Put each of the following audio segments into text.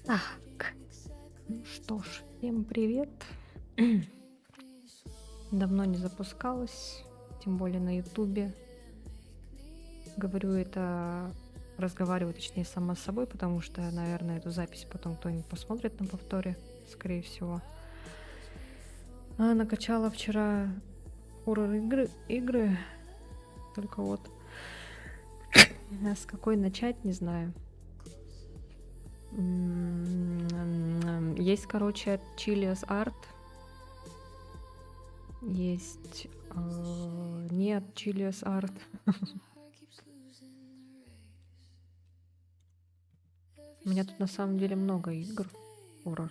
Так, ну что ж, всем привет. Давно не запускалась, тем более на Ютубе. Говорю это, разговариваю, точнее, сама с собой, потому что, наверное, эту запись потом кто-нибудь посмотрит на повторе, скорее всего. Накачала вчера хоррор-игры, только вот с какой начать, не знаю. Есть, короче, от Chili's Art. Есть не от Chili's Art. У меня тут на самом деле много игр хоррор.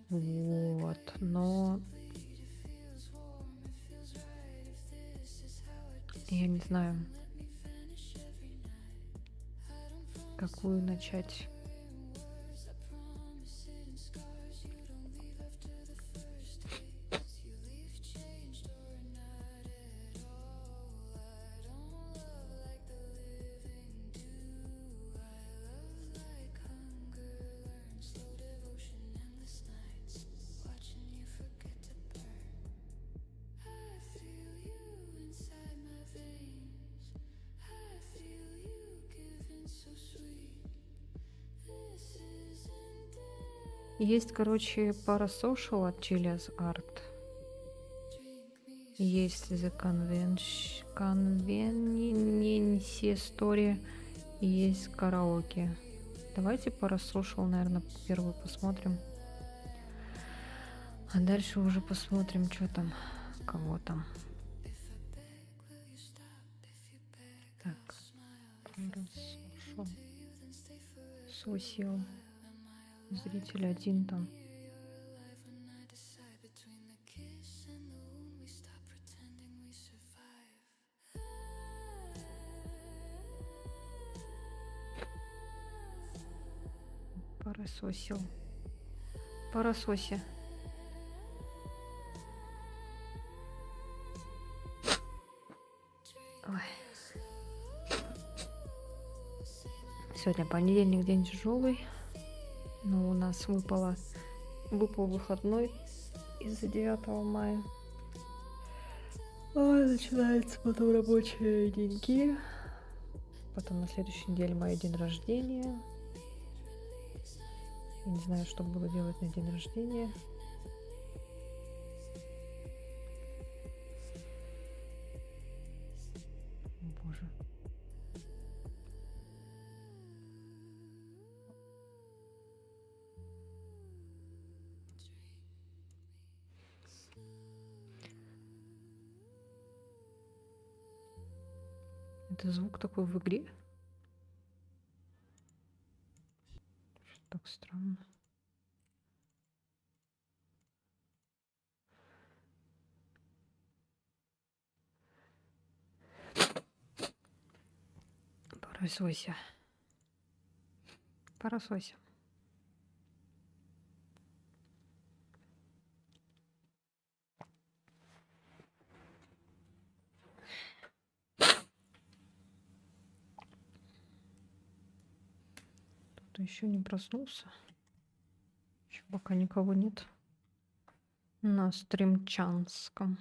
Вот, но я не знаю, какую начать. Есть, короче, Parasocial от Chili's Art. Есть The Convenience Story. И есть караоке. Давайте Parasocial, наверное, первую посмотрим. А дальше уже посмотрим, что там, кого там. Так. Parasocial. Social. Зритель один там. Парасосил. Парасоси. Ой. Сегодня понедельник, день тяжелый. Но у нас выпал выходной из-за 9 мая. Начинаются потом рабочие деньки. Потом на следующей неделе мой день рождения. Я не знаю, что буду делать на день рождения. Боже. Это звук такой в игре? Так странно. Парасойся. Парасойся. Кто-то еще не проснулся. Еще пока никого нет. На стримчанском.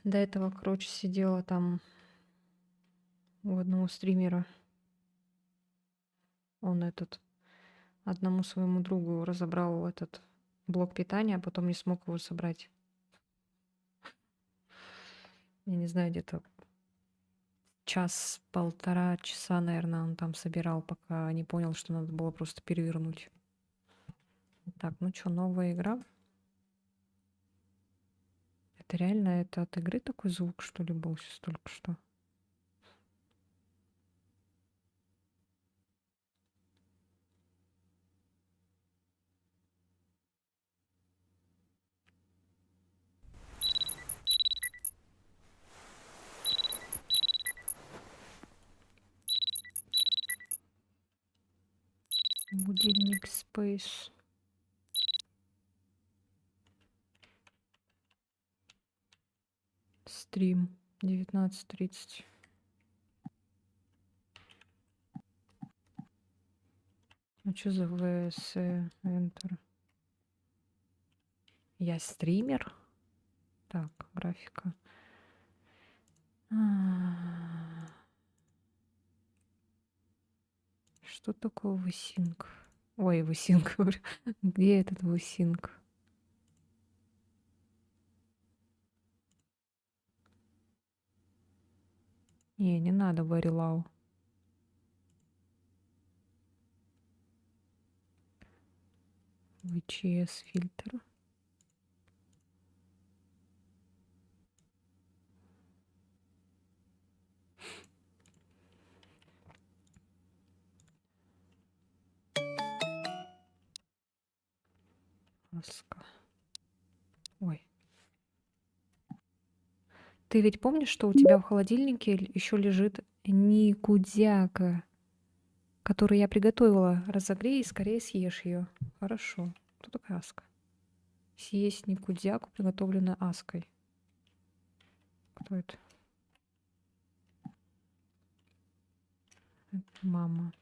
До этого, короче, сидела там у одного стримера. Он одному своему другу разобрал этот блок питания, а потом не смог его собрать. Я не знаю, где-то час-полтора часа, наверное, он там собирал, пока не понял, что надо было просто перевернуть. Так, ну что, новая игра? Это реально, это от игры такой звук, что ли, был сейчас только что? Будильник Space. Стрим 19:30. А что за ВС Enter? Я стример? Так, графика. Что такое высинк? Ой, высинк, говорю. Где этот высинк? Не надо варилау. VCS фильтр. Аска. Ой. Ты ведь помнишь, что у тебя в холодильнике еще лежит никудзяка, которую я приготовила? Разогрей и скорее съешь ее. Хорошо. Кто такая Аска? Съесть никудзяку, приготовленную Аской. Кто это? Это мама.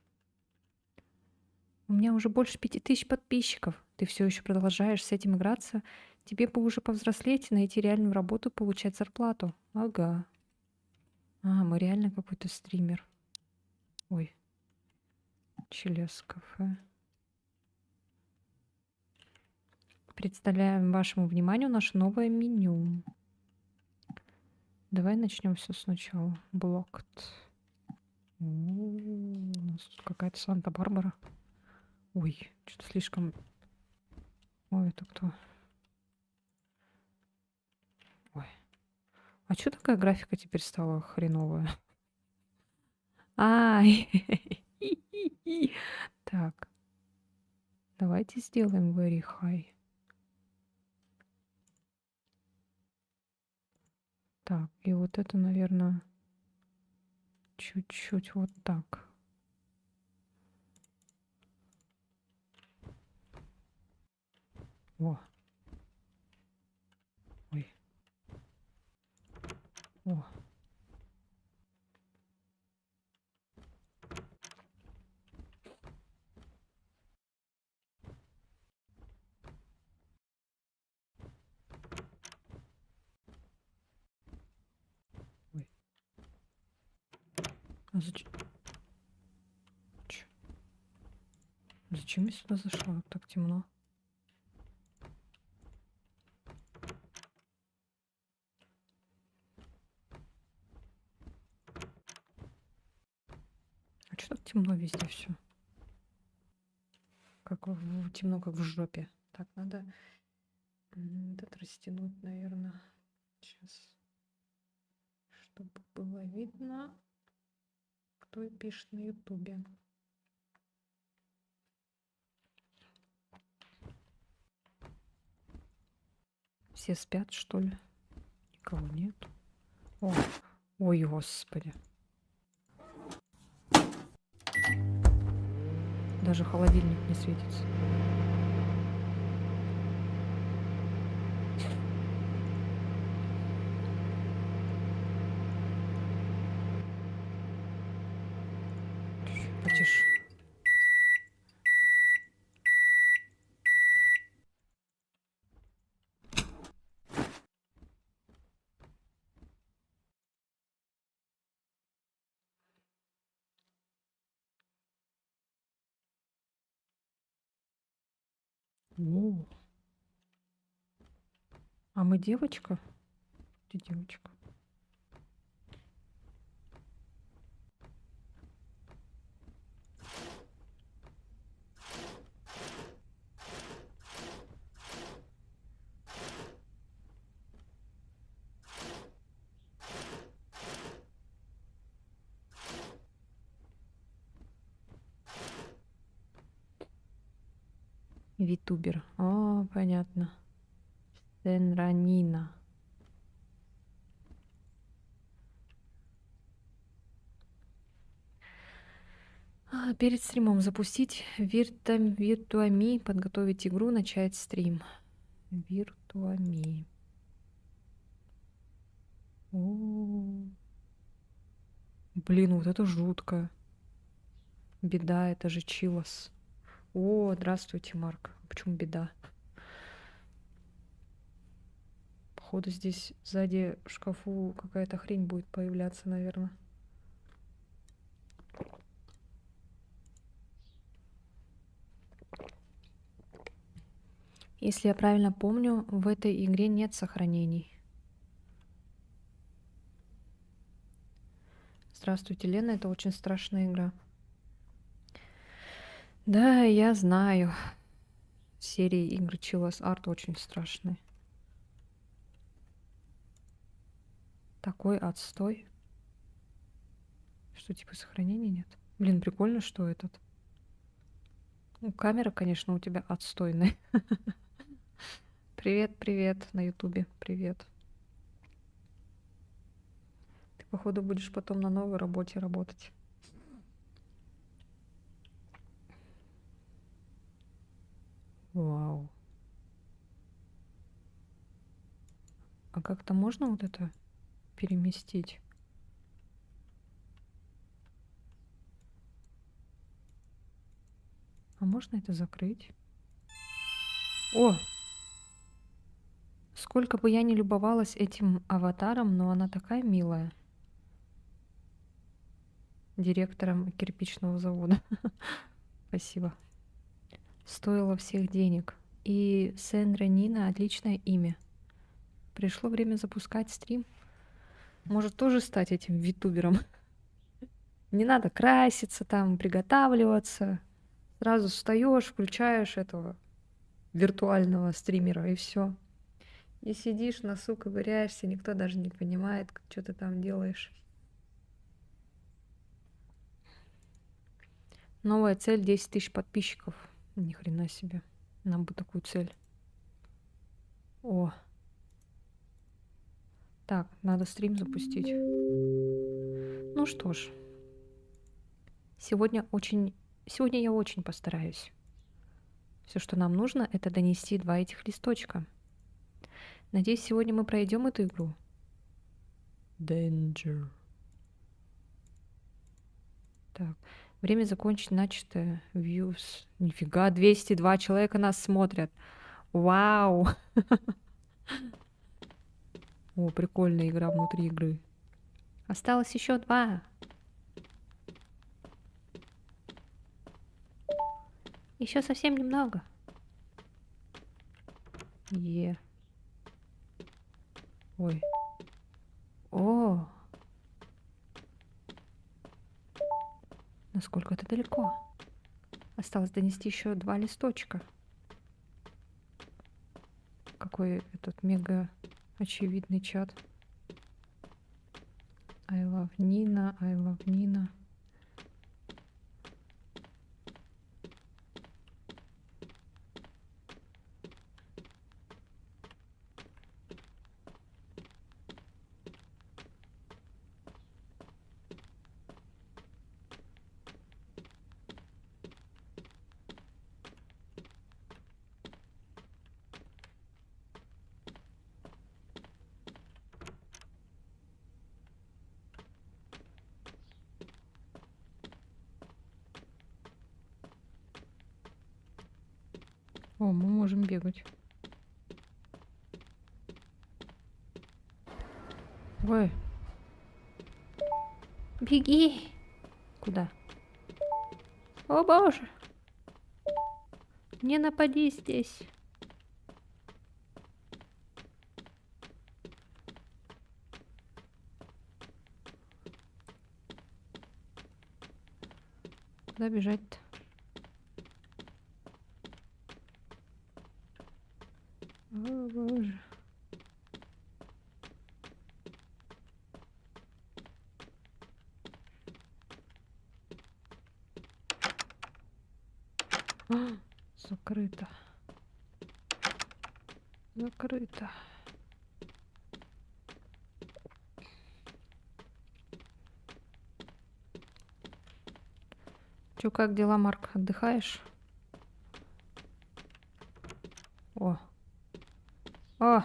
У меня уже больше 5000 подписчиков. Ты все еще продолжаешь с этим играться? Тебе бы уже повзрослеть, найти реальную работу, получать зарплату. Ага. Мы реально какой-то стример. Ой. Челес кафе. Представляем вашему вниманию наше новое меню. Давай начнем все сначала. Блокт. У нас тут какая-то Санта-Барбара. Ой, что-то слишком... Ой, это кто? Ой. А что такая графика теперь стала хреновая? Ай! Так. Давайте сделаем very high. Так, и вот это, наверное, чуть-чуть вот так. О. Ой. О. Ой. А зачем? Зачем я сюда зашла? Так темно. А что так темно везде все? Как темно, как в жопе. Так, надо этот растянуть, наверное. Сейчас. Чтобы было видно, кто пишет на ютубе. Все спят, что ли? Никого нет. О, ой, господи. Даже холодильник не светится. Потише. О, а мы девочка? Ты девочка. Витубер. О, понятно. Сенранина. Перед стримом запустить Виртуами, подготовить игру, начать стрим. Виртуами. О, блин, вот это жутко. Беда, это же Чилос. О, здравствуйте, Марк. Почему беда? Походу здесь сзади в шкафу какая-то хрень будет появляться, наверное. Если я правильно помню, в этой игре нет сохранений. Здравствуйте, Лена, это очень страшная игра. Да, я знаю. Серии игр Chillus Art очень страшные. Такой отстой. Что, типа, сохранений нет? Блин, прикольно, что этот. Ну, камера, конечно, у тебя отстойная. Привет, привет на ютубе. Привет. Ты, походу, будешь потом на новой работе работать. Вау. А как-то можно вот это переместить? А можно это закрыть? О! Сколько бы я ни любовалась этим аватаром, но она такая милая. Директором кирпичного завода. Спасибо. Стоило всех денег. И Сендра Нина — отличное имя. Пришло время запускать стрим. Может тоже стать этим витубером. Не надо краситься там, приготавливаться. Сразу встаешь, включаешь этого виртуального стримера и все. И сидишь, носу ковыряешься, никто даже не понимает, что ты там делаешь. Новая цель — 10 тысяч подписчиков. Ни хрена себе. Нам бы такую цель. О. Так, надо стрим запустить. Ну что ж. Сегодня я очень постараюсь. Все, что нам нужно, это донести 2 этих листочка. Надеюсь, сегодня мы пройдем эту игру. Danger. Так, время закончить начатое. Views. Нифига, 202 человека нас смотрят. Вау! О, прикольная игра внутри игры. Осталось еще 2. Еще совсем немного. Ой. О! Насколько это далеко? Осталось донести еще 2 листочка. Какой этот мега очевидный чат. I love Nina, I love Nina. О, мы можем бегать. Ой. Беги. Куда? О боже. Не напади здесь. Куда бежать-то? О, боже. А, закрыто. Закрыто. Чё, как дела, Марк? Отдыхаешь? О. О!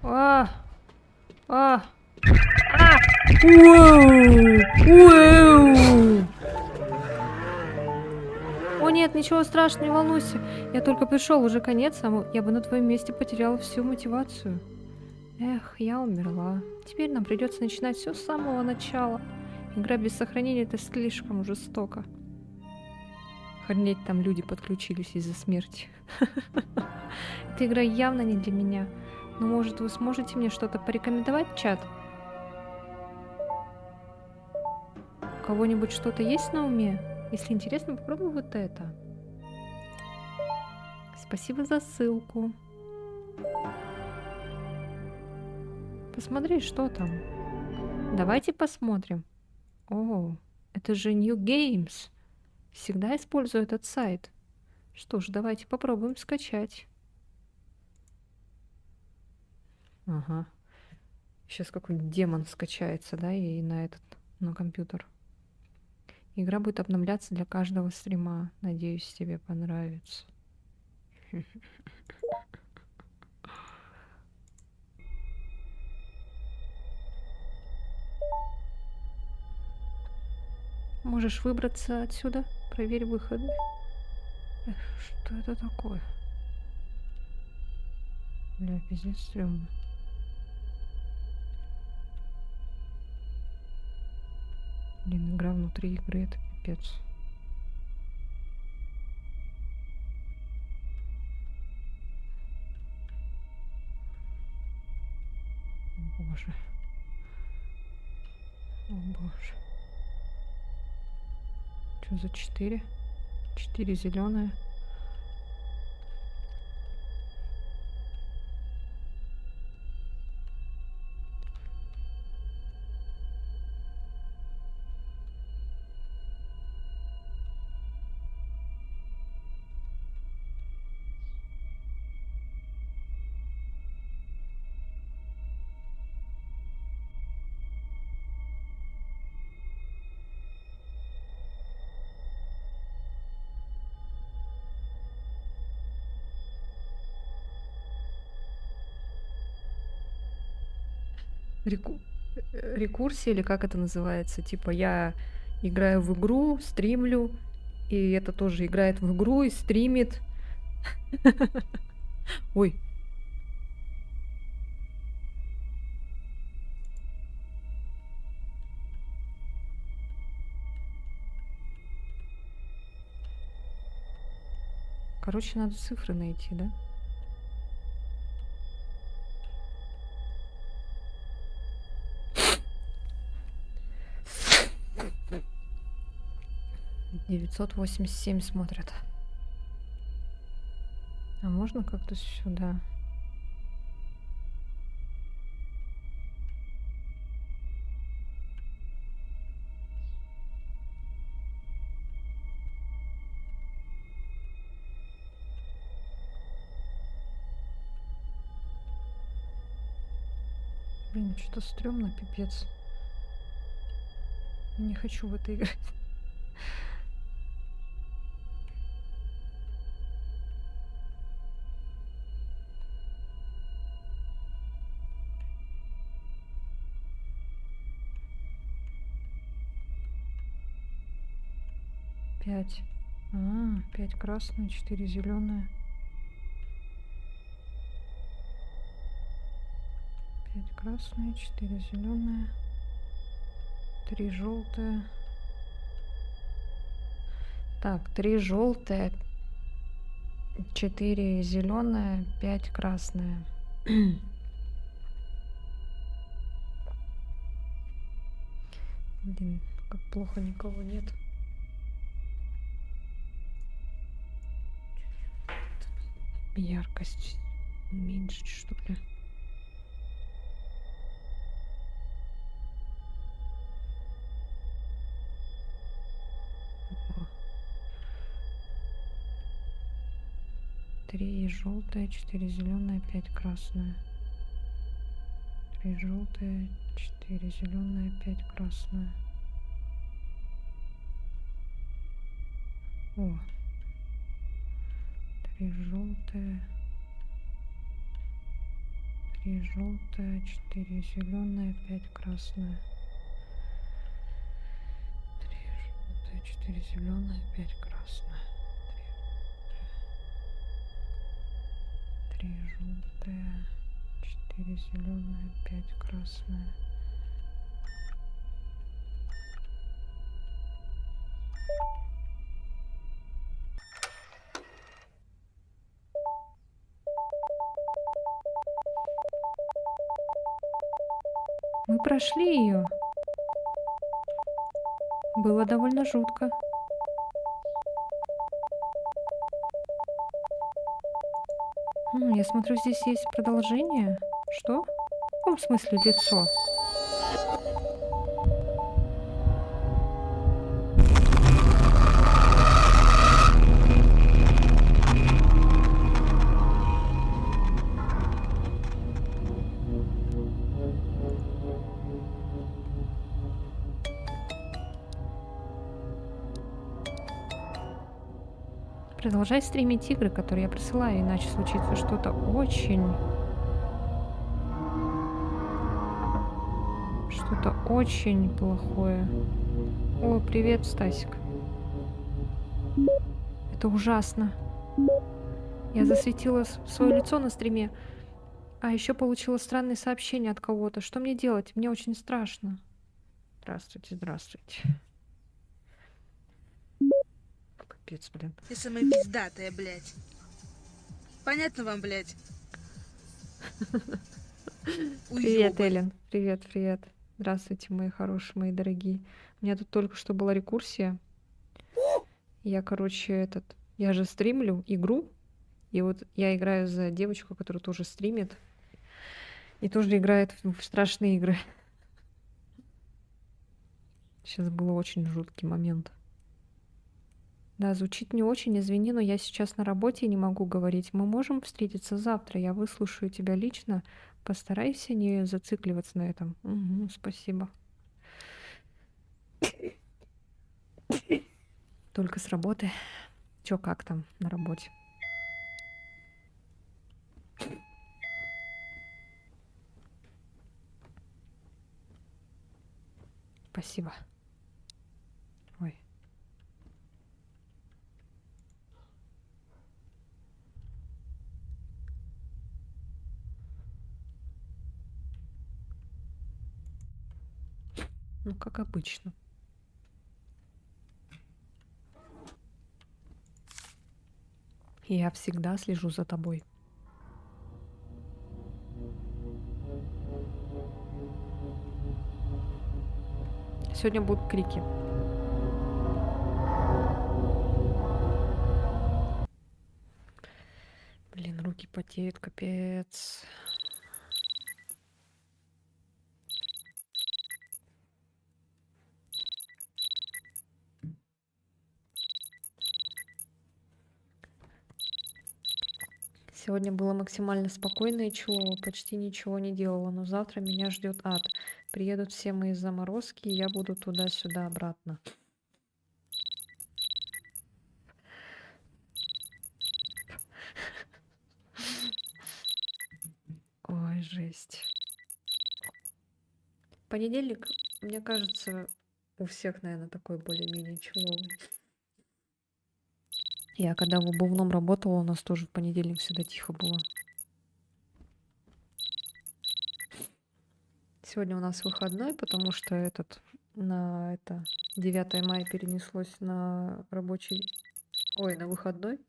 О! О! А! Уэу! Уэу! О нет, ничего страшного, не волнуйся. Я только пришел, уже конец, я бы на твоем месте потеряла всю мотивацию. Эх, я умерла. Теперь нам придется начинать все с самого начала. Игра без сохранения — это слишком жестоко. Охренеть, там люди подключились из-за смерти. Эта игра явно не для меня. Но может вы сможете мне что-то порекомендовать, чат? У кого-нибудь что-то есть на уме? Если интересно, попробуй вот это. Спасибо за ссылку. Посмотри, что там. Давайте посмотрим. О, это же New Games. Всегда использую этот сайт. Что ж, давайте попробуем скачать. Ага. Сейчас какой-нибудь демон скачается, да, и на компьютер. Игра будет обновляться для каждого стрима. Надеюсь, тебе понравится. Можешь выбраться отсюда. Проверь выходы. Эх, что это такое? Бля, пиздец стрёмно. Блин, игра внутри игры — это пипец. О, боже. О боже. Что за 4? 4 зеленые. Реку... Рекурсия или как это называется? Типа я играю в игру, стримлю, и это тоже играет в игру и стримит. Ой. Короче, надо цифры найти, да? «987» смотрят. А можно как-то сюда? Блин, что-то стрёмно, пипец. Не хочу в это играть. Пять. 5 красные, 4 зеленые. 5 красные, 4 зеленые, 3 желтые. Так, 3 желтое, 4 зеленое, 5 красное. Блин, как плохо, никого нет. Яркость уменьшить, что ли? О, 3 желтое, 4 зеленое, 5 красное. 3 желтое, 4 зеленое, 5 красное. О, 3 желтое, 3 желтое, 4 зеленое, 5 красное. 3 желтое, 4 зеленое, 5 красное. 3 желтое, 4 зеленое, 5 красное. Мы прошли ее. Было довольно жутко. Я смотрю, здесь есть продолжение. Что? В каком смысле лицо? Продолжай стримить игры, которые я присылаю, иначе случится что-то очень плохое. О, привет, Стасик. Это ужасно. Я засветила свое лицо на стриме, а еще получила странные сообщения от кого-то. Что мне делать? Мне очень страшно. Здравствуйте, здравствуйте. Капец, блин. Ты самая пиздатая, блядь. Понятно вам, блядь? Привет, Эллен. Привет, привет. Здравствуйте, мои хорошие, мои дорогие. У меня тут только что была рекурсия. Я, я же стримлю игру. И вот я играю за девочку, которая тоже стримит. И тоже играет в страшные игры. Сейчас был очень жуткий момент. Да, звучит не очень, извини, но я сейчас на работе и не могу говорить. Мы можем встретиться завтра, я выслушаю тебя лично. Постарайся не зацикливаться на этом. Угу, спасибо. Только с работы. Чё, как там на работе? Спасибо. Ой. Ну, как обычно. Я всегда слежу за тобой. Сегодня будут крики. Блин, руки потеют, капец. Сегодня было максимально спокойно и чего, почти ничего не делала, но завтра меня ждет ад. Приедут все мои заморозки, и я буду туда-сюда обратно. Ой, жесть. Понедельник, мне кажется, у всех, наверное, такой более-менее чиловый. Я когда в обувном работала, у нас тоже в понедельник всегда тихо было. Сегодня у нас выходной, потому что на это 9 мая перенеслось на рабочий, ой, на выходной.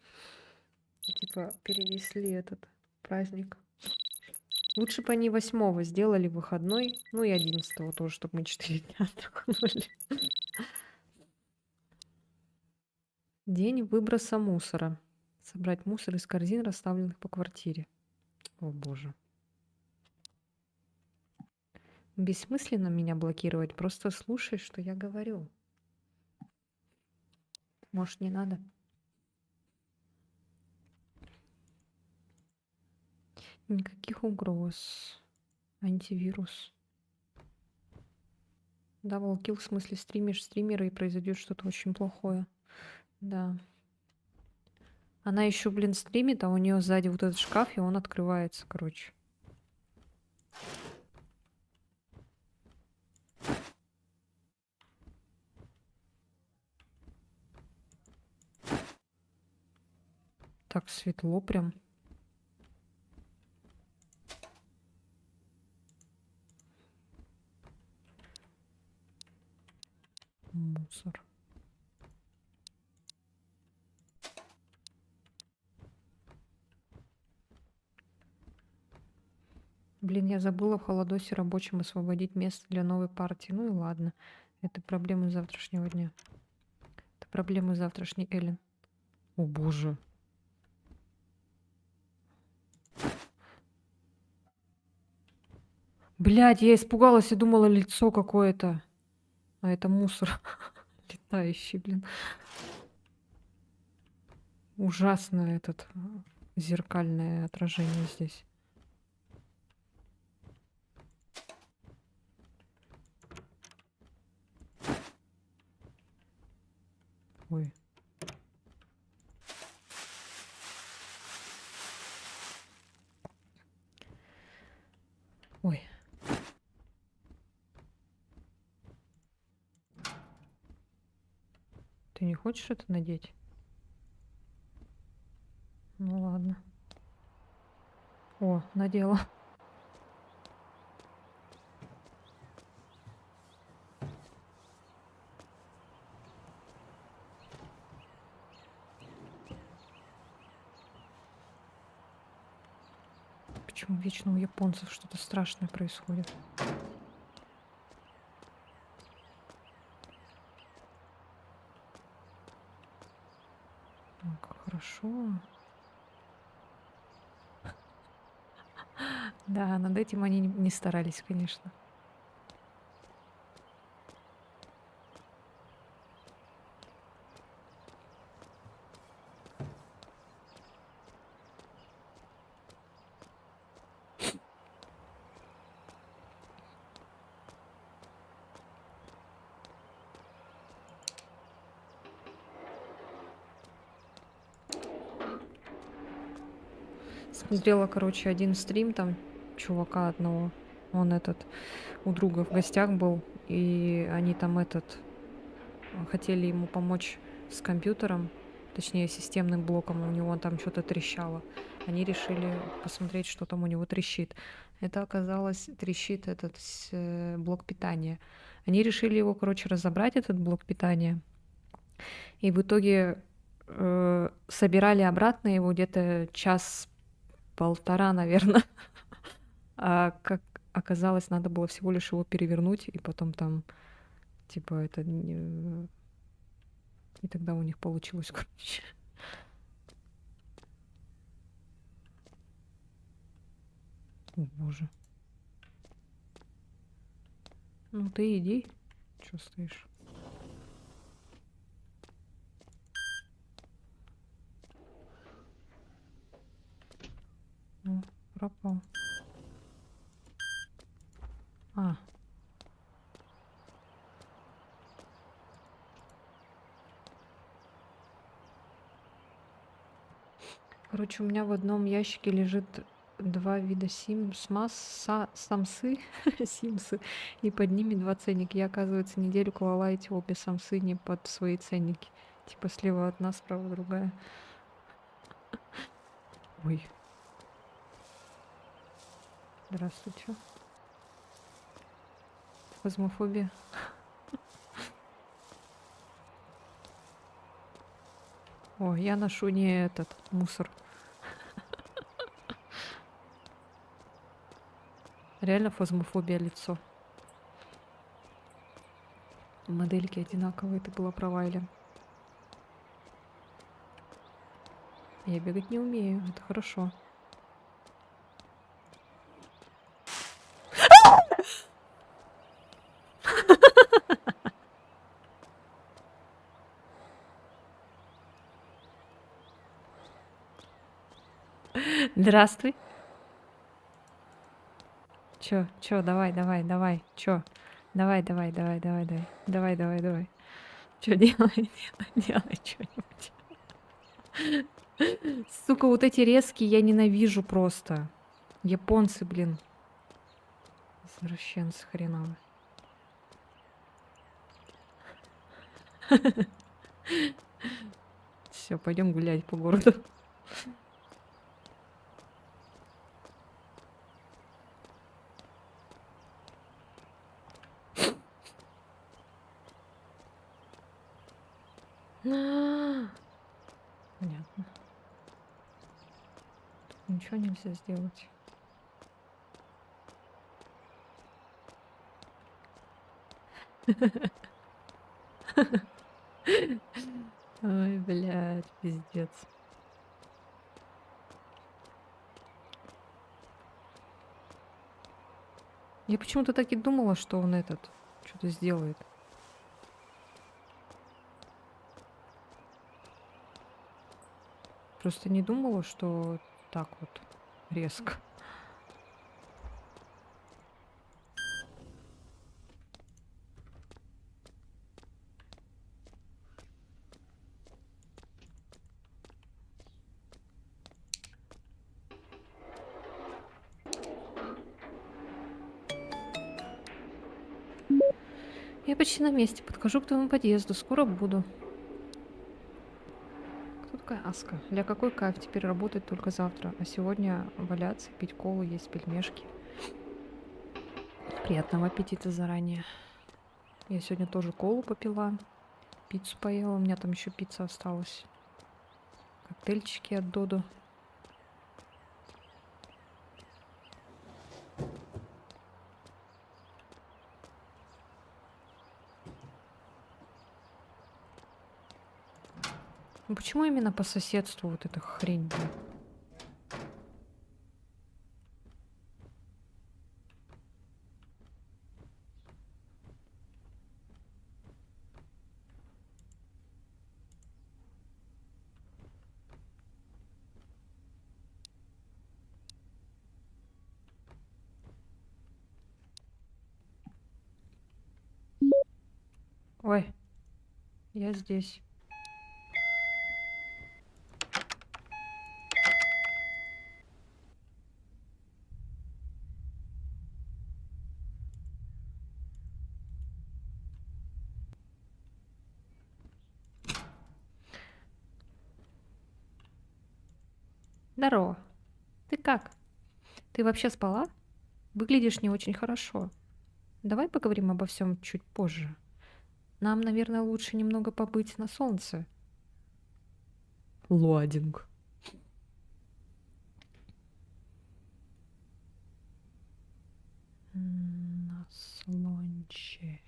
Типа перенесли этот праздник. Лучше бы они 8 сделали выходной, ну и 11 тоже, чтобы мы 4 дня отдохнули. День выброса мусора. Собрать мусор из корзин, расставленных по квартире. О боже. Бессмысленно меня блокировать. Просто слушай, что я говорю. Может, не надо? Никаких угроз. Антивирус. Даблкил, в смысле стримишь стримера и произойдет что-то очень плохое. Да. Она еще, блин, стримит, а у нее сзади вот этот шкаф, и он открывается, короче. Так светло прям. Мусор. Блин, я забыла в холодосе рабочем освободить место для новой партии. Ну и ладно. Это проблемы завтрашнего дня. Это проблемы завтрашней Эллен. О боже. Блядь, я испугалась и думала, лицо какое-то. А это мусор. Летающий, блин. Ужасно этот зеркальное отражение здесь. Ой. Ой. Ты не хочешь это надеть? Ну ладно. О, надела. Почему вечно у японцев что-то страшное происходит? Как хорошо. Да, над этим они не старались, конечно. Смотрела, короче, один стрим там чувака одного. Он этот у друга в гостях был, и они там хотели ему помочь с компьютером, точнее системным блоком, у него там что-то трещало. Они решили посмотреть, что там у него трещит. Это оказалось трещит этот блок питания. Они решили его, короче, разобрать, этот блок питания. И в итоге собирали обратно его где-то час-полтора, наверное. А как оказалось, надо было всего лишь его перевернуть, и потом там, типа, и тогда у них получилось, короче. О, боже. Ну ты иди. Чё стоишь? О, пропал. А. Короче, у меня в одном ящике лежит 2 вида самсы, симсы, и под ними 2 ценника. Я, оказывается, неделю клала эти обе самсы не под свои ценники. Типа слева одна, справа другая. Ой. Здравствуйте. Фазмофобия. О, я ношу не этот мусор. Реально фазмофобия лицо. Модельки одинаковые, ты была права, Эля. Я бегать не умею, это хорошо. Здравствуй. Чё, давай, давай, давай, чё? Давай, давай, давай, давай, давай, давай, давай, давай. Чё, делай, делай что-нибудь. Сука, вот эти резкие я ненавижу просто. Японцы, блин. Извращенцы хреновые. Все, пойдем гулять по городу. Понятно. Тут ничего нельзя сделать. Ой, блядь, пиздец. Я почему-то так и думала, что он этот что-то сделает. Просто не думала, что так вот резко. Я почти на месте. Подхожу к твоему подъезду. Скоро буду. Кто такая Аска? Для какой кайф теперь работать только завтра, а сегодня валяться, пить колу, есть пельмешки. Приятного аппетита заранее. Я сегодня тоже колу попила, пиццу поела. У меня там еще пицца осталась. Коктейльчики от Додо. Ну почему именно по соседству вот эта хрень, блин? Ой, я здесь. Здорово. Ты как? Ты вообще спала? Выглядишь не очень хорошо. Давай поговорим обо всем чуть позже. Нам, наверное, лучше немного побыть на солнце. Луадинг. На солнце.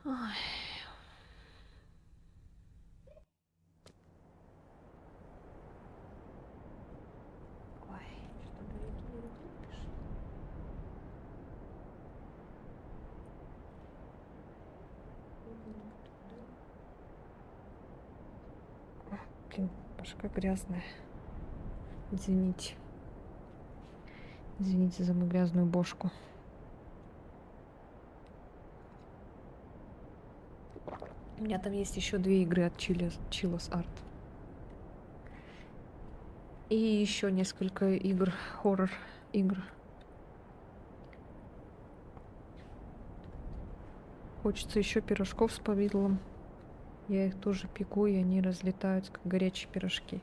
Ой. Ой, что-то далекие руки пишут. Блин, башка грязная. Извините. Извините за мою грязную бошку. У меня там есть еще 2 игры от Chillos Art. И еще несколько игр, хоррор игр. Хочется еще пирожков с повидлом. Я их тоже пеку, и они разлетаются, как горячие пирожки.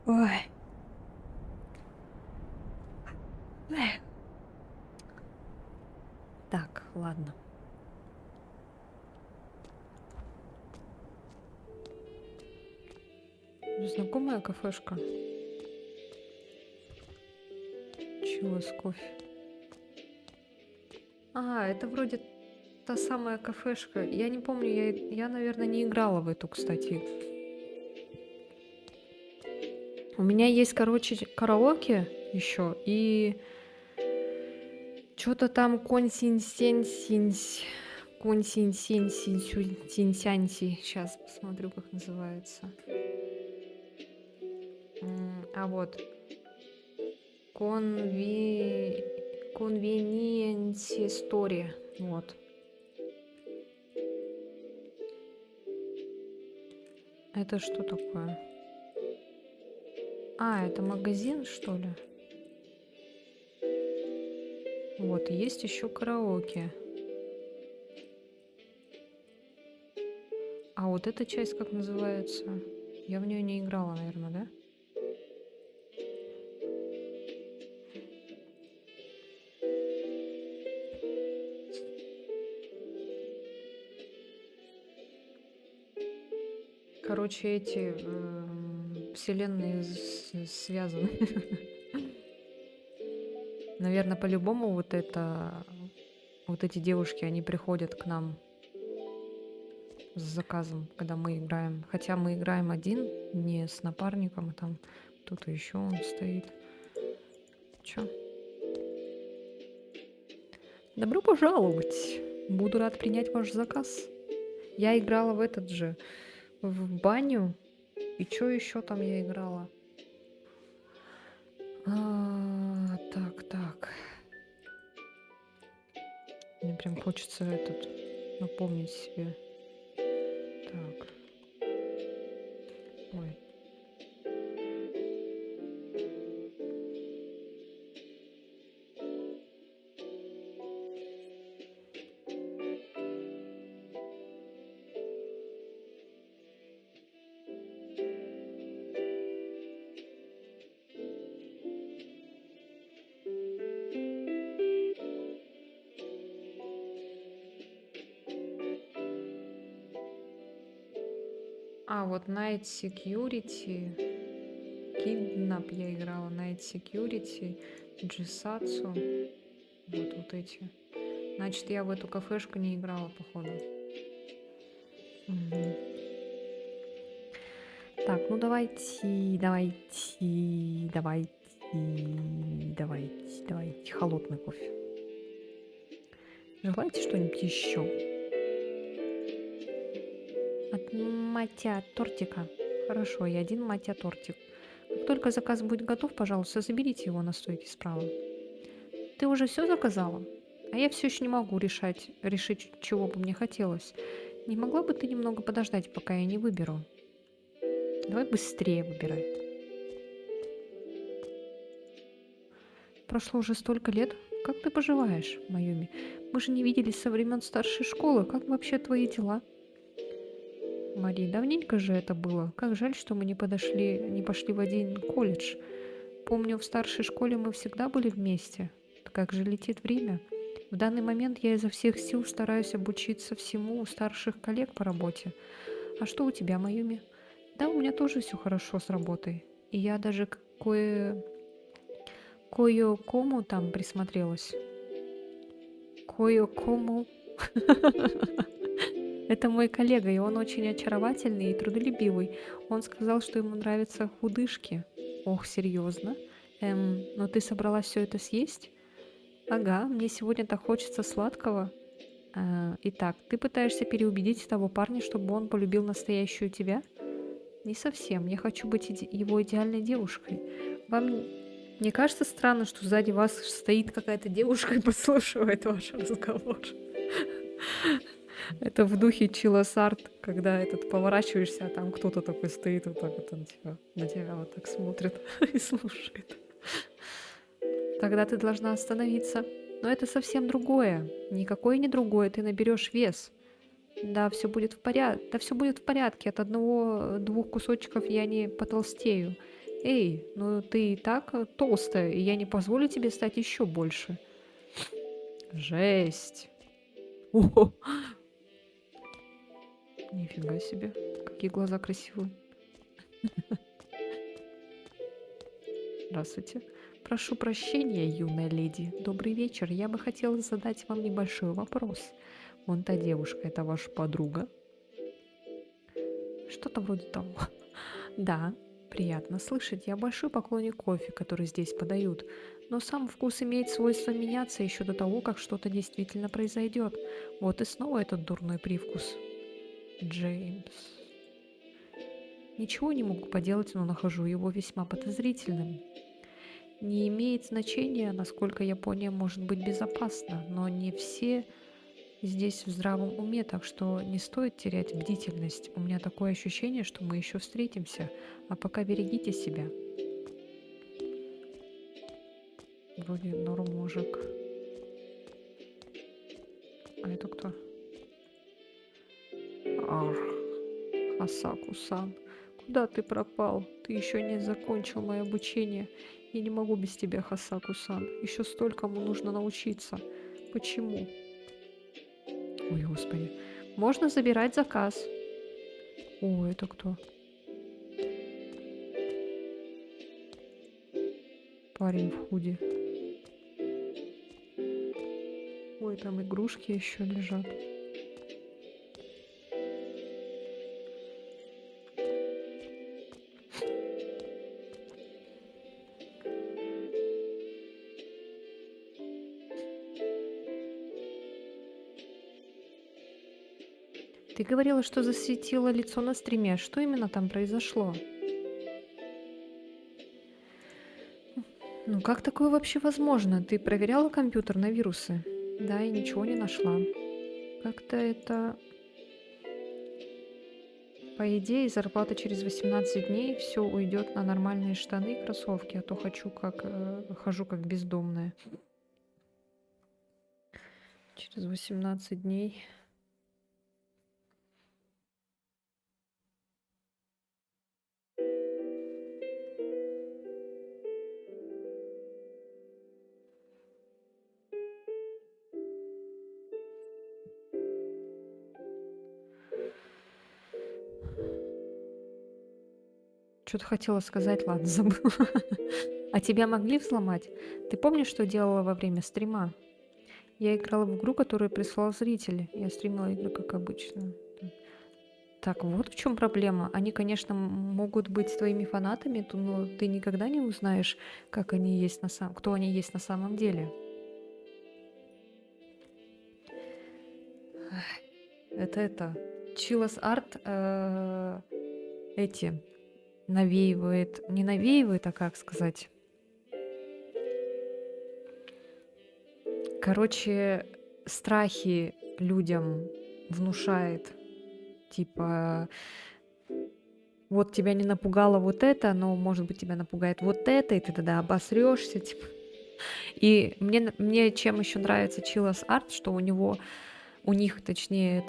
Ой. Эх. Знакомая кафешка. Чего с кофе? А, это вроде та самая кафешка. Я не помню, я, наверное, не играла в эту, кстати. У меня есть, короче, караоке еще и что-то там консинсянси. Сейчас посмотрю, как называется. А вот Convenience Story. Вот. Это что такое? А, это магазин, что ли? Вот, есть еще караоке. А вот эта часть как называется? Я в нее не играла, наверное, да? Короче, эти вселенные связаны. Наверное, по-любому вот эти девушки, они приходят к нам с заказом, когда мы играем. Хотя мы играем один, не с напарником, а там кто-то еще он стоит. Чё? Добро пожаловать! Буду рад принять ваш заказ. Я играла в этот же, в баню. И что еще там я играла? Так. Мне прям хочется напомнить себе. Так. Ой. А, вот Night Security, Kidnap я играла, Night Security, Jisatsu, вот эти. Значит, я в эту кафешку не играла, походу. Мгм. Так, ну давайте. Холодный кофе. Желаете что-нибудь еще? От матья тортика. Хорошо, и один матья тортик. Как только заказ будет готов, пожалуйста, заберите его на стойке справа. Ты уже все заказала? А я все еще не могу решить, чего бы мне хотелось. Не могла бы ты немного подождать, пока я не выберу? Давай быстрее выбирай. Прошло уже столько лет. Как ты поживаешь, Майюми? Мы же не виделись со времен старшей школы. Как вообще твои дела? Мари, давненько же это было. Как жаль, что мы не пошли в один колледж. Помню, в старшей школе мы всегда были вместе. Как же летит время. В данный момент я изо всех сил стараюсь обучиться всему у старших коллег по работе. А что у тебя, Майюми? Да, у меня тоже все хорошо с работой. И я даже кое-кому там присмотрелась. Кое-кому. Это мой коллега, и он очень очаровательный и трудолюбивый. Он сказал, что ему нравятся худышки. Ох, серьезно? Но ты собралась все это съесть? Ага, мне сегодня так хочется сладкого. Итак, ты пытаешься переубедить того парня, чтобы он полюбил настоящую тебя? Не совсем. Я хочу быть его идеальной девушкой. Вам не кажется странно, что сзади вас стоит какая-то девушка и подслушивает ваш разговор? Это в духе Чилосарт, когда поворачиваешься, а там кто-то такой стоит, вот так вот на тебя вот так смотрит и слушает. Тогда ты должна остановиться. Но это совсем другое. Никакое не другое, ты наберешь вес. Да, все будет в порядке. Да, все будет в порядке. От одного-двух кусочков я не потолстею. Эй, ну ты и так толстая, и я не позволю тебе стать еще больше. Жесть. О, нифига себе, какие глаза красивые. Здравствуйте. Прошу прощения, юная леди. Добрый вечер. Я бы хотела задать вам небольшой вопрос. Вон та девушка, это ваша подруга? Что-то вроде того. Да, приятно слышать. Я большой поклонник кофе, который здесь подают. Но сам вкус имеет свойство меняться еще до того, как что-то действительно произойдет. Вот и снова этот дурной привкус. Джеймс. Ничего не могу поделать, но нахожу его весьма подозрительным. Не имеет значения, насколько Япония может быть безопасна, но не все здесь в здравом уме, так что не стоит терять бдительность. У меня такое ощущение, что мы еще встретимся, а пока берегите себя. Вроде норм мужик. А это кто? Ах, Хасаку-сан, куда ты пропал? Ты еще не закончил мое обучение. Я не могу без тебя, Хасаку-сан. Еще столькому нужно научиться. Почему? Ой, господи. Можно забирать заказ. О, это кто? Парень в худи. Ой, там игрушки еще лежат. Ты говорила, что засветила лицо на стриме. Что именно там произошло? Ну как такое вообще возможно? Ты проверяла компьютер на вирусы? Да, и ничего не нашла. Как-то это... По идее, зарплата через 18 дней, все уйдет на нормальные штаны и кроссовки, а то хожу как бездомная. Через 18 дней. Что-то хотела сказать, ладно, забыла. А тебя могли взломать? Ты помнишь, что делала во время стрима? Я играла в игру, которую прислал зритель. Я стримила игры, как обычно. Так, вот в чем проблема. Они, конечно, могут быть твоими фанатами, но ты никогда не узнаешь, как они есть кто они есть на самом деле. Это. Chillus Art эти навеивает, не навеивает, а как сказать. Короче, страхи людям внушает. Типа, вот тебя не напугало вот это, но, может быть, тебя напугает вот это, и ты тогда обосрешься, типа. И мне чем еще нравится Chillus Art, что у них, точнее,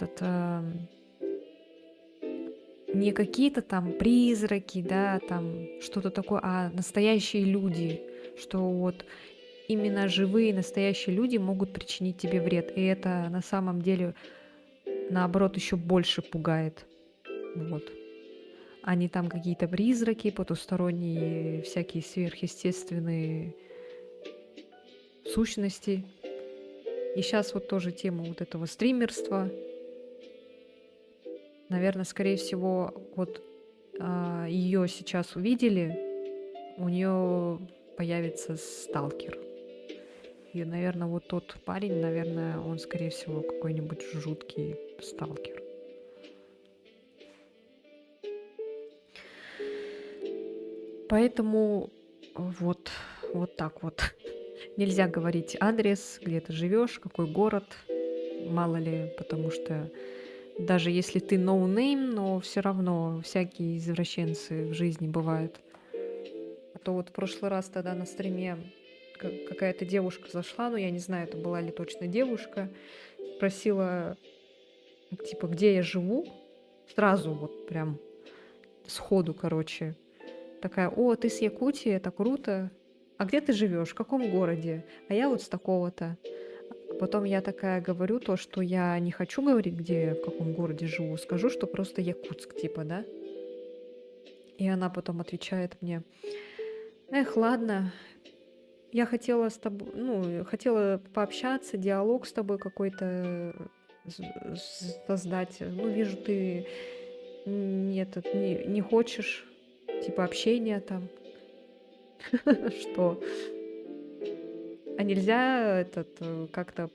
не какие-то там призраки, да, там что-то такое, а настоящие люди, что вот именно живые настоящие люди могут причинить тебе вред, и это на самом деле, наоборот, еще больше пугает, вот. А не там какие-то призраки, потусторонние, всякие сверхъестественные сущности. И сейчас вот тоже тема вот этого стримерства. Наверное, скорее всего, вот ее сейчас увидели, у нее появится сталкер. И, наверное, вот тот парень, наверное, он, скорее всего, какой-нибудь жуткий сталкер. Поэтому вот так вот. Нельзя говорить адрес, где ты живешь, какой город, мало ли, потому что даже если ты ноунейм, но все равно всякие извращенцы в жизни бывают. А то вот в прошлый раз тогда на стриме какая-то девушка зашла, но я не знаю, это была ли точно девушка, спросила, типа, где я живу, сразу вот прям сходу, короче. Такая: о, ты с Якутии, это круто. А где ты живешь? В каком городе? А я вот с такого-то. Потом я такая говорю то, что я не хочу говорить, где я, в каком городе живу. Скажу, что просто Якутск, типа, да? И она потом отвечает мне: Эх, ладно. Я хотела с тобой, хотела пообщаться, диалог с тобой какой-то создать. Ну, вижу, ты не хочешь, типа общения там, что? А нельзя как-то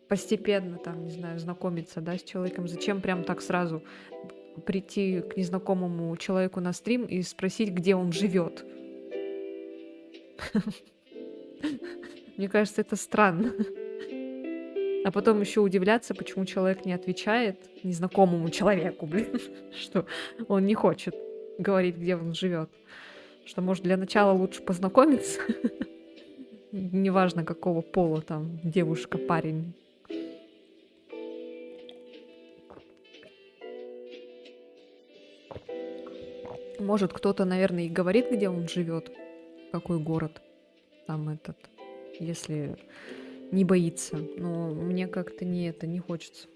постепенно там, не знаю, знакомиться, да, с человеком? Зачем прям так сразу прийти к незнакомому человеку на стрим и спросить, где он живет? Мне кажется, это странно. А потом еще удивляться, почему человек не отвечает незнакомому человеку, блин, что он не хочет говорить, где он живет. Что, может, для начала лучше познакомиться, неважно какого пола там девушка, парень. Может, кто-то, наверное, и говорит, где он живет, какой город там если не боится. Но мне как-то не хочется.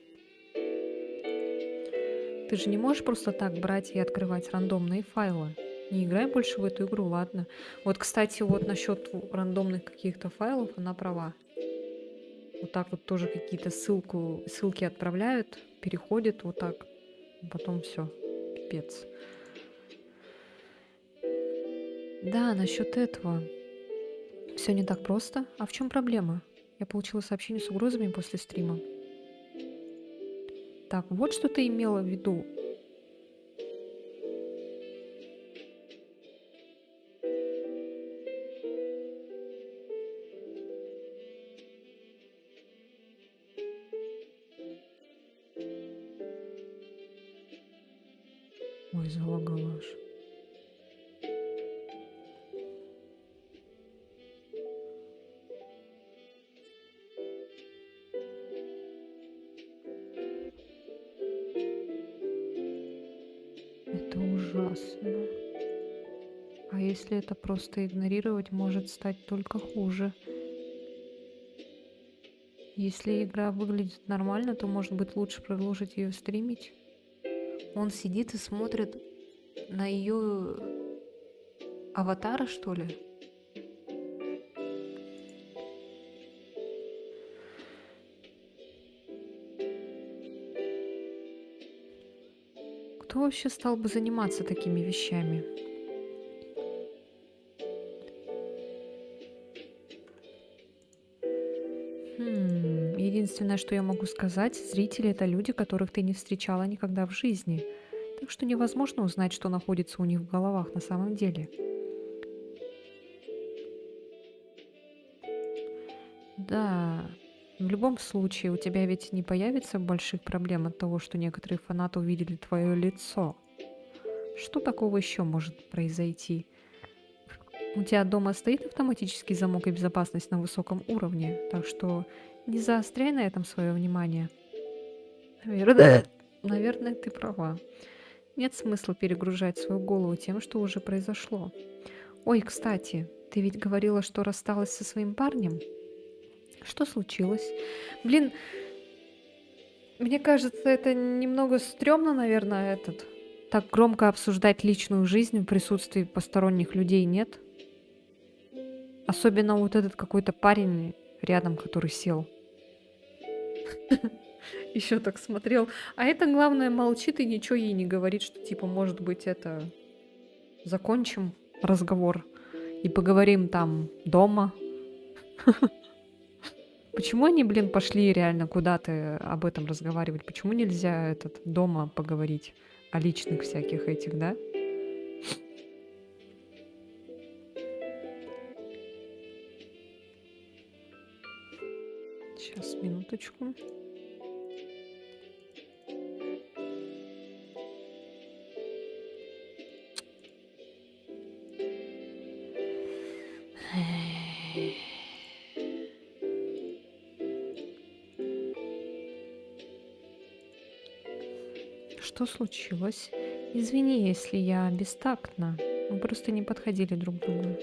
Ты же не можешь просто так брать и открывать рандомные файлы. Не играй больше в эту игру, ладно? Вот, кстати, вот насчет рандомных каких-то файлов она права. Вот так вот тоже какие-то ссылки отправляют, переходят вот так. Потом все, пипец. Да, насчет этого. Все не так просто. А в чем проблема? Я получила сообщение с угрозами после стрима. Так, вот что ты имела в виду. Ой, залагала аж. Это ужасно. А если это просто игнорировать, может стать только хуже. Если игра выглядит нормально, то, может быть, лучше продолжить ее стримить. Он сидит и смотрит на ее аватара, что ли? Кто вообще стал бы заниматься такими вещами? Единственное, что я могу сказать, зрители — это люди, которых ты не встречала никогда в жизни. Так что невозможно узнать, что находится у них в головах на самом деле. Да, в любом случае у тебя ведь не появится больших проблем от того, что некоторые фанаты увидели твое лицо. Что такого еще может произойти? У тебя дома стоит автоматический замок и безопасность на высоком уровне, так что не заостряй на этом свое внимание. Наверное, ты права. Нет смысла перегружать свою голову тем, что уже произошло. Ой, кстати, ты ведь говорила, что рассталась со своим парнем? Что случилось? Блин, мне кажется, это немного стрёмно, наверное, так громко обсуждать личную жизнь в присутствии посторонних людей, нет? Особенно вот этот какой-то парень рядом, который сел. Еще так смотрел. А это, главное, молчит и ничего ей не говорит, что типа, может быть, закончим разговор и поговорим там дома. Почему они, блин, пошли реально куда-то об этом разговаривать? Почему нельзя дома поговорить о личных всяких этих, да? Сейчас, минуточку. Что случилось? Извини, если я бестактна. Мы просто не подходили друг к другу.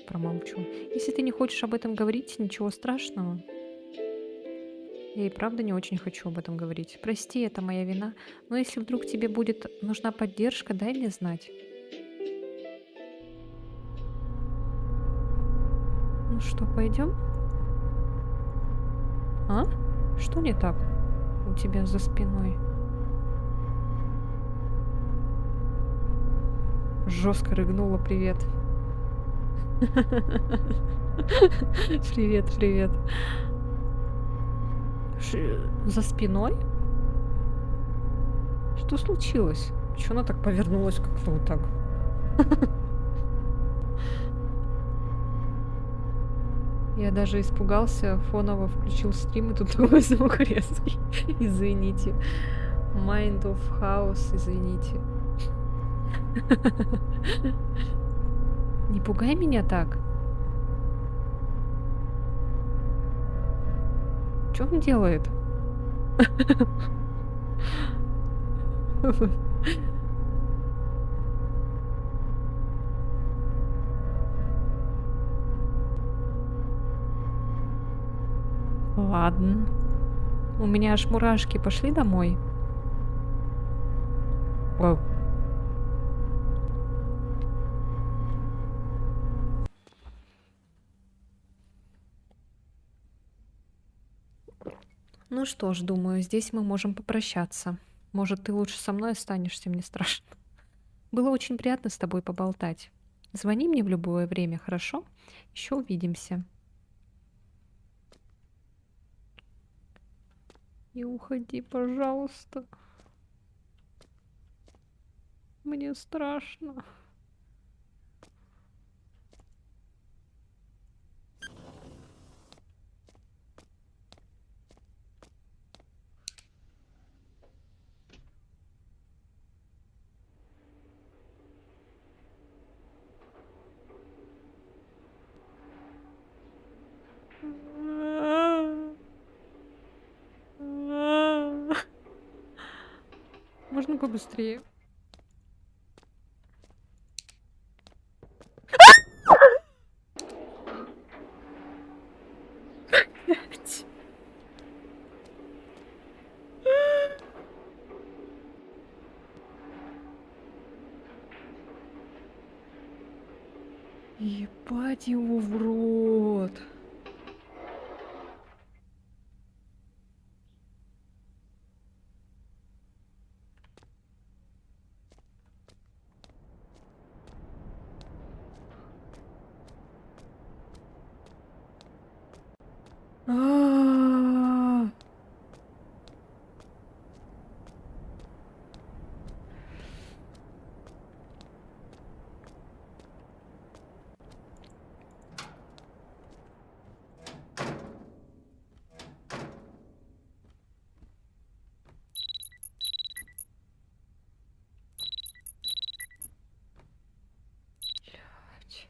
Промолчу. Если ты не хочешь об этом говорить, ничего страшного. Я и правда не очень хочу об этом говорить. Прости, это моя вина. Но если вдруг тебе будет нужна поддержка, дай мне знать. Ну что, пойдем? А? Что не так у тебя за спиной? Жестко рыгнула. Привет. Привет, привет. За спиной? Что случилось? Чё она так повернулась как-то вот так? Я даже испугался, фоново включил стрим, и тут такой звук резкий. Извините. Mind of House, извините. Не пугай меня так. Что он делает? Ладно. У меня аж мурашки пошли домой. Вау. Ну что ж, думаю, здесь мы можем попрощаться. Может, ты лучше со мной останешься, мне страшно. Было очень приятно с тобой поболтать. Звони мне в любое время, хорошо? Еще увидимся. Не уходи, пожалуйста. Мне страшно. Можно побыстрее? Ебать его в рот. А. Блядь.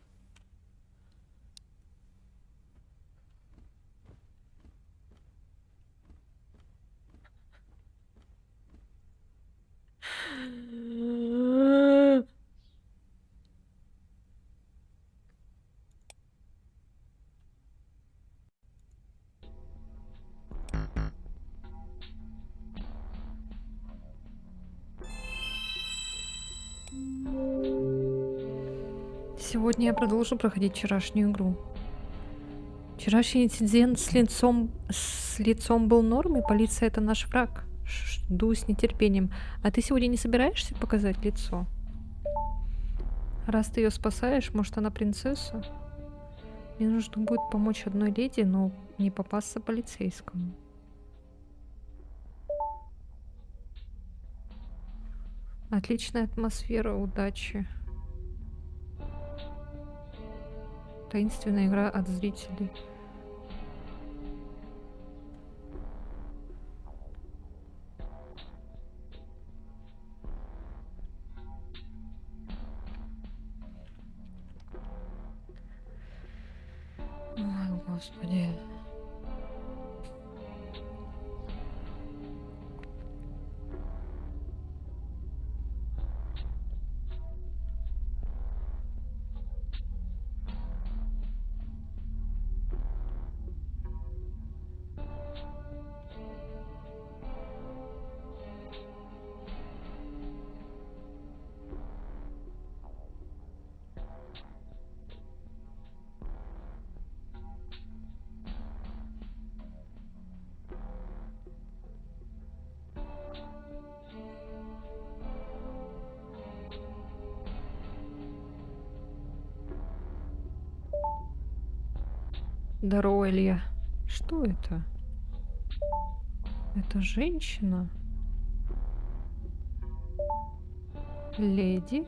Сегодня я продолжу проходить вчерашнюю игру. Вчерашний инцидент с лицом был нормой, полиция это наш враг. Жду с нетерпением. А ты сегодня не собираешься показать лицо? Раз ты ее спасаешь, может она принцесса? Мне нужно будет помочь одной леди, но не попасться полицейскому. Отличная атмосфера, удачи. Таинственная игра от зрителей. Ой, господи. Здорово, Илья. Что это? Это женщина? Леди?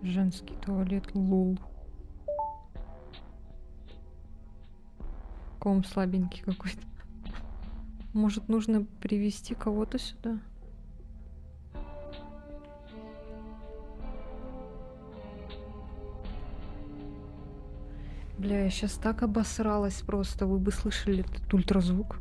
Женский туалет, лул. Ком слабенький какой-то. Может, нужно привести кого-то сюда? Бля, я сейчас так обосралась просто. Вы бы слышали этот ультразвук.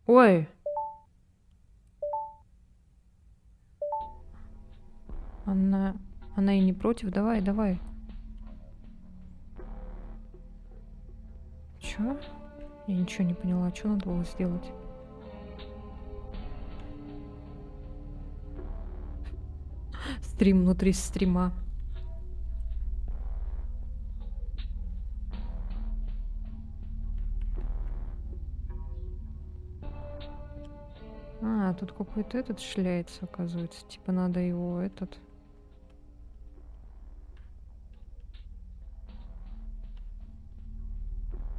Ой! Она и не против. Давай, давай. Чё? Я ничего не поняла. Что надо было сделать? Стрим внутри стрима. А, тут какой-то этот шляется, оказывается. Типа надо его этот...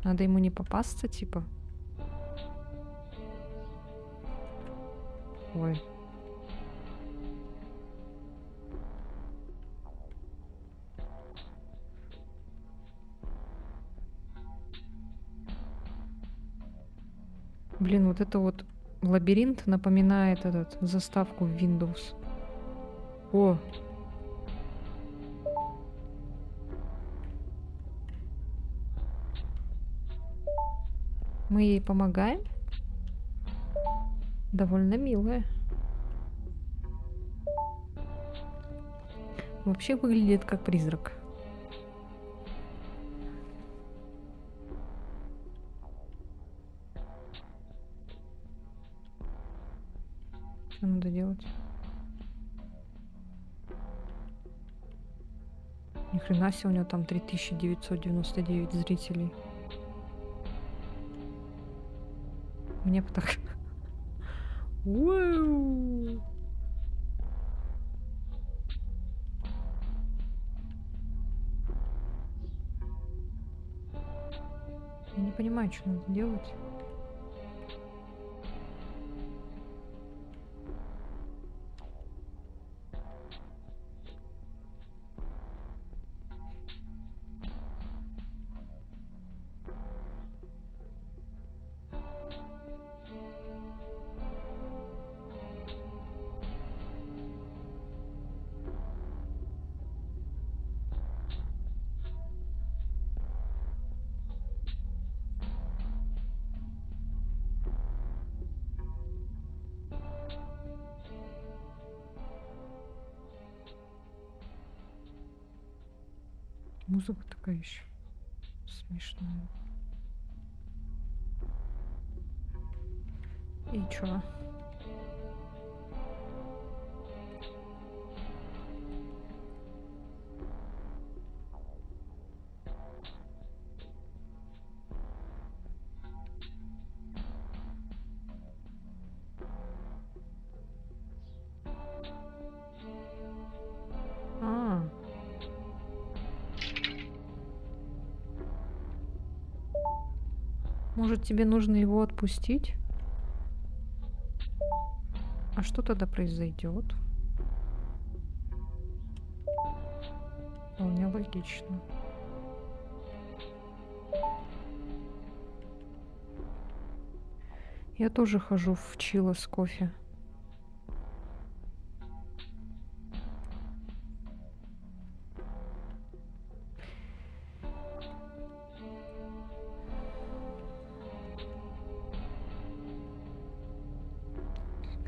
Надо ему не попасться, типа. Ой. Блин, вот это вот лабиринт напоминает этот заставку в Windows. О! Мы ей помогаем? Довольно милая. Вообще выглядит как призрак. Что надо делать? Ни хрена себе, у него там 3999 зрителей. Мне бы так... Уау! Я не понимаю, что надо делать. Музыка такая еще смешная. И чё? А, может, тебе нужно его отпустить? А что тогда произойдет? Вполне логично. Я тоже хожу в чило с кофе.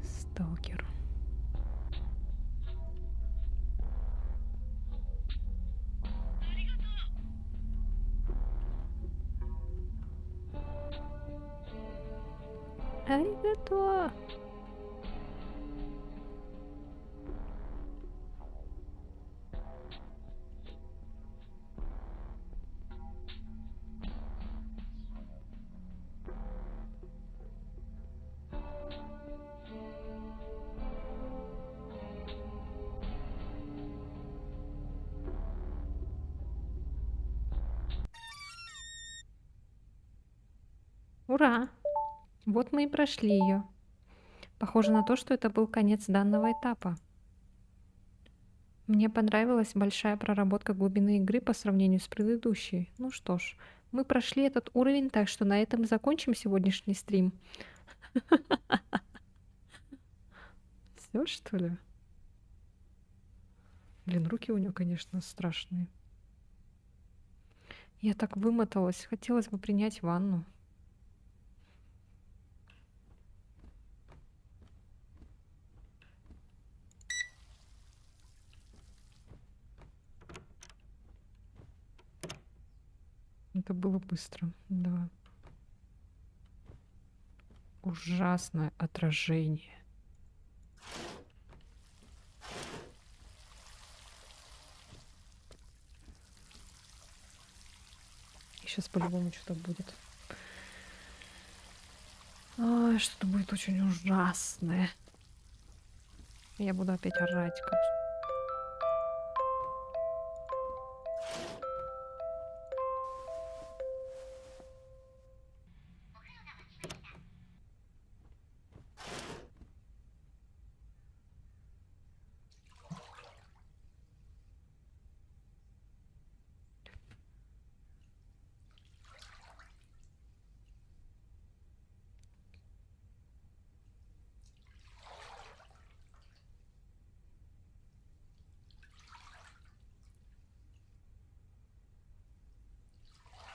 Сталкер. Аригато. Ура! Вот мы и прошли ее. Похоже на то, что это был конец данного этапа. Мне понравилась большая проработка глубины игры по сравнению с предыдущей. Ну что ж, мы прошли этот уровень, так что на этом закончим сегодняшний стрим. Все, что ли? Блин, руки у нее, конечно, страшные. Я так вымоталась. Хотелось бы принять ванну. Это было быстро, да. Ужасное отражение. И сейчас по-любому что-то будет. Что-то будет очень ужасное. Я буду опять орать, как...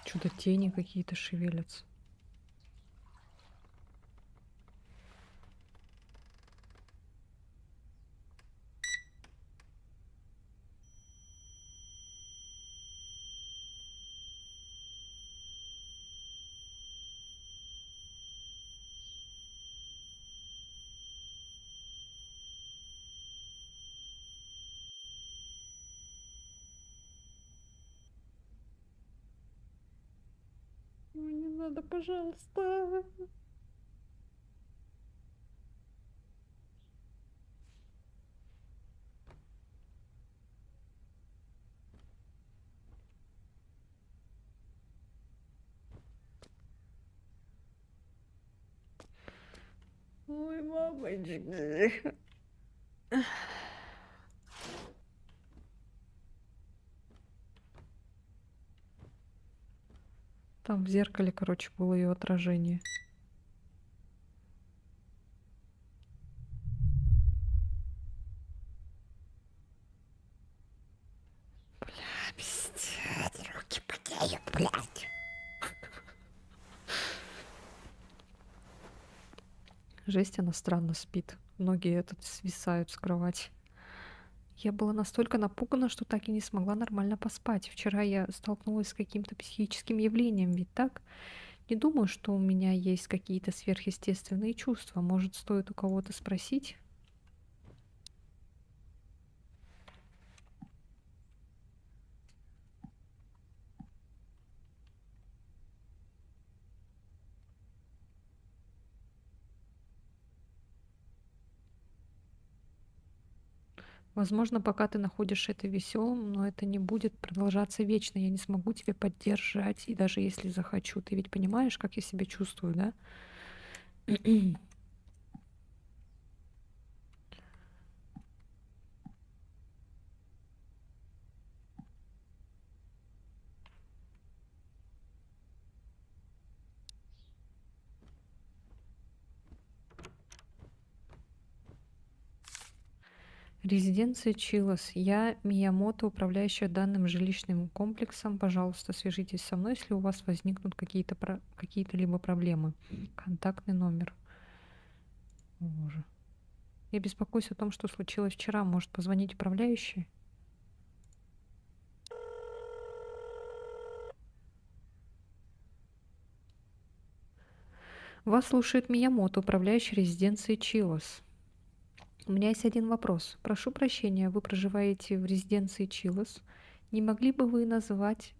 Что-то тени какие-то шевелятся. Ой, не надо, пожалуйста. Ой, мамочки. Там в зеркале, короче, было ее отражение. Бля, пиздец, руки потеют, блядь. Жесть, она странно спит. Ноги этот свисают с кровати. Я была настолько напугана, что так и не смогла нормально поспать. Вчера я столкнулась с каким-то психическим явлением, ведь так? Не думаю, что у меня есть какие-то сверхъестественные чувства. Может, стоит у кого-то спросить? Возможно, пока ты находишь это веселым, но это не будет продолжаться вечно. Я не смогу тебя поддержать, и даже если захочу. Ты ведь понимаешь, как я себя чувствую, да? Резиденция Чилос. Я Миямото, управляющая данным жилищным комплексом. Пожалуйста, свяжитесь со мной, если у вас возникнут какие-то либо проблемы. Контактный номер. О, боже. Я беспокоюсь о том, что случилось вчера. Может, позвонить управляющей? Вас слушает Миямото, управляющий резиденцией Чилос. У меня есть один вопрос. Прошу прощения, вы проживаете в резиденции Чилос. Не могли бы вы назвать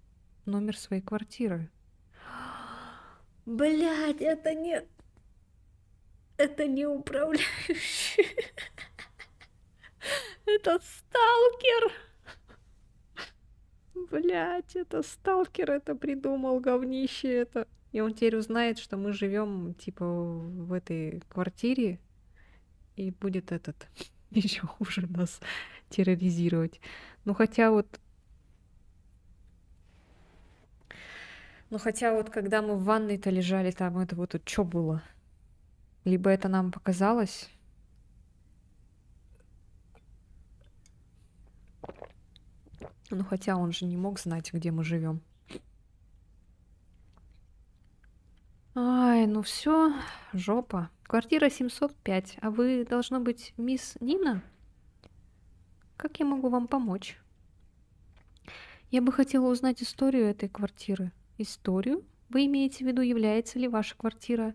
номер своей квартиры? Блять, это не... Это не управляющий. Это сталкер. Блять, это сталкер это придумал, говнище это. И он теперь узнает, что мы живем типа в этой квартире, и будет этот еще хуже нас терроризировать. Ну хотя вот, ну хотя вот, когда мы в ванной-то лежали, там это вот что было? Либо это нам показалось? Ну хотя он же не мог знать, где мы живем. Ай, ну все, жопа. Квартира 705, а вы, должно быть, мисс Нина? Как я могу вам помочь? Я бы хотела узнать историю этой квартиры. Историю? Вы имеете в виду, является ли ваша квартира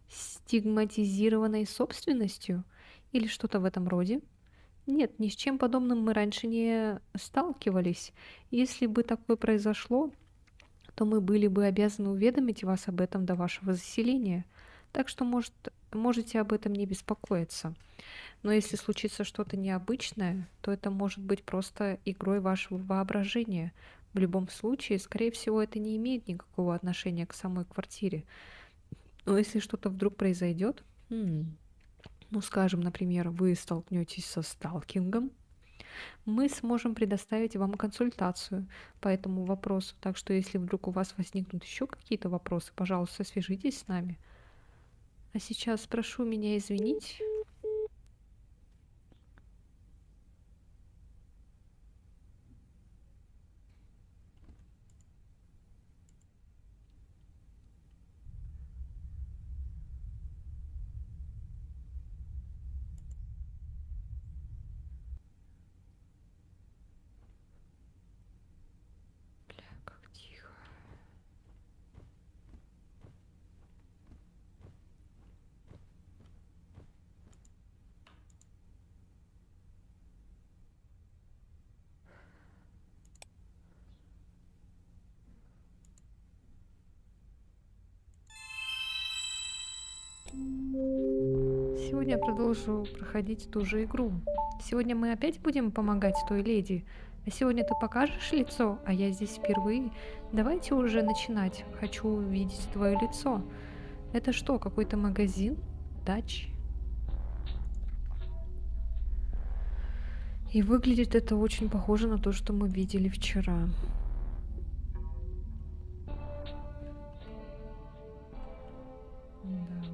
стигматизированной собственностью или что-то в этом роде? Нет, ни с чем подобным мы раньше не сталкивались. Если бы такое произошло, то мы были бы обязаны уведомить вас об этом до вашего заселения. Так что, можете об этом не беспокоиться. Но если случится что-то необычное, то это может быть просто игрой вашего воображения. В любом случае, скорее всего, это не имеет никакого отношения к самой квартире. Но если что-то вдруг произойдет, ну, скажем, например, вы столкнетесь со сталкингом, мы сможем предоставить вам консультацию по этому вопросу. Так что, если вдруг у вас возникнут еще какие-то вопросы, пожалуйста, свяжитесь с нами. А сейчас прошу меня извинить. Бля, как тихо. Сегодня я продолжу проходить ту же игру. Сегодня мы опять будем помогать той леди. А сегодня ты покажешь лицо, а я здесь впервые. Давайте уже начинать. Хочу увидеть твое лицо. Это что, какой-то магазин? Дач? И выглядит это очень похоже на то, что мы видели вчера. Да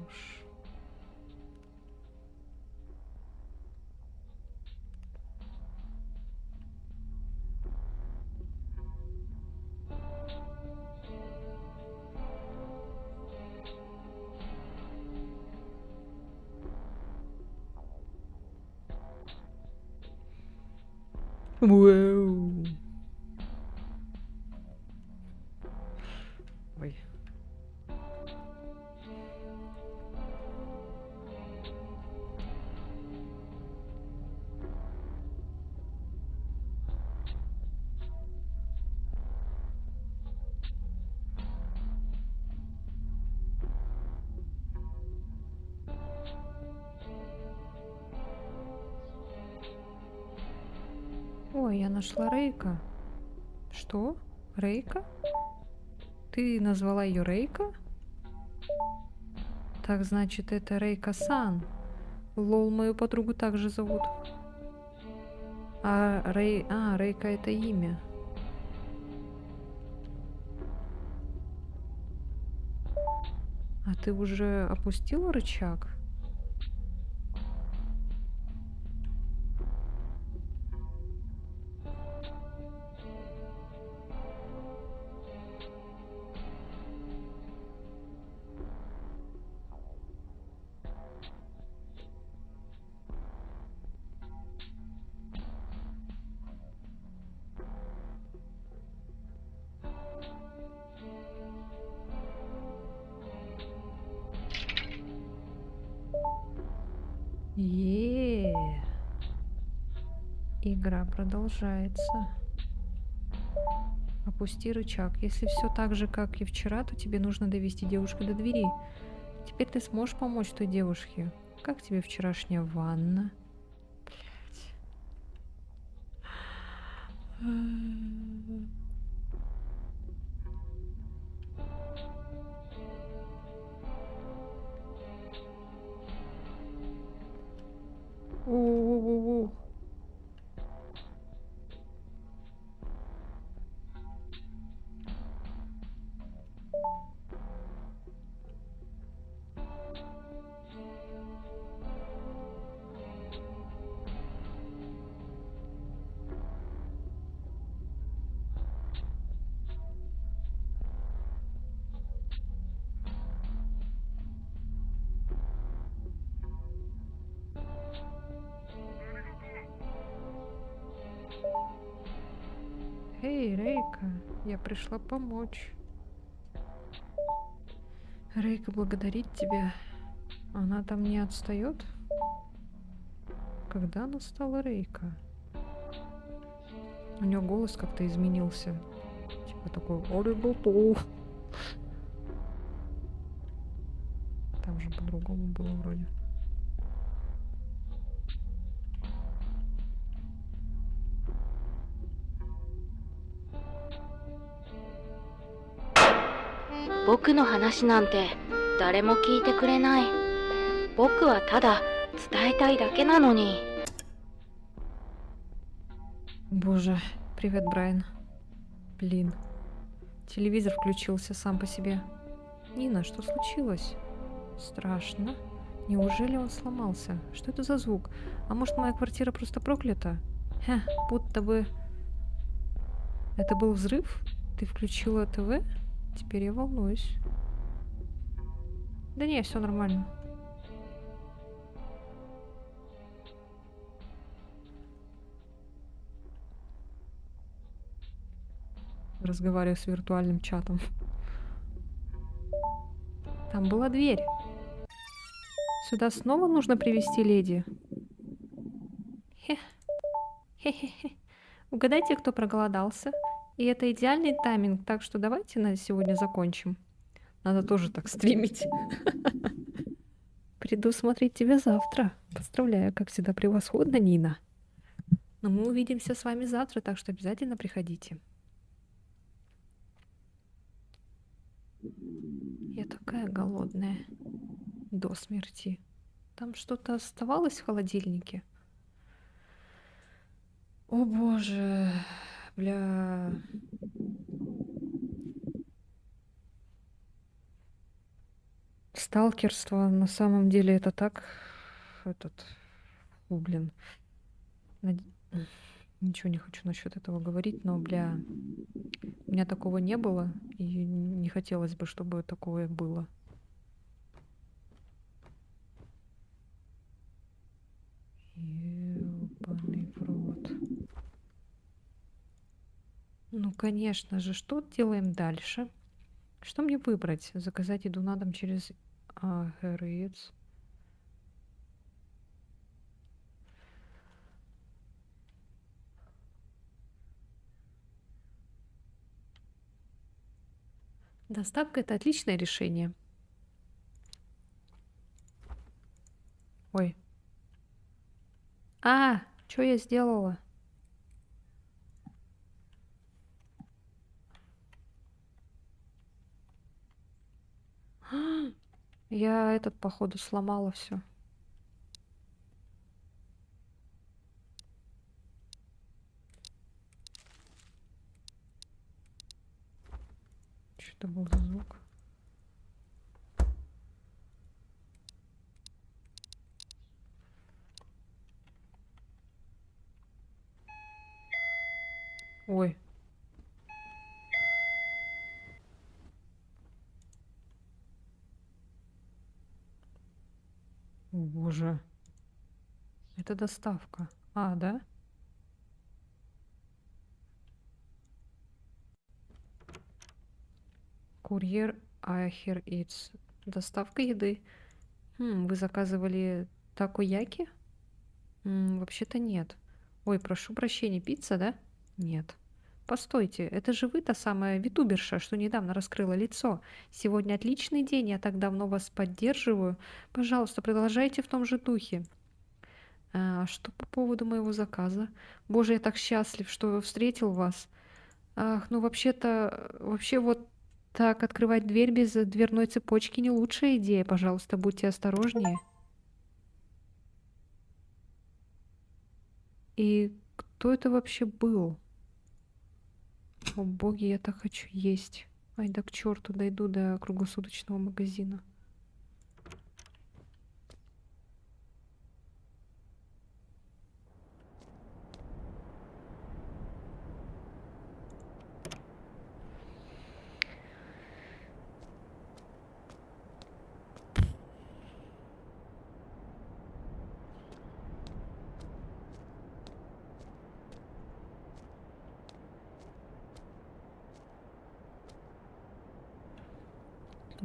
уж. Вау. Ой. Ой, я нашла Рейка. Что? Рейка? Ты назвала ее Рейка? Так значит, это Рейка-сан. Лол, мою подругу также зовут. Рейка это имя. А ты уже опустила рычаг? Е. Игра продолжается. Опусти рычаг. Если все так же, как и вчера, то тебе нужно довести девушку до двери. Теперь ты сможешь помочь той девушке. Как тебе вчерашняя ванна? Блять. Эй, Рейка, я пришла помочь. Рейка благодарит тебя. Она там не отстает? Когда она стала Рейка? У нее голос как-то изменился. Типа такой «Оригото». Там же по-другому было вроде. Бокуの話なんて誰も聞いてくれない。僕はただ伝えたいだけなのに。 Боже, привет, Брайан. Блин. Телевизор включился сам по себе. Нина, что случилось? Страшно. Неужели он сломался? Что это за звук? А может, моя квартира просто проклята? Хе, будто бы... Это был взрыв? Ты включила ТВ? Теперь я волнуюсь. Да не, все нормально. Разговариваю с виртуальным чатом. Там была дверь. Сюда снова нужно привести леди. Хе-хе-хе. Угадайте, кто проголодался. И это идеальный тайминг, так что давайте на сегодня закончим. Надо тоже так стримить. Приду смотреть тебя завтра. Поздравляю, как всегда, превосходно, Нина. Но мы увидимся с вами завтра, так что обязательно приходите. Я такая голодная. До смерти. Там что-то оставалось в холодильнике? О боже. Бля. Сталкерство на самом деле это так... блин. Ничего не хочу насчет этого говорить, но, бля, у меня такого не было, и не хотелось бы, чтобы такое было. Ёбаный в рот. Ну, конечно же, что делаем дальше? Что мне выбрать? Заказать еду на дом через Uber Eats. Доставка — это отличное решение. Ой. Что я сделала? Я походу, сломала все. Что это был за звук? Ой. О, боже. Это доставка. Да? Курьер Ахер Eats. Доставка еды. Вы заказывали такояки? Вообще-то нет. Ой, прошу прощения, пицца, да? Нет. Постойте, это же вы та самая витуберша, что недавно раскрыла лицо. Сегодня отличный день, я так давно вас поддерживаю. Пожалуйста, продолжайте в том же духе. Что по поводу моего заказа? Боже, я так счастлив, что встретил вас. Ах, ну вообще вот так открывать дверь без дверной цепочки не лучшая идея. Пожалуйста, будьте осторожнее. И кто это вообще был? О боги, я так хочу есть. Ай, да к черту, дойду до круглосуточного магазина.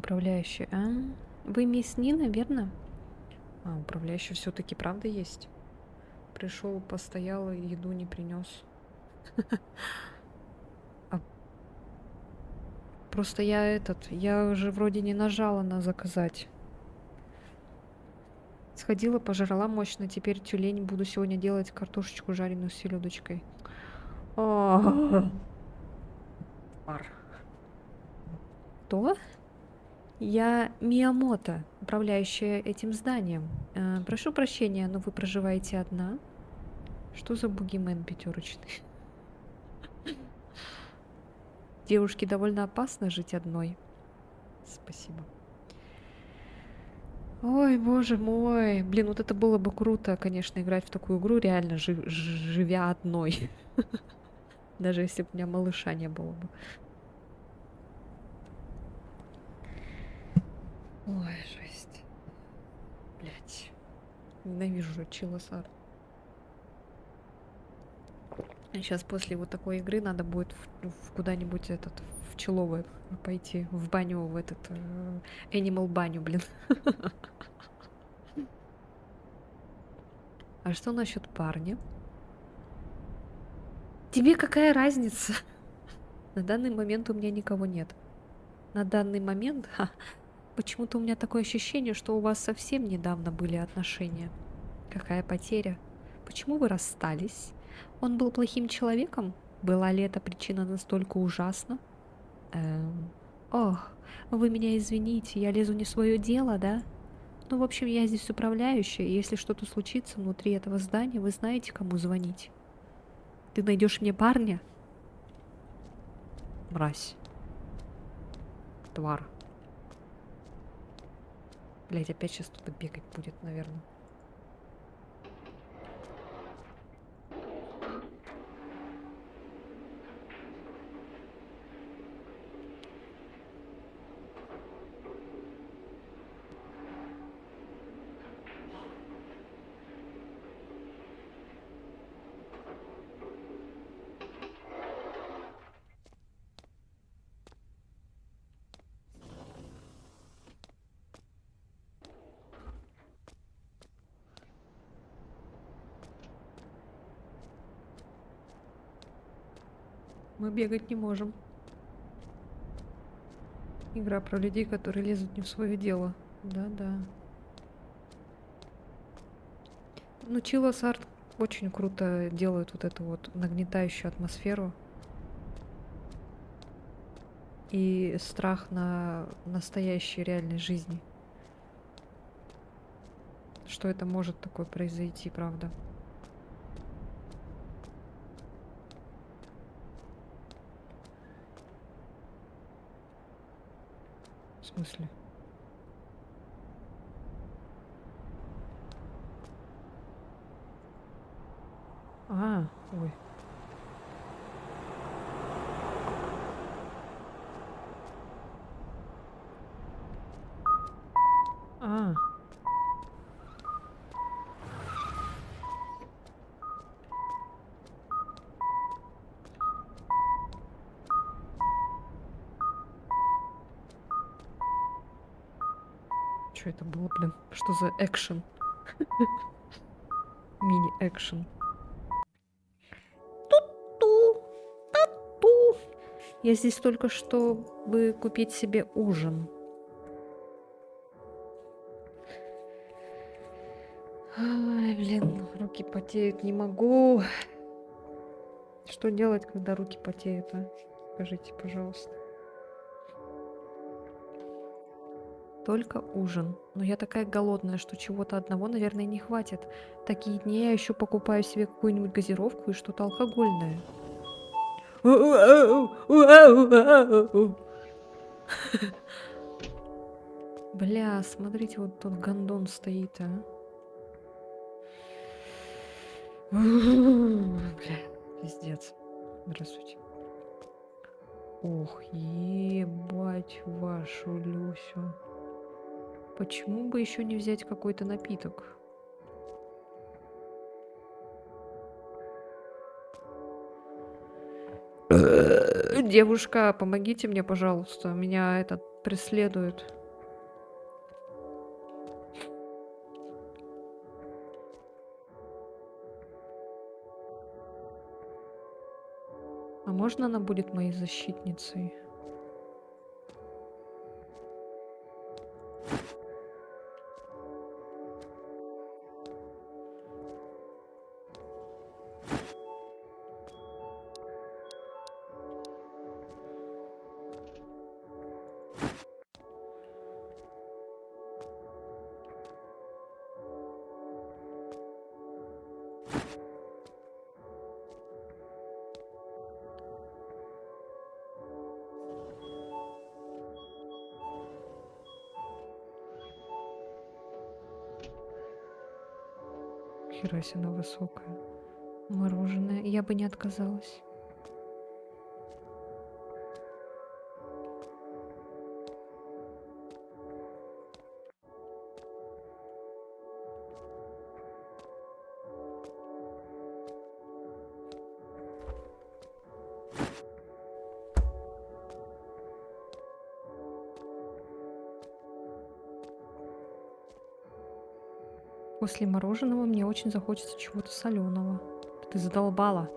управляющий? А? Вы мисс Нина, верно? А, управляющий все-таки правда есть. Пришел, постоял и еду не принес. А просто я уже вроде не нажала на заказать. Сходила, пожрала мощно, теперь тюлень буду сегодня делать картошечку жареную с селедочкой. Пар. Кто? Я Миямото, управляющая этим зданием. Прошу прощения, но вы проживаете одна? Что за бугимен пятерочный? Девушке довольно опасно жить одной. Спасибо. Ой, боже мой. Блин, вот это было бы круто, конечно, играть в такую игру, реально живя одной. Даже если бы у меня малыша не было бы. Ой, жесть. Блять. Ненавижу Чилосар. Сейчас после вот такой игры надо будет куда-нибудь в Человое пойти, в баню, в Animal баню, блин. А что насчет парня? Тебе какая разница? На данный момент у меня никого нет. На данный момент почему-то у меня такое ощущение, что у вас совсем недавно были отношения. Какая потеря? Почему вы расстались? Он был плохим человеком? Была ли эта причина настолько ужасна? Ох, вы меня извините, я лезу не в свое дело, да? Ну, в общем, я здесь управляющая, и если что-то случится внутри этого здания, вы знаете, кому звонить. Ты найдешь мне парня? Мразь. Тварь. Блять, опять сейчас тут бегать будет, наверное. Мы бегать не можем. Игра про людей, которые лезут не в свое дело. Да-да. Ну, Chillos Art очень круто делают вот эту вот нагнетающую атмосферу. И страх на настоящей реальной жизни. Что это может такое произойти, правда? В смысле? Ой. Что это было, блин? Что за экшен? Мини-экшен. Ту-ту! Та-ту! Я здесь только чтобы купить себе ужин. Ай, блин, руки потеют, не могу. Что делать, когда руки потеют, а? Скажите, пожалуйста. Только ужин. Но я такая голодная, что чего-то одного, наверное, не хватит. Такие дни я еще покупаю себе какую-нибудь газировку и что-то алкогольное. Бля, смотрите, вот тут гондон стоит, а. Бля, пиздец. Здравствуйте. Ох, ебать вашу Люсю. Почему бы еще не взять какой-то напиток? Девушка, помогите мне, пожалуйста. Меня этот преследует. А можно она будет моей защитницей? Хера себе она высокая. Мороженое. Я бы не отказалась. После мороженого мне очень захочется чего-то соленого. Ты задолбала.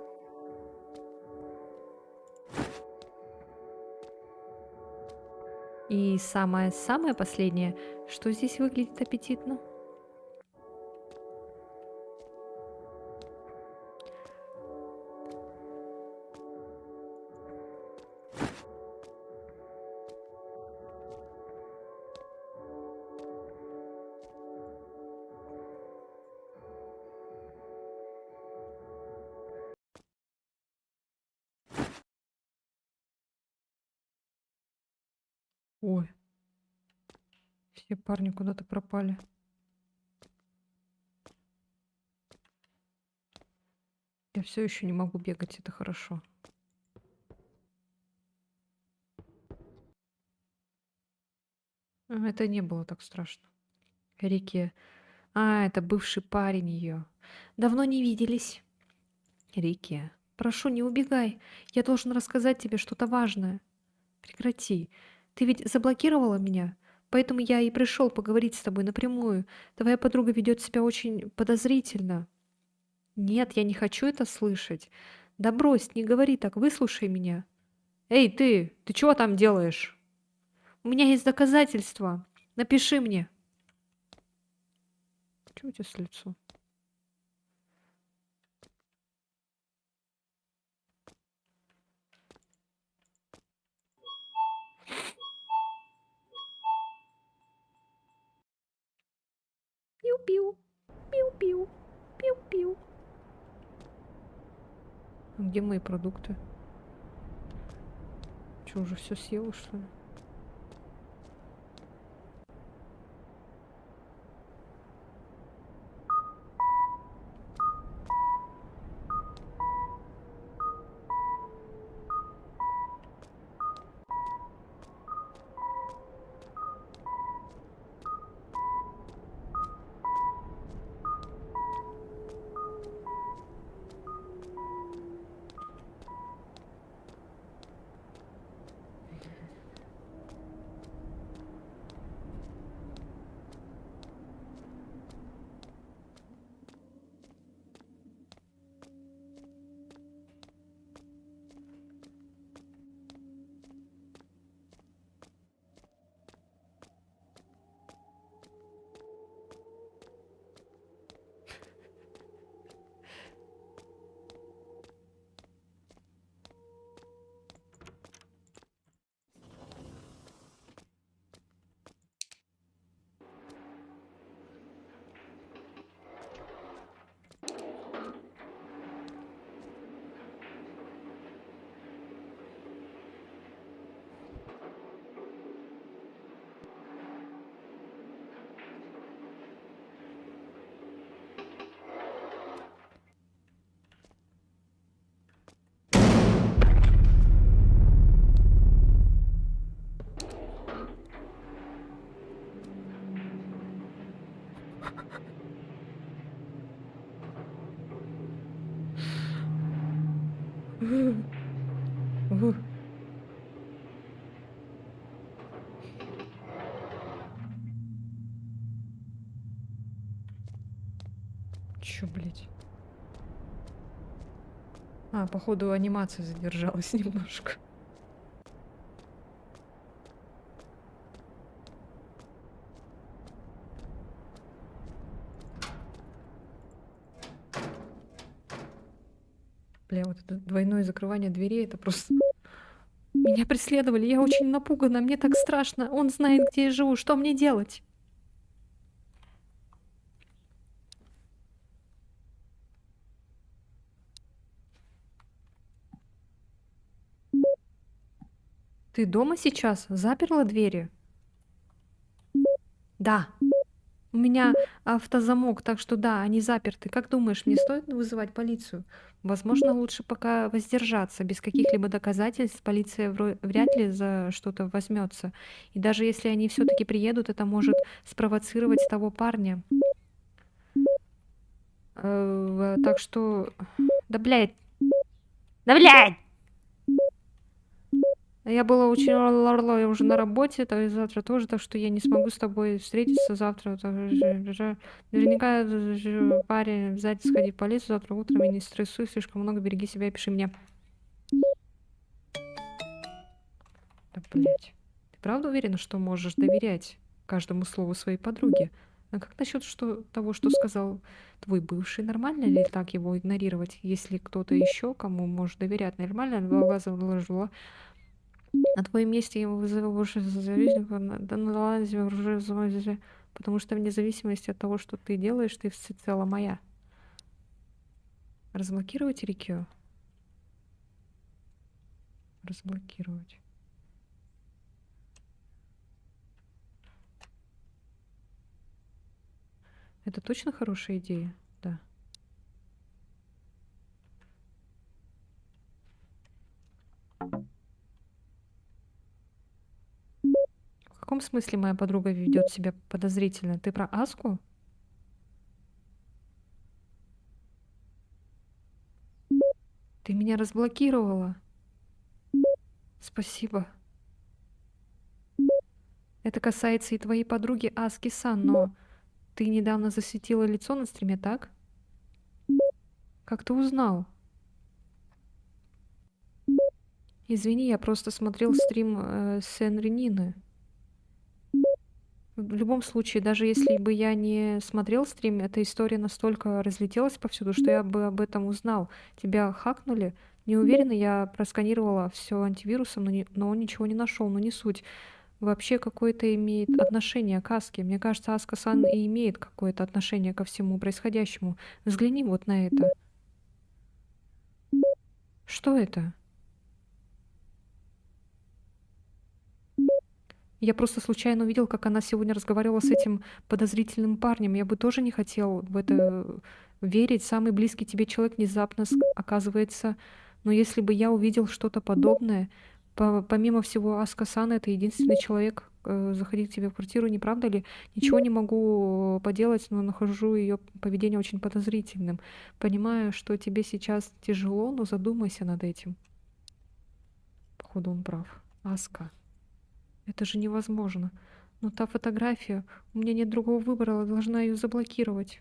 И самое-самое последнее, что здесь выглядит аппетитно. Ой, все парни куда-то пропали. Я все еще не могу бегать, это хорошо. Это не было так страшно. Рике. А, это бывший парень ее. Давно не виделись. Рике, прошу, не убегай. Я должен рассказать тебе что-то важное. Прекрати. Ты ведь заблокировала меня, поэтому я и пришел поговорить с тобой напрямую. Твоя подруга ведет себя очень подозрительно. Нет, я не хочу это слышать. Да брось, не говори так, выслушай меня. Эй, ты чего там делаешь? У меня есть доказательства. Напиши мне. Чего у тебя с лицом? Пиу-пиу, пиу-пиу, пиу-пиу. Где мои продукты? Че, уже все съела, что ли? Чё, блядь? А, походу, анимация задержалась немножко. Бля, вот это двойное закрывание дверей, это просто... Меня преследовали, я очень напугана, мне так страшно. Он знает, где я живу, что мне делать? Ты дома сейчас? Заперла двери? Да. У меня автозамок, так что да, они заперты. Как думаешь, мне стоит вызывать полицию? Возможно, лучше пока воздержаться. Без каких-либо доказательств полиция вряд ли за что-то возьмется. И даже если они все-таки приедут, это может спровоцировать того парня. Так что... Да, блядь! Да, блядь! Я была очень я уже на работе, то есть завтра тоже, так что я не смогу с тобой встретиться завтра. Наверняка парень обязательно сходи в полицию завтра утром и не стрессуй слишком много, береги себя и пиши мне. Да, блядь. Ты правда уверена, что можешь доверять каждому слову своей подруги? А как насчет того, что сказал твой бывший? Нормально ли так его игнорировать, если кто-то еще, кому можешь доверять? Нормально? Два глаза вложила. На твоем месте я вызову больше зависимых, да наладить уже, потому что вне зависимости от того, что ты делаешь, ты всецело моя. Разблокировать Рикио? Разблокировать. Это точно хорошая идея? Да. В каком смысле моя подруга ведет себя подозрительно? Ты про Аску? Ты меня разблокировала. Спасибо. Это касается и твоей подруги Аски-сан, но ты недавно засветила лицо на стриме, так? Как ты узнал? Извини, я просто смотрел стрим Сен Ренины. В любом случае, даже если бы я не смотрел стрим, эта история настолько разлетелась повсюду, что я бы об этом узнал. Тебя хакнули? Не уверена, я просканировала все антивирусом, но он ничего не нашел, но не суть. Вообще какое-то имеет отношение к Аске. Мне кажется, Аска-сан и имеет какое-то отношение ко всему происходящему. Взгляни вот на это. Что это? Я просто случайно увидел, как она сегодня разговаривала с этим подозрительным парнем. Я бы тоже не хотел в это верить. Самый близкий тебе человек внезапно оказывается. Но если бы я увидел что-то подобное, помимо всего, Аска-сан — это единственный человек, заходить к тебе в квартиру, не правда ли? Ничего не могу поделать, но нахожу ее поведение очень подозрительным. Понимаю, что тебе сейчас тяжело, но задумайся над этим. Походу, он прав. Аска. Это же невозможно. Но та фотография, у меня нет другого выбора, я должна ее заблокировать.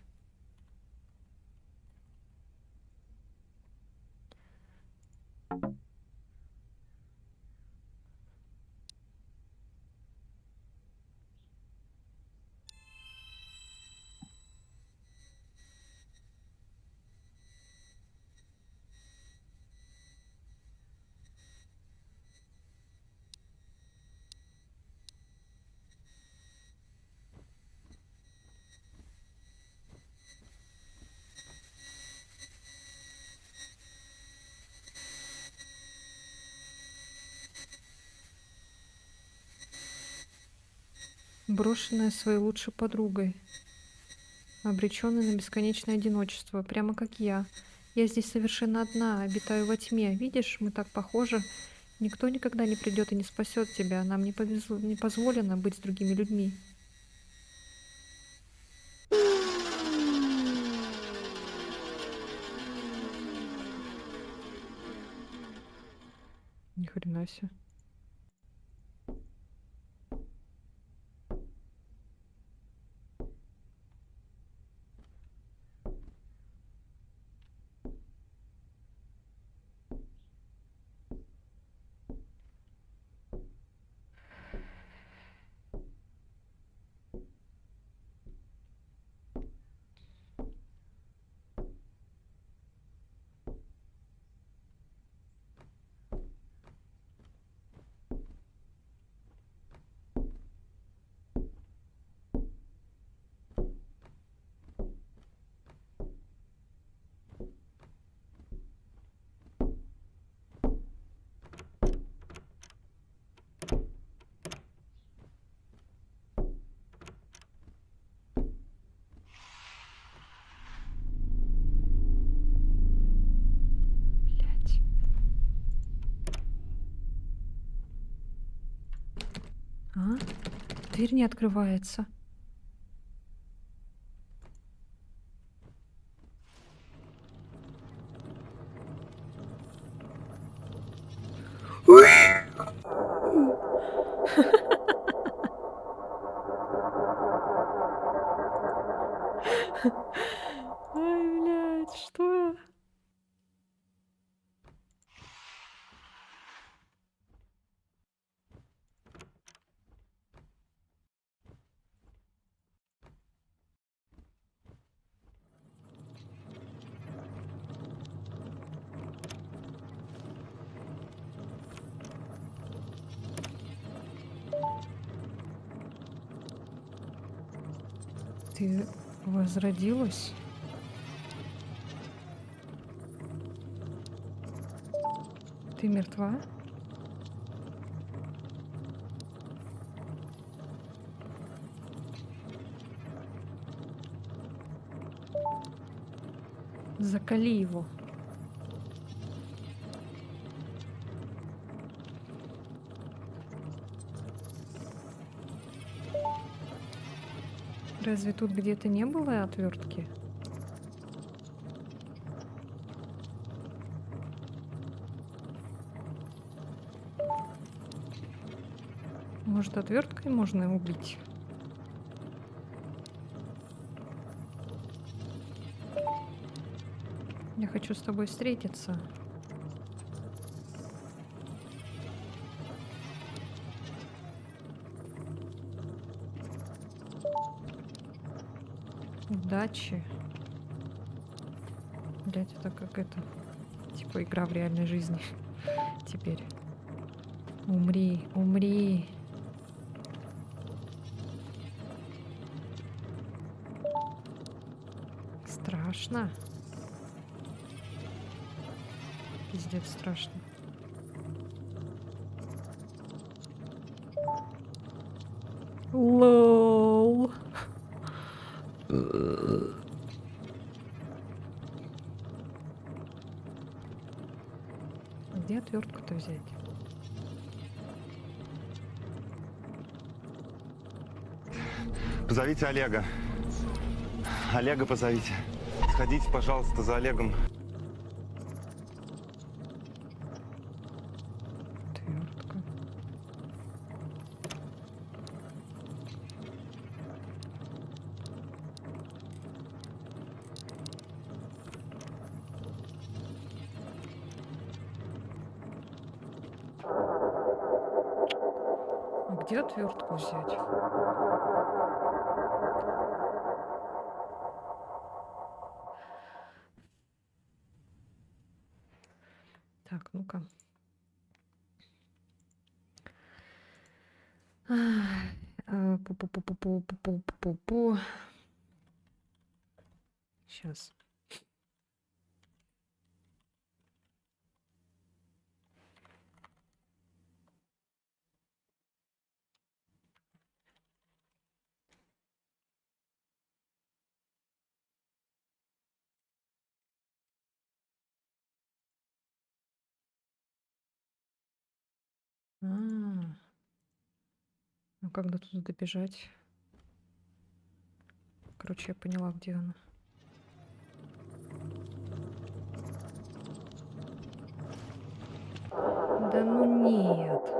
Брошенная своей лучшей подругой, обреченная на бесконечное одиночество, прямо как я. Я здесь совершенно одна, обитаю во тьме. Видишь, мы так похожи. Никто никогда не придет и не спасет тебя. Нам не позволено быть с другими людьми. Ни хрена себе. дверь не открывается. Ай, блядь, что? Ты возродилась? Ты мертва? Закали его. Разве тут где-то не было отвертки? Может, отверткой можно убить? Я хочу с тобой встретиться. Удачи. Блять, это как это. Типа игра в реальной жизни. Теперь. Умри, умри. Страшно. Пиздец, страшно. Лол. Где отвертку-то взять? Позовите Олега. Олега позовите. Сходите, пожалуйста, за Олегом. Отвертка. А где отвертку взять? Так, ну-ка. Пу-пу-пу-пу-пу-пу-пу-пу-пу. Сейчас. Ну как до туда добежать? Короче, я поняла, где она. Да ну нет.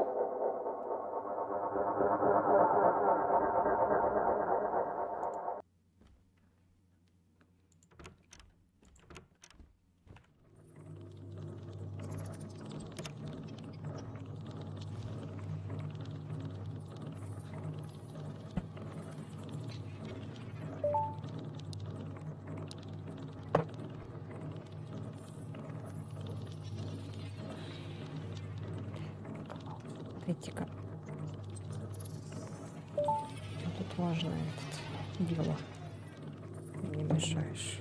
Эти-ка. Тут важное это дело. Не мешаешь.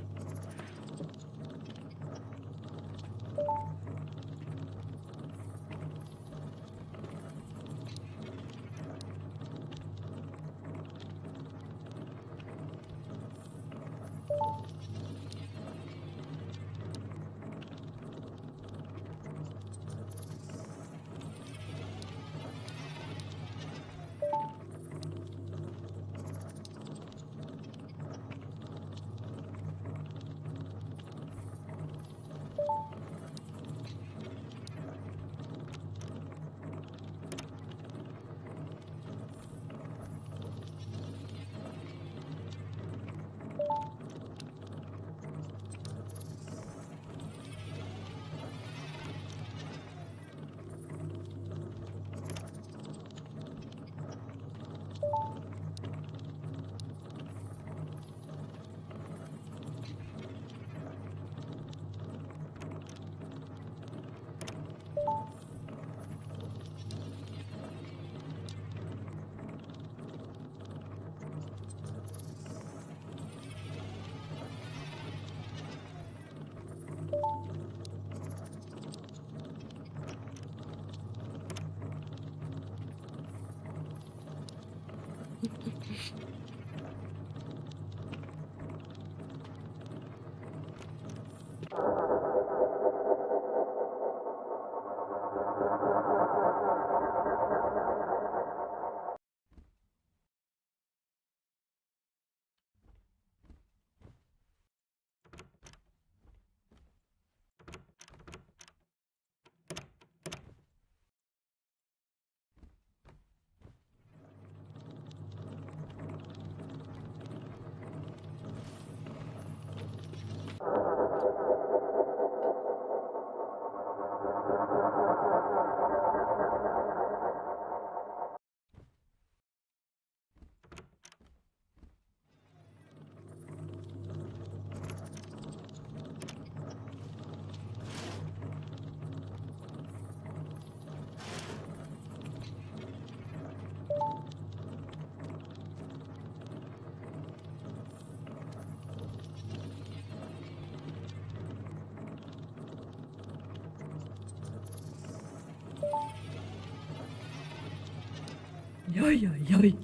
Яй-яй-яй.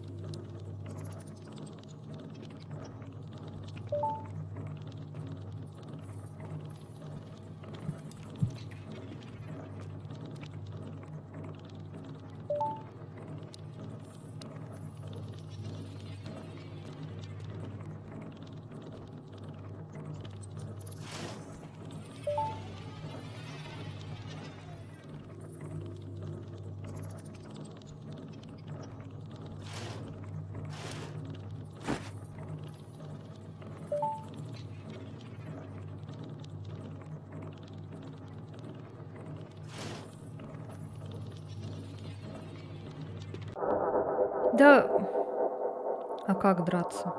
Да, а как драться?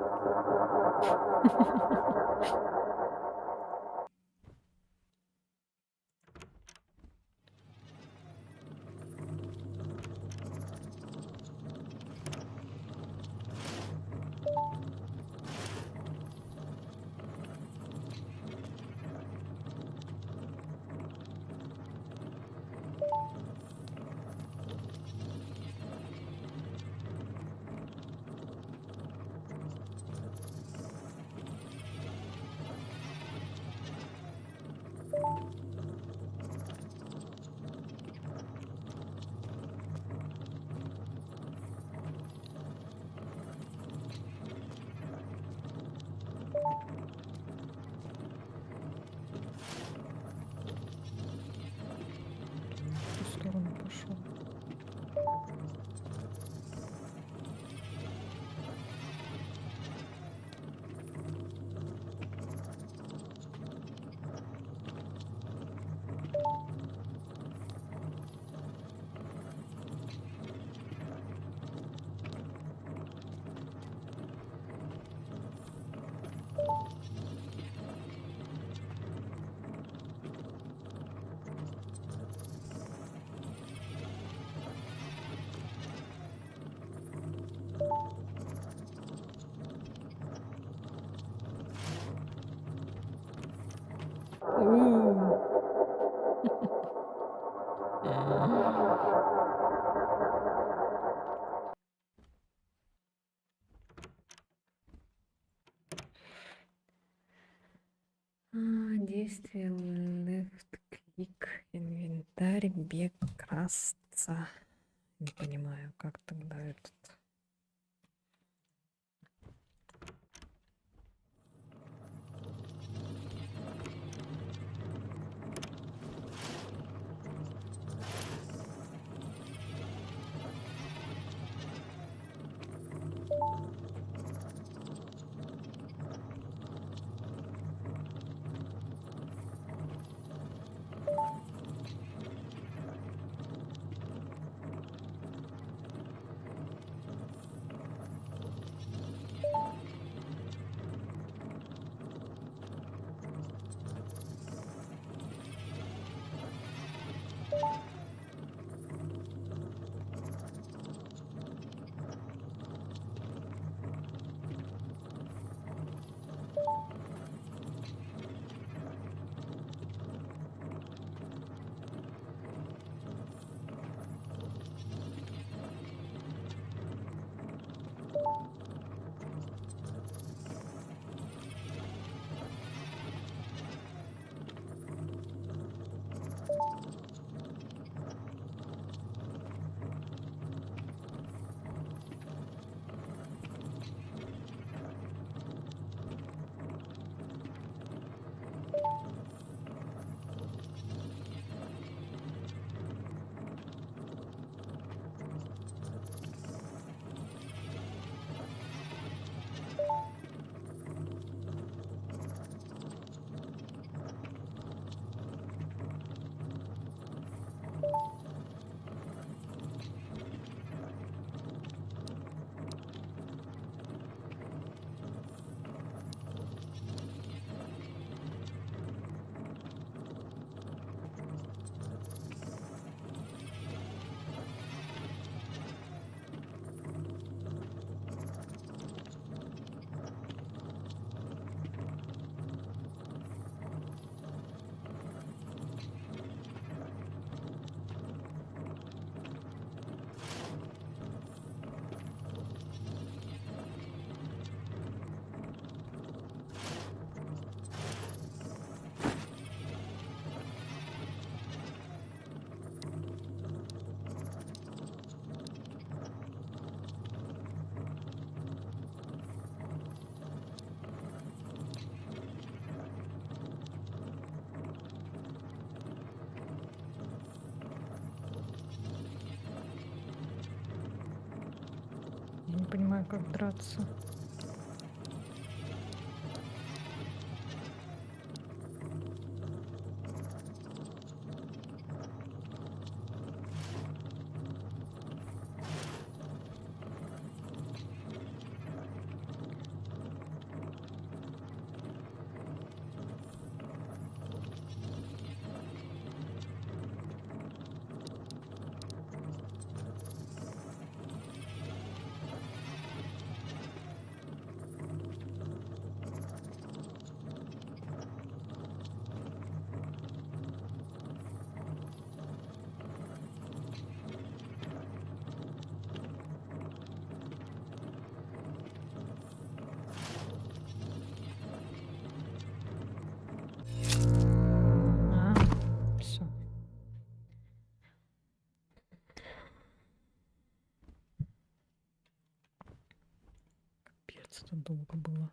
В ту сторону пошел. Действие left click, инвентарь, бег, красться. Не понимаю, как тогда этот. знаю, как драться. Все. Капец, это долго было.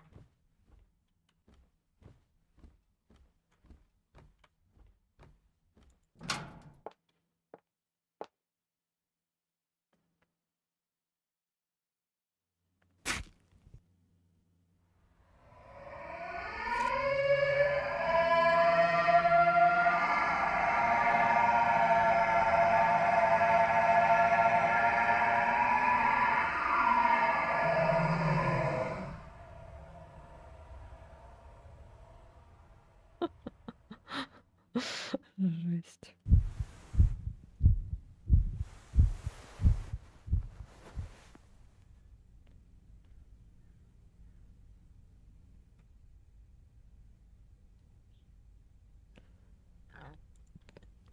Жесть.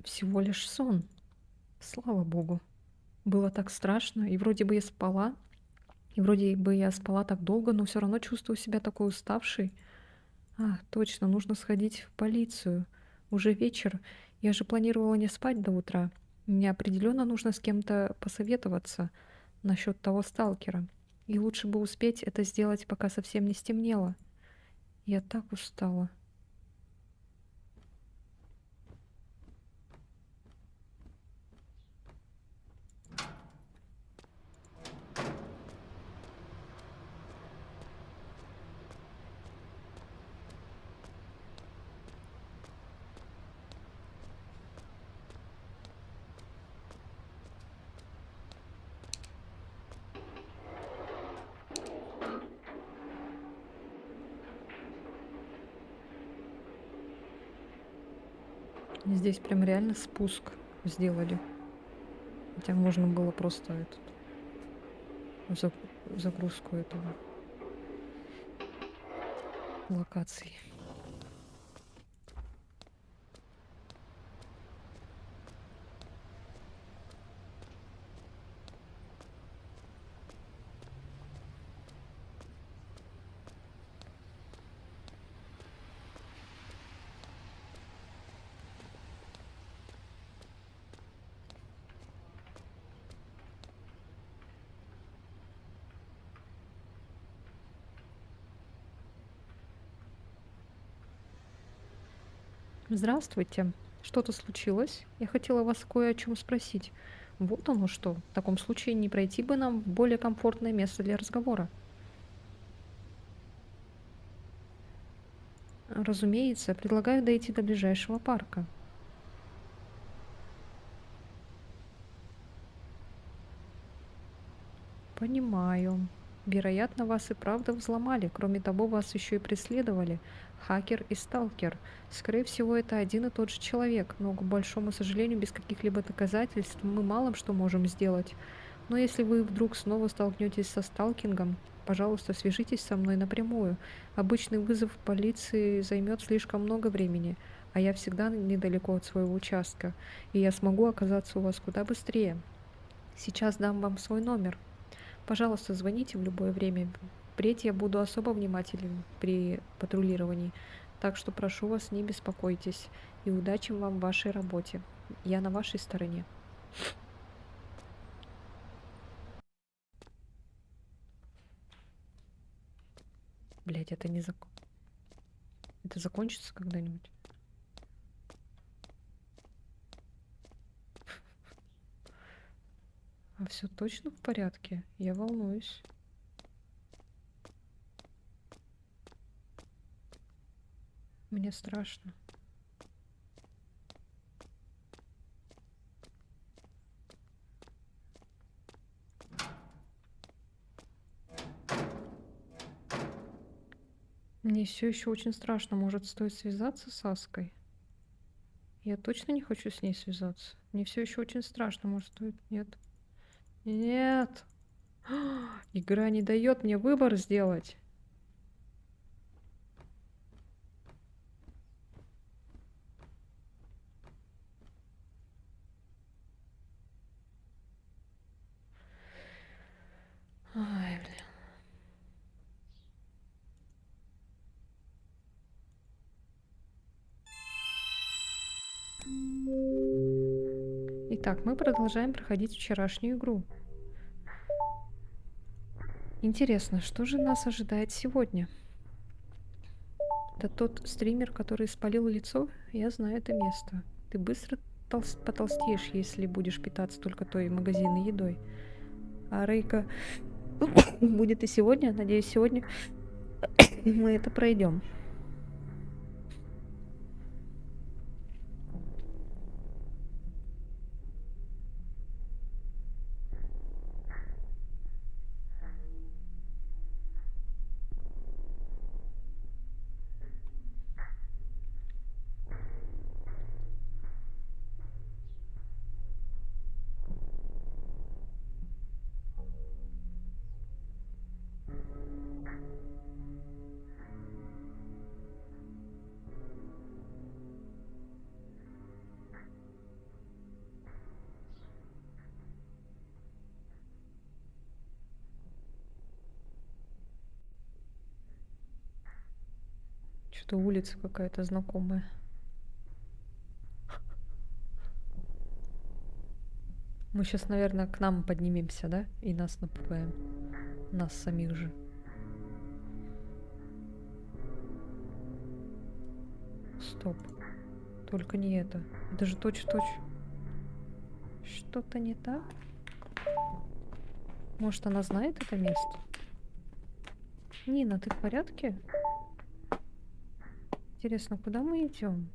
Всего лишь сон. Слава богу. Было так страшно, и вроде бы я спала, и вроде бы я спала так долго, но все равно чувствую себя такой уставшей. Точно, нужно сходить в полицию. Уже вечер. Я же планировала не спать до утра. Мне определенно нужно с кем-то посоветоваться насчет того сталкера. И лучше бы успеть это сделать, пока совсем не стемнело. Я так устала. Здесь прям реально спуск сделали. Хотя можно было просто загрузку этого локаций. Здравствуйте. Что-то случилось? Я хотела вас кое о чем спросить. Вот оно что. В таком случае не пройти бы нам в более комфортное место для разговора. Разумеется, предлагаю дойти до ближайшего парка. Понимаю. Вероятно, вас и правда взломали. Кроме того, вас еще и преследовали. Хакер и сталкер. Скорее всего, это один и тот же человек, но, к большому сожалению, без каких-либо доказательств мы мало что можем сделать. Но если вы вдруг снова столкнетесь со сталкингом, пожалуйста, свяжитесь со мной напрямую. Обычный вызов полиции займет слишком много времени, а я всегда недалеко от своего участка, и я смогу оказаться у вас куда быстрее. Сейчас дам вам свой номер. Пожалуйста, звоните в любое время. Впредь я буду особо внимателен при патрулировании. Так что прошу вас, не беспокойтесь. И удачи вам в вашей работе. Я на вашей стороне. Блять, это не закон. Это закончится когда-нибудь? А все точно в порядке? Я волнуюсь. Мне страшно. Мне все еще очень страшно. Может, стоит связаться с Аской? Я точно не хочу с ней связаться. Мне все еще очень страшно. Может, стоит? Нет. Нет. Игра не дает мне выбор сделать. Ай, блин. Итак, мы продолжаем проходить вчерашнюю игру. Интересно, что же нас ожидает сегодня? Это тот стример, который спалил лицо? Я знаю это место. Ты быстро потолстеешь, если будешь питаться только той магазинной едой. А Рейка будет и сегодня. Надеюсь, сегодня мы это пройдем. Что-то улица какая-то знакомая. Мы сейчас, наверное, к нам поднимемся, да? И нас напугаем. Нас самих же. Стоп. Только не это. Это же точь-в-точь. Что-то не так? Может, она знает это место? Нина, ты в порядке? Интересно, куда мы идем?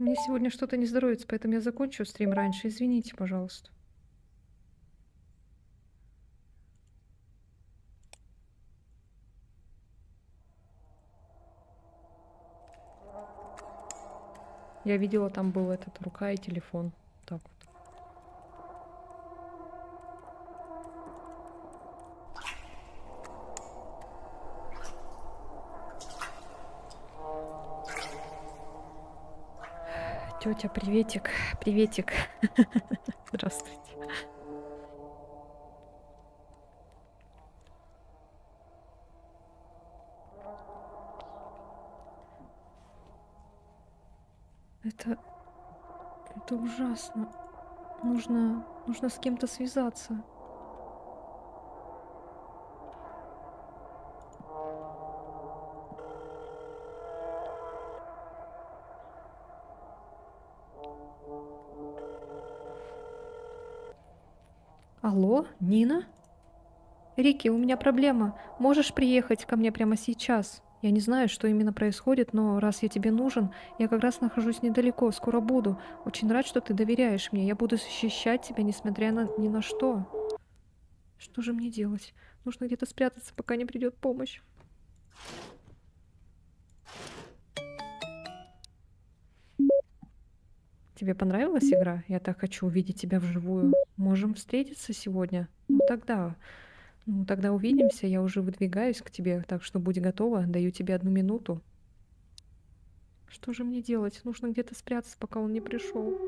Мне сегодня что-то не здоровится, поэтому я закончу стрим раньше. Извините, пожалуйста. Я видела, там был этот рука и телефон. Так вот. Тетя, приветик, приветик. Здравствуйте. Это ужасно. Нужно с кем-то связаться. Алло, Нина? Рики, у меня проблема. Можешь приехать ко мне прямо сейчас? Я не знаю, что именно происходит, но раз я тебе нужен, я как раз нахожусь недалеко, скоро буду. Очень рад, что ты доверяешь мне. Я буду защищать тебя, несмотря ни на что. Что же мне делать? Нужно где-то спрятаться, пока не придет помощь. Тебе понравилась игра? Я так хочу увидеть тебя вживую. Можем встретиться сегодня? Ну тогда увидимся. Я уже выдвигаюсь к тебе, так что будь готова. Даю тебе 1 минуту. Что же мне делать? Нужно где-то спрятаться, пока он не пришел.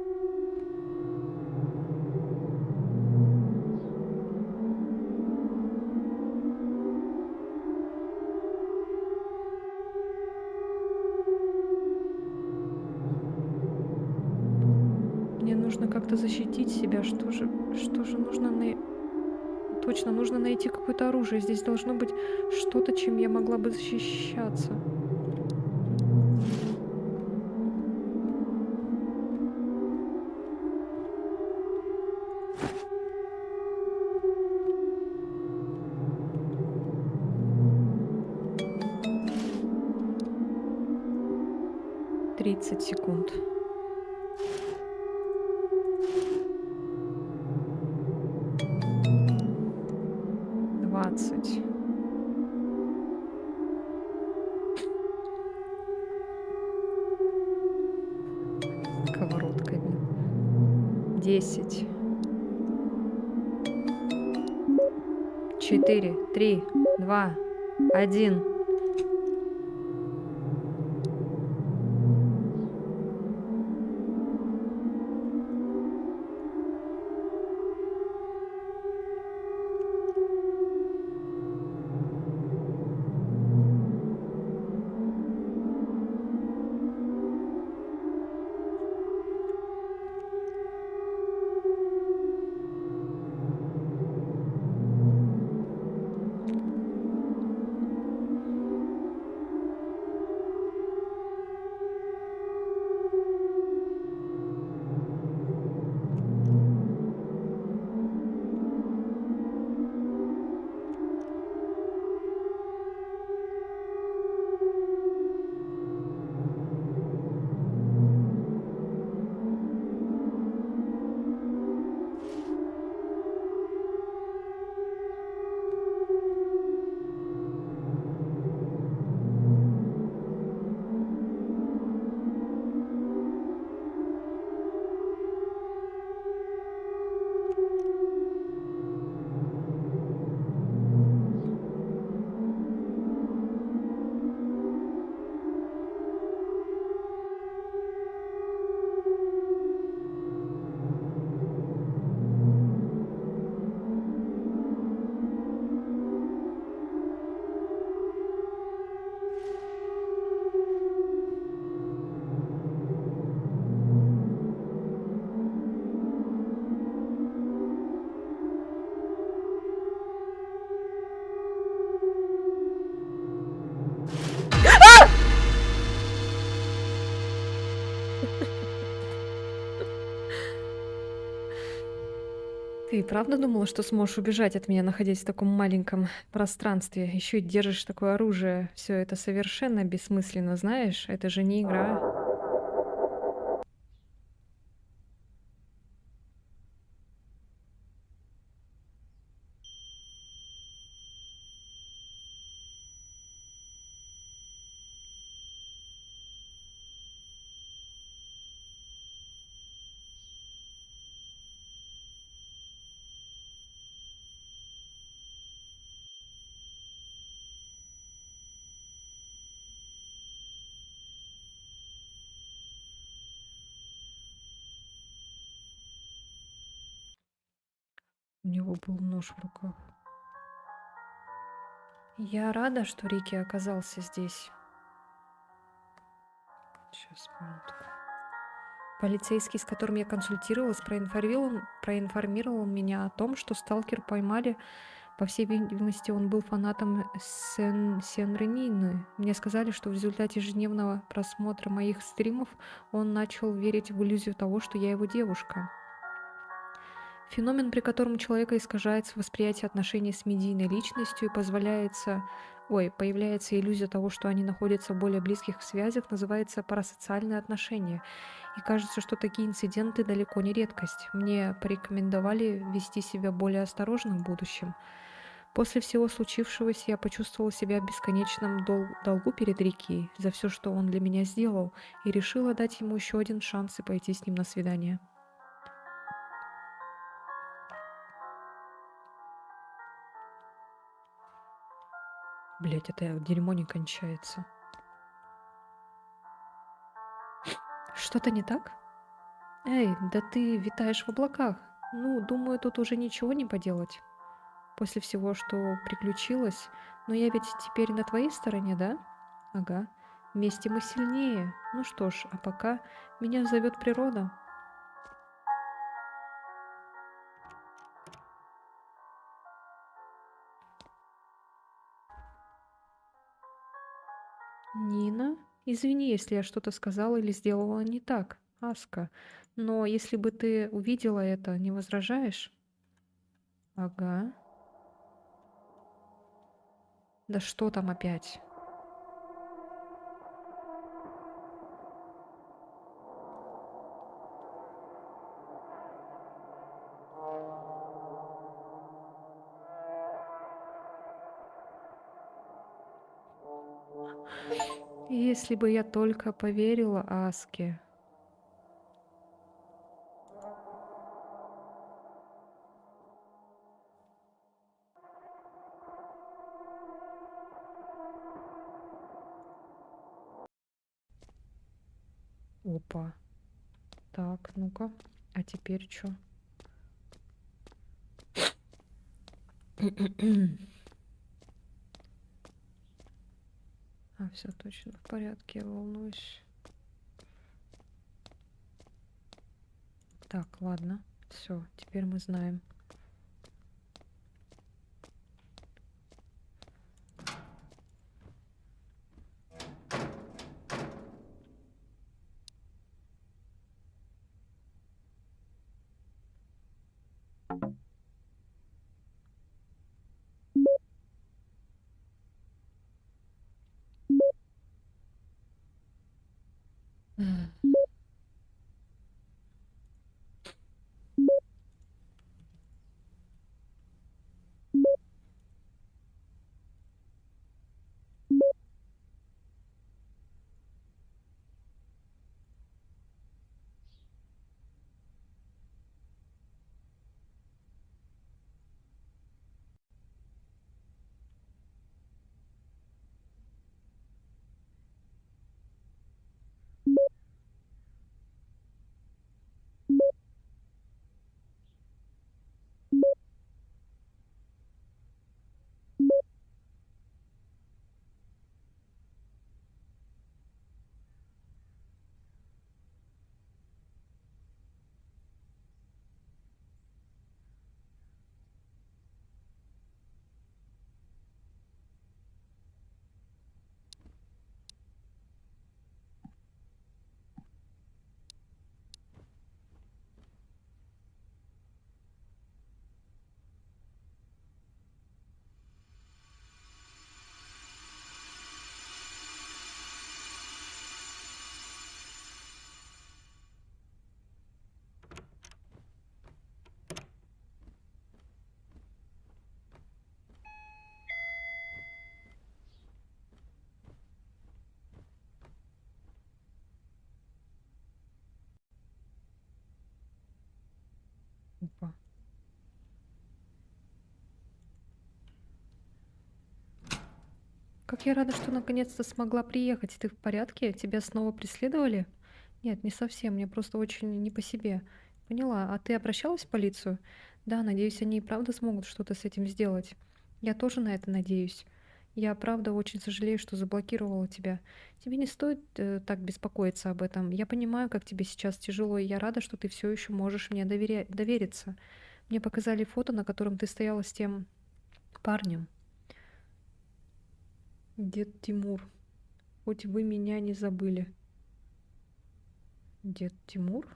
Мне нужно как-то защитить себя. Что же нужно Точно, нужно найти какое-то оружие. Здесь должно быть что-то, чем я могла бы защищаться. — 30 секунд. 20. Сковородками. 10. 4, 3, 2, 1. Ты и правда думала, что сможешь убежать от меня, находясь в таком маленьком пространстве? Еще и держишь такое оружие. Все это совершенно бессмысленно, знаешь? Это же не игра. У него был нож в руках. Я рада, что Рики оказался здесь. Сейчас, минутку. Полицейский, с которым я консультировалась, проинформировал меня о том, что сталкер поймали. По всей видимости, он был фанатом Сенренины. Мне сказали, что в результате ежедневного просмотра моих стримов он начал верить в иллюзию того, что я его девушка. Феномен, при котором у человека искажается восприятие отношений с медийной личностью и появляется иллюзия того, что они находятся в более близких связях, называется парасоциальные отношения. И кажется, что такие инциденты далеко не редкость. Мне порекомендовали вести себя более осторожно в будущем. После всего случившегося я почувствовала себя в бесконечном долгу перед Рики за все, что он для меня сделал, и решила дать ему еще один шанс и пойти с ним на свидание. Блять, это дерьмо не кончается. Что-то не так? Эй, да ты витаешь в облаках. Ну, думаю, тут уже ничего не поделать. После всего, что приключилось. Но я ведь теперь на твоей стороне, да? Ага. Вместе мы сильнее. Ну что ж, а пока меня зовет природа. Нина, извини, если я что-то сказала или сделала не так, Аска. Но если бы ты увидела это, не возражаешь? Ага. Да что там опять? Если бы я только поверила Аске. Опа. Так, ну-ка. А теперь что? А, все точно в порядке, я волнуюсь. Так, ладно. Все, теперь мы знаем. Опа. Как я рада, что наконец-то смогла приехать. Ты в порядке? Тебя снова преследовали? Нет, не совсем. Мне просто очень не по себе. Поняла. А ты обращалась в полицию? Да, надеюсь, они и правда смогут что-то с этим сделать. Я тоже на это надеюсь. Я правда очень сожалею, что заблокировала тебя. Тебе не стоит так беспокоиться об этом. Я понимаю, как тебе сейчас тяжело, и я рада, что ты все еще можешь мне довериться. Мне показали фото, на котором ты стояла с тем парнем. Дед Тимур, хоть вы меня не забыли. Дед Тимур?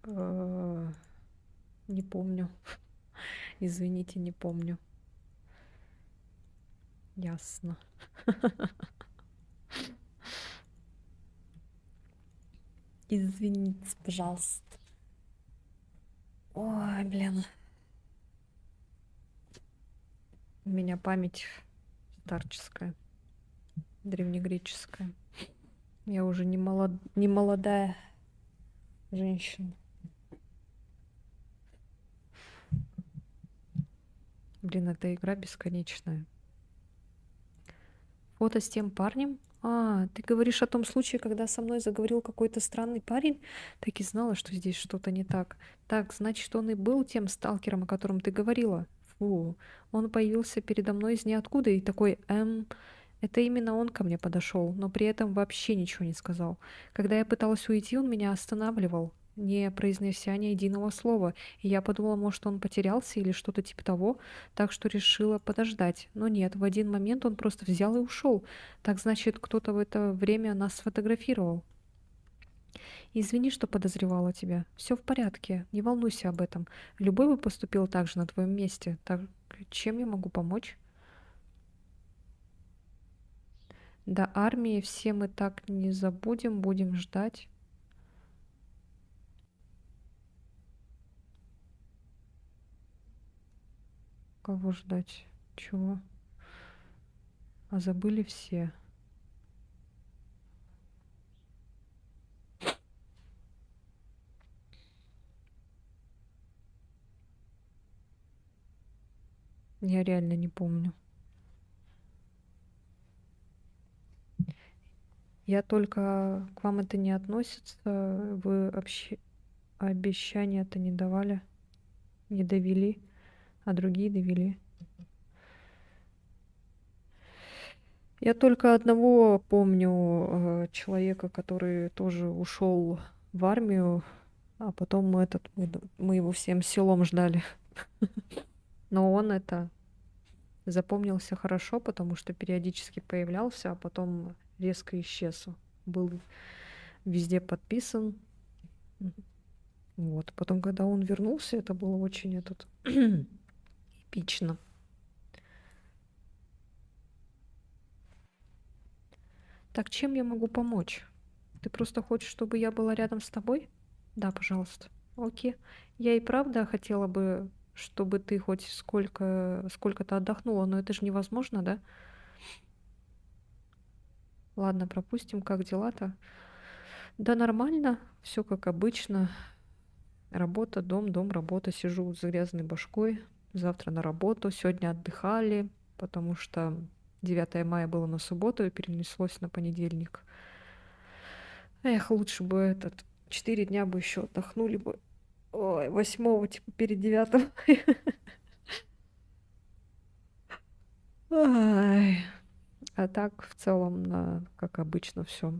Э, Не помню. Извините, не помню. Ясно. Извините, пожалуйста. Ой, блин. меня память старческая, древнегреческая. Я уже не молодая женщина. Блин, эта игра бесконечная. Фото с тем парнем? А, ты говоришь о том случае, когда со мной заговорил какой-то странный парень? Так и знала, что здесь что-то не так. Так, значит, он и был тем сталкером, о котором ты говорила? Фу, он появился передо мной из ниоткуда и такой, это именно он ко мне подошел, но при этом вообще ничего не сказал. Когда я пыталась уйти, он меня останавливал, не произнеся ни единого слова. И я подумала, может, он потерялся или что-то типа того, так что решила подождать. Но нет, в один момент он просто взял и ушел. Так значит, кто-то в это время нас сфотографировал. Извини, что подозревала тебя. Все в порядке, не волнуйся об этом. Любой бы поступил так же на твоем месте. Так, чем я могу помочь? До армии все мы так не забудем, будем ждать. Кого ждать? Чего? А забыли все. Я реально не помню. Я только... К вам это не относится. Вы обещания-то не давали. Не довели. А другие довели. Я только одного помню человека, который тоже ушел в армию, а потом мы его всем селом ждали. Но он это запомнился хорошо, потому что периодически появлялся, а потом резко исчез. Был везде подписан. Вот. Потом, когда он вернулся, это было очень эпично. Так чем я могу помочь? Ты просто хочешь, чтобы я была рядом с тобой? Да, пожалуйста. Окей. Я и правда хотела бы, чтобы ты хоть сколько-то отдохнула, но это же невозможно, да? Ладно, пропустим, как дела-то? Да нормально, все как обычно. Работа, дом, работа. Сижу с грязной башкой. Завтра на работу. Сегодня отдыхали, потому что 9 мая было на субботу и перенеслось на понедельник. Эх, лучше бы 4 дня бы еще отдохнули бы. Ой, 8-го, типа, перед 9-м. Ай. А так, в целом, как обычно, все.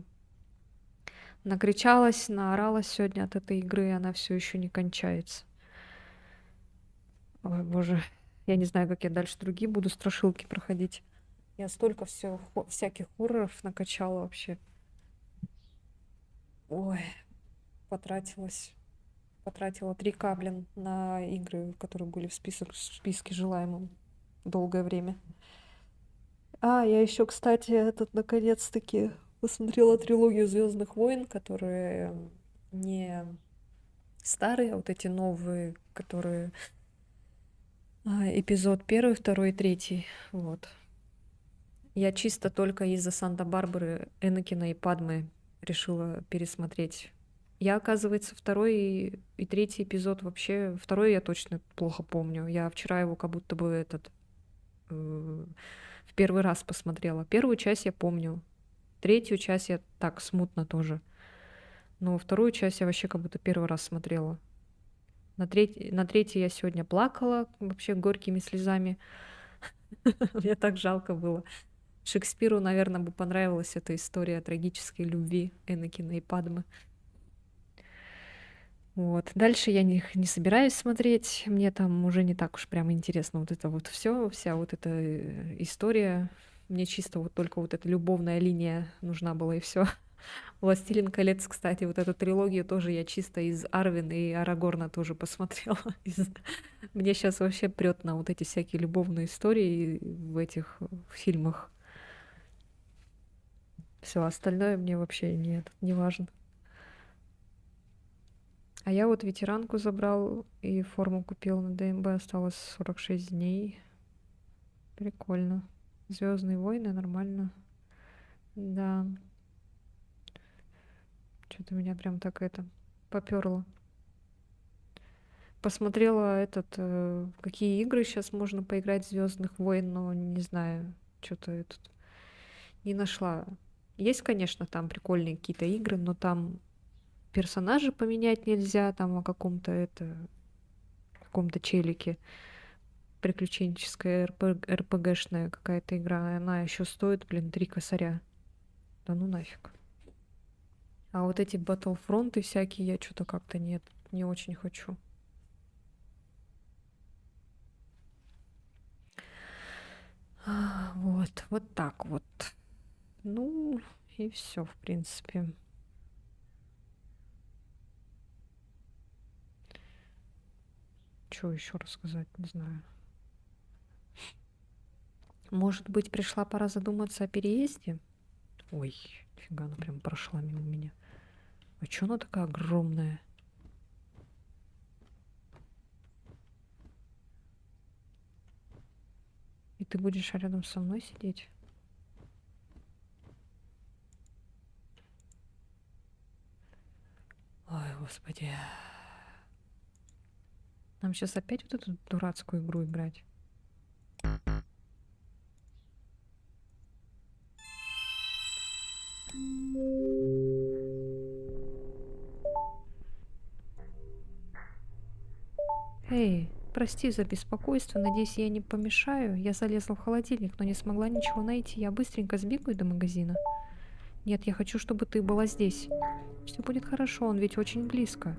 Накричалась, наоралась сегодня от этой игры, и она все еще не кончается. Ой, боже. Я не знаю, как я дальше другие буду страшилки проходить. Я столько всяких хорроров накачала вообще. Ой, потратила 3К, блин, на игры, которые были в списке желаемым долгое время. А, я еще, кстати, наконец-таки посмотрела трилогию Звездных войн, которые не старые, а вот эти новые, которые эпизод 1, 2 и 3. Вот. Я чисто только из-за Санта-Барбары, Энакина и Падмы решила пересмотреть. Я, оказывается, 2 и 3 эпизод вообще... 2 я точно плохо помню. Я вчера его как будто бы в первый раз посмотрела. Первую часть я помню. 3 часть я так смутно тоже. Но 2 часть я вообще как будто первый раз смотрела. На 3 я сегодня плакала вообще горькими слезами. Мне так жалко было. Шекспиру, наверное, бы понравилась эта история трагической любви Энакина и Падмы. Вот. Дальше я не собираюсь смотреть. Мне там уже не так уж прям интересно вот это вот все, вся вот эта история. Мне чисто вот только вот эта любовная линия нужна была, и все. «Властелин колец», кстати, вот эту трилогию тоже я чисто из Арвин и Арагорна тоже посмотрела. Мне сейчас вообще прет на вот эти всякие любовные истории в этих фильмах. Все остальное мне вообще не важно. А я вот ветеранку забрал и форму купил на ДМБ, осталось 46 дней. Прикольно. Звездные войны, нормально. Да. Что-то меня прям так это поперло. Посмотрела какие игры сейчас можно поиграть в Звездных войн, но не знаю, что-то этот не нашла. Есть, конечно, там прикольные какие-то игры, но там персонажа поменять нельзя, там о каком-то челике. Приключенческая РПГшная какая-то игра, и она еще стоит, 3 косаря. Да ну нафиг. А вот эти Battlefront всякие я что-то как-то не очень хочу. Вот так вот. Ну, и все, в принципе. Что еще рассказать, не знаю. Может быть, пришла пора задуматься о переезде? Ой, фига, она прям прошла мимо меня. А чё она такая огромная? И ты будешь рядом со мной сидеть? Ой, господи. Нам сейчас опять вот эту дурацкую игру играть? Эй, прости за беспокойство, надеюсь, я не помешаю. Я залезла в холодильник, но не смогла ничего найти. Я быстренько сбегаю до магазина. Нет, я хочу, чтобы ты была здесь. Все будет хорошо, он ведь очень близко.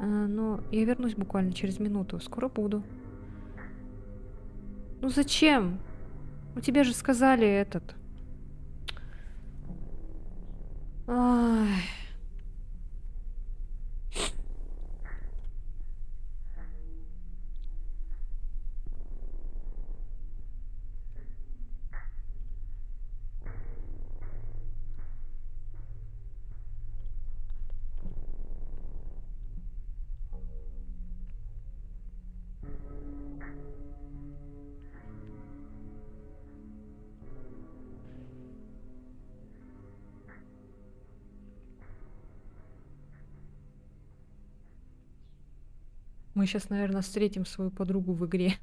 Но я вернусь буквально через минуту. Скоро буду. Ну зачем? У тебя же сказали этот. Ай. Мы сейчас, наверное, встретим свою подругу в игре.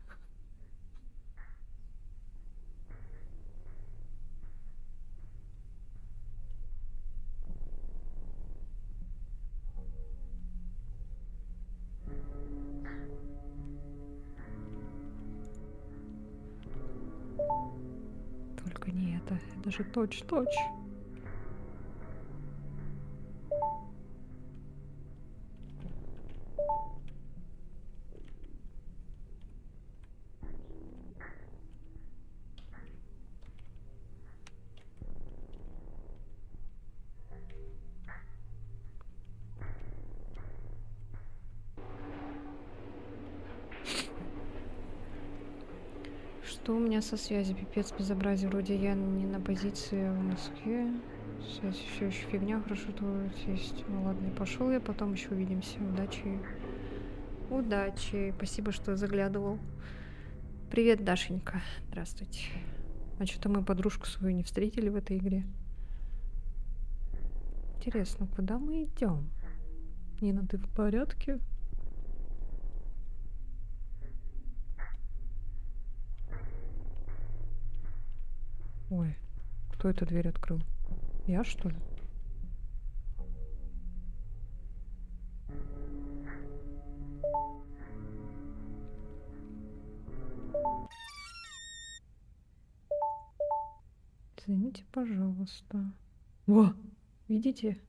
Только не это. Это же точь-точь. Что у меня со связью? Пипец, безобразие. Вроде я не на позиции в Москве. Связь все еще фигня, хорошо, то есть. Ну ладно, пошел я, потом еще увидимся. Удачи. Удачи. Спасибо, что заглядывал. Привет, Дашенька. Здравствуйте. А что-то мы подружку свою не встретили в этой игре. Интересно, куда мы идем? Нина, ты в порядке? Ой, кто эту дверь открыл? Я, что ли? Извините, пожалуйста. Во! Видите?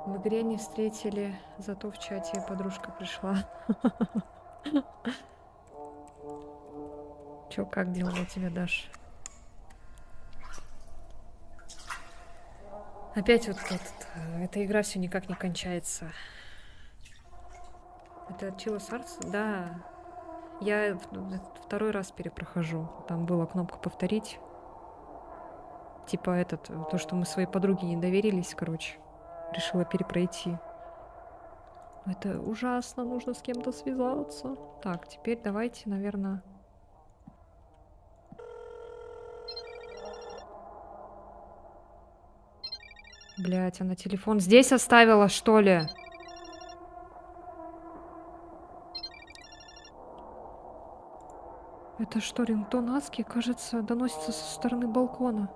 В игре не встретили, зато в чате подружка пришла. Чё, как дела у тебя, Даш? Опять вот эта игра все никак не кончается. Это Chillus Arts? Да. Я второй раз перепрохожу. Там была кнопка повторить. Типа то, что мы своей подруге не доверились, короче. Решила перепройти. Это ужасно, нужно с кем-то связаться. Так, теперь давайте, наверное... Блять, она телефон здесь оставила, что ли? Это что, рингтон Аски, кажется, доносится со стороны балкона.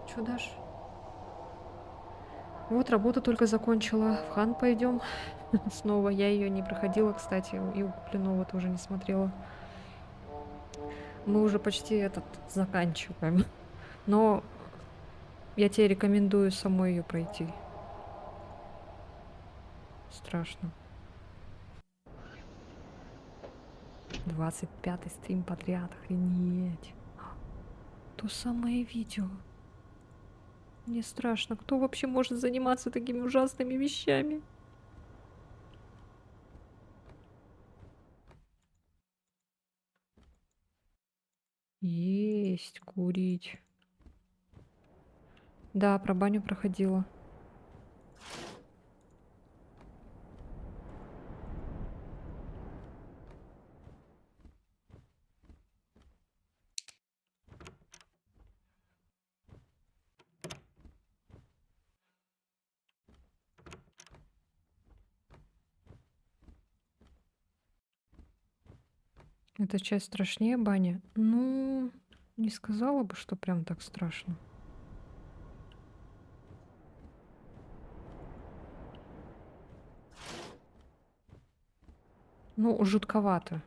Чё, Даш? Вот, работу только закончила. В Хан пойдем. Снова я ее не проходила, кстати, и у Куплинова тоже не смотрела. Мы уже почти этот заканчиваем. Но я тебе рекомендую самой ее пройти. Страшно. 25-й стрим подряд, охренеть. То самое видео. Мне страшно. Кто вообще может заниматься такими ужасными вещами? Есть курить. Да, про баню проходила. Эта часть страшнее бани? Ну, не сказала бы, что прям так страшно. Ну, жутковато.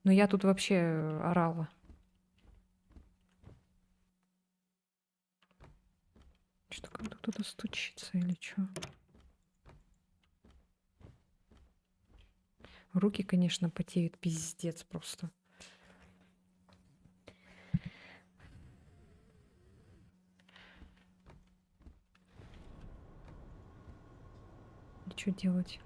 Но я тут вообще орала. Что-то как-то кто-то стучится или что? Руки, конечно, потеют, пиздец просто. И что делать?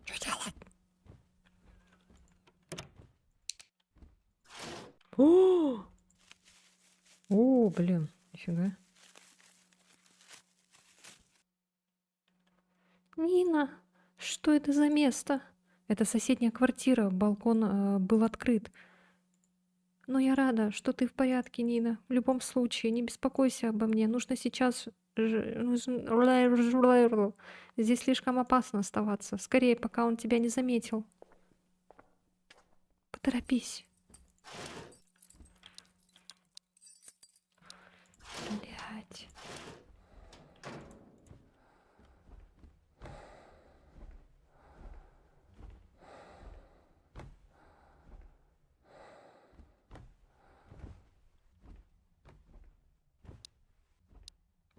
Что делать? О, блин, нифига. Нина, что это за место? Это соседняя квартира, балкон был открыт. Но я рада, что ты в порядке, Нина. В любом случае, не беспокойся обо мне. Нужно сейчас... Здесь слишком опасно оставаться. Скорее, пока он тебя не заметил. Поторопись. Блядь.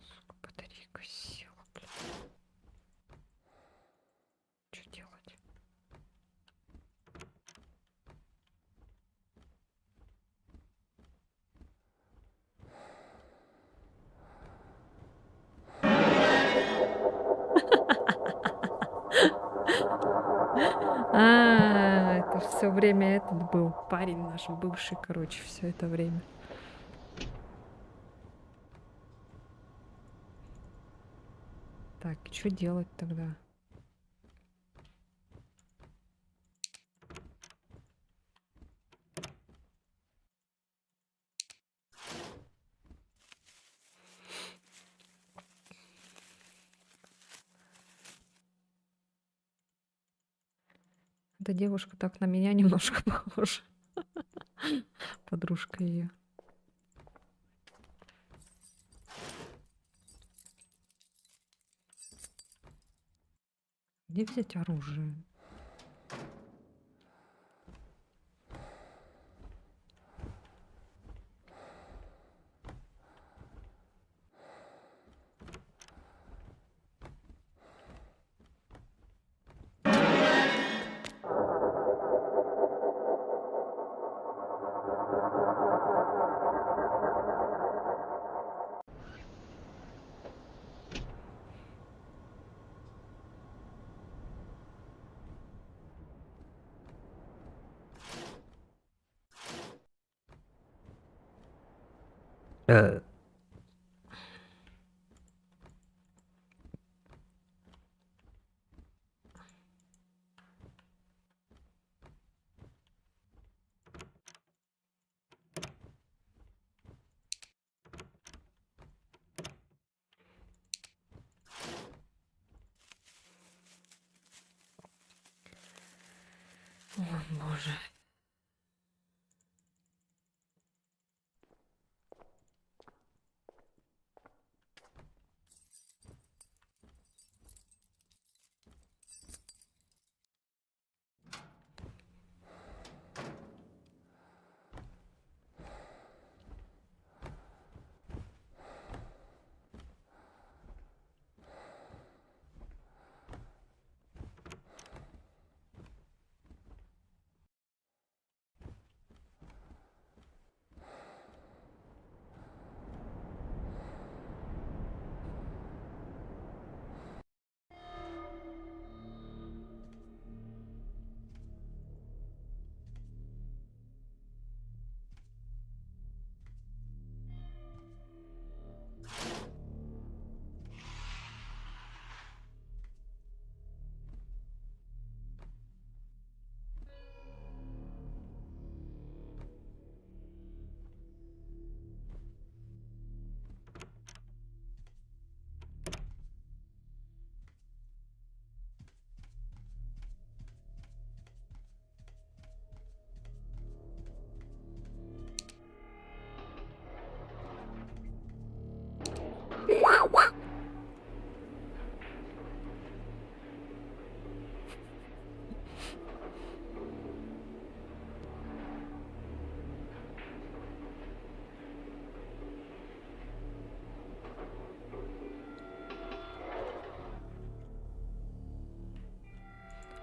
Сука, батарейка села, блядь. Что делать? Это все время этот был парень наш бывший, короче, все это время. Так, и что делать тогда? Эта девушка так на меня немножко похожа. Подружка ее. Где взять оружие? О, боже.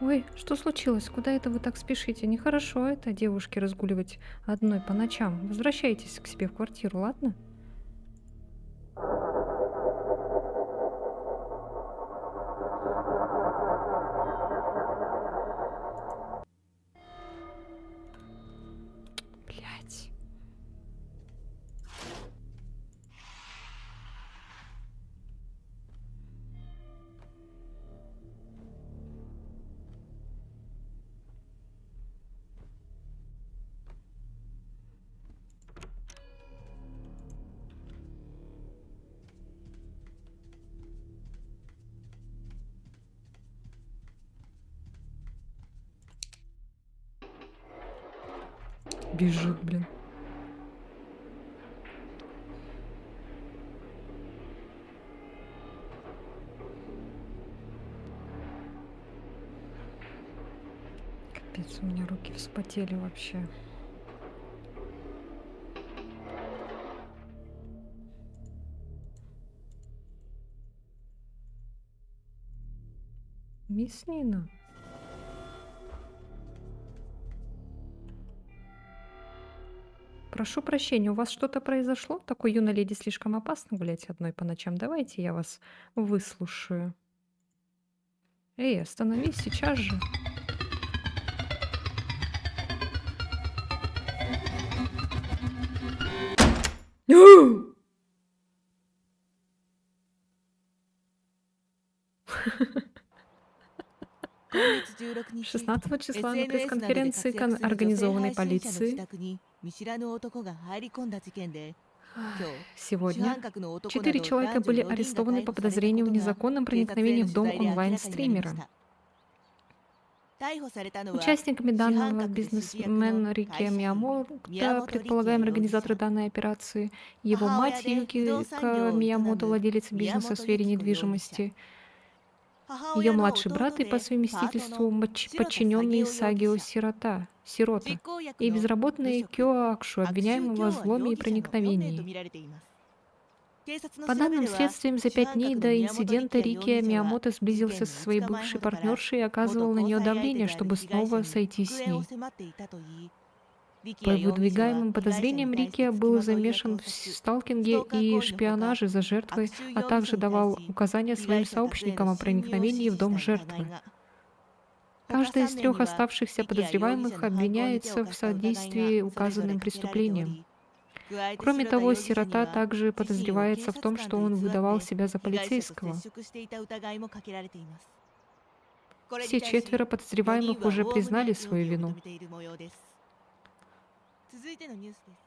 Ой, что случилось? Куда это вы так спешите? Нехорошо это девушке разгуливать одной по ночам. Возвращайтесь к себе в квартиру, ладно? Блять. Бежит, блин. Капец, у меня руки вспотели вообще. Мисс Нина. Прошу прощения, у вас что-то произошло? Такой юной леди слишком опасно гулять одной по ночам. Давайте я вас выслушаю. Эй, остановись сейчас же. 16 числа на SNS などで пресс-конференции, 活躍する女性 организованной 配信者の自 полицией, 宅に見知らぬ男が入り込んだ事件で、今日主 сегодня 犯格の男な 4 ど человека 男女 были 4人が арестованы 逮 по 捕された подозрению こ в とが незаконном 警察へ проникновении の в 取 дом 材で明らかになりまし онлайн-стримера. た。逮捕されたのは Участниками 主 данного 犯格で指示役の бизнесмен 会 Рике 社員 Миямото, 宮本力也 предполагаемый 容疑 организатор 者、 данной операции, его 母親 мать で不動 Юки 産業を営 Миямото, む владелец 宮 бизнеса в 本 сфере 由紀子容疑者、 недвижимости, 母 ее 親の младший 弟 брат и по でパート совместительству の白田 подчиненный 影夫容疑 Сагио 者、 Сирота, 実行役 и の無 безработный 職 Кё Акшу, 白秋 обвиняемый в 京は взломе 容 и 疑者の4名と проникновении. みられています。警察の По 調べ данным では、 следствием, за 主 5 犯 дней 格 до の宮本力 инцидента 也容疑 Рике 者は Миямото 事 сблизился 件 со の своей 5日前 бывшей などから партнершей и 元 оказывал на 交 нее 際相手 давление, である чтобы 被害者 снова に сойти 復 с 縁を ней. 迫っていたといい、力 По 也容疑者は выдвигаемым 被害者 подозрениям に対して Рике 付き был まといを замешан 盗 в 撮、ス сталкинге トーカー и 行為のほか、 шпионаже за жертвой, 悪臭 а 容疑者 также に対 давал し указания 被 своим 害者宅へ сообщникам の о 侵入を проникновении 指 в 示し дом た疑 жертвы. が。他 Каждый 3 из 名 трех には оставшихся 力也容疑者 подозреваемых の犯行に手を обвиняется в 貸した疑いが содействии それぞれ указанным かけられてお преступлениям. り、加えて Кроме 白田 того, 容疑者に сирота は также 自身を警 подозревается в 察 том, 官 что と он 偽っ выдавал て себя за 被害者と接 полицейского. 触していた疑いもかけられています。これに Все 対し четверо 4人 подозреваемых は уже おおむね признали 容 свою 疑を認 вину. めている模様です。続いてのニュースです。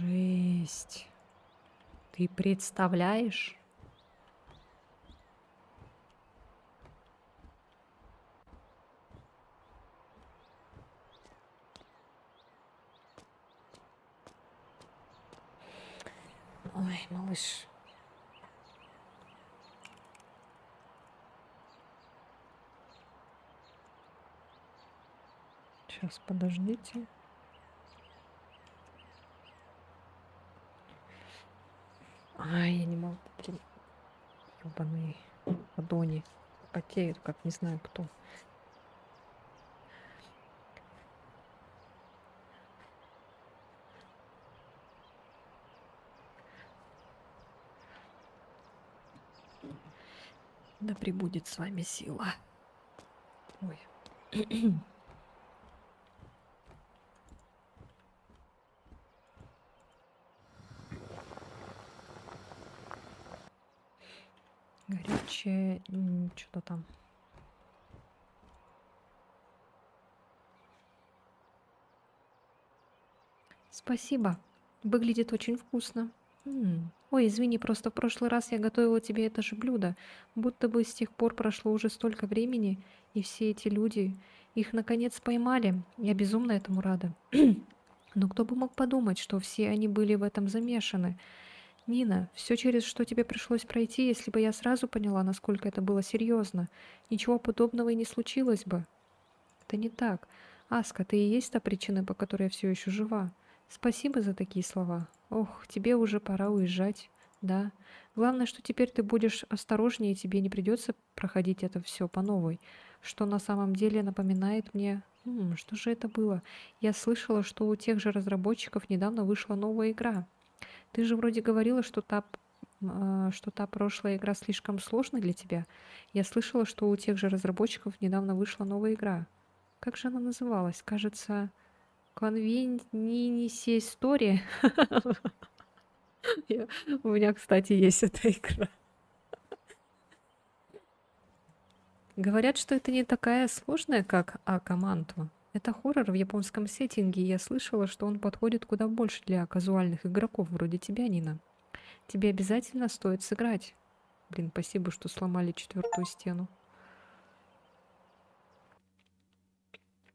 Жесть. Ты представляешь? Ой, малыш. Сейчас, подождите. Ай, я не могу, блин. Ёбаные ладони потеют, как не знаю кто. Да пребудет с вами сила. Ой. Горячее, что-то там. Спасибо. Выглядит очень вкусно. Ой, извини, просто в прошлый раз я готовила тебе это же блюдо. Будто бы с тех пор прошло уже столько времени, и все эти люди, их наконец поймали. Я безумно этому рада. Но кто бы мог подумать, что все они были в этом замешаны. Нина, все через что тебе пришлось пройти, если бы я сразу поняла, насколько это было серьезно. Ничего подобного и не случилось бы. Это не так. Аска, ты и есть та причина, по которой я все еще жива. Спасибо за такие слова. Ох, тебе уже пора уезжать. Да. Главное, что теперь ты будешь осторожнее, и тебе не придется проходить это все по новой. Что на самом деле напоминает мне... что же это было? Я слышала, что у тех же разработчиков недавно вышла новая игра. Ты же вроде говорила, что та прошлая игра слишком сложная для тебя. Я слышала, что у тех же разработчиков недавно вышла новая игра. Как же она называлась? Кажется, Convenience Story. У меня, кстати, есть эта игра. Говорят, что это не такая сложная, как Акаманту. Это хоррор в японском сеттинге, и я слышала, что он подходит куда больше для казуальных игроков вроде тебя, Нина. Тебе обязательно стоит сыграть. Блин, спасибо, что сломали 4-ю стену.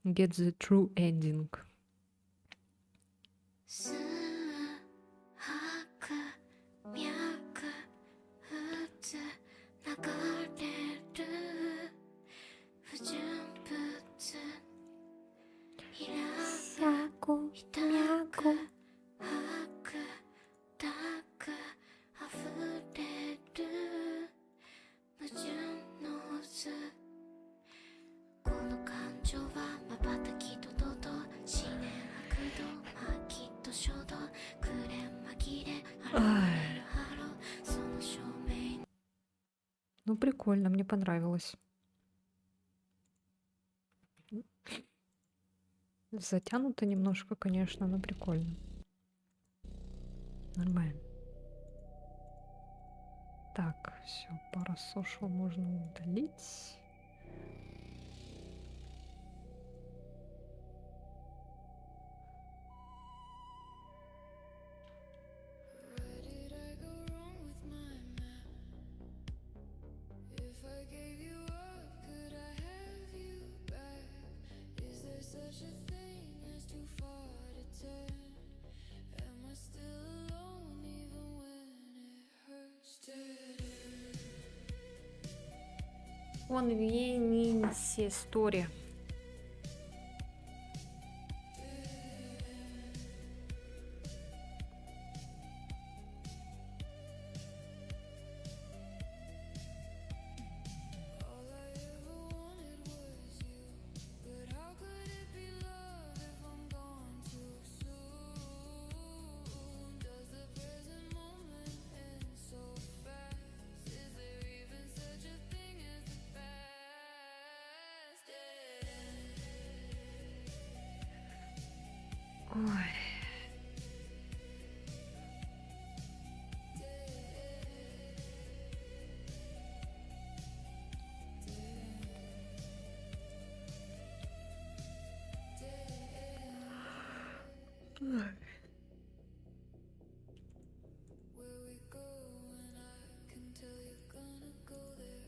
Get the true ending. 数拍脈普通流れる不純物開く痛く吐くたく溢れる矛盾の渦この感情は瞬きととと思念悪度きっと衝動くれ紛れ現れるハローその証明 Ну, прикольно, мне понравилось. Затянуто немножко, конечно, но прикольно. Нормально. Так, все, парасошел можно удалить. Where did I go wrong with my map? If I gave you up, could I have you back? Is there such a thing as too far to turn? Am I still alone even when it hurts to Convenience Story. All I ever wanted was you. But how could it be love if I'm gone too soon? Does the present moment end so fast? Is there even such a thing as the past? Ой. Where we go and I can tell you're gonna go there.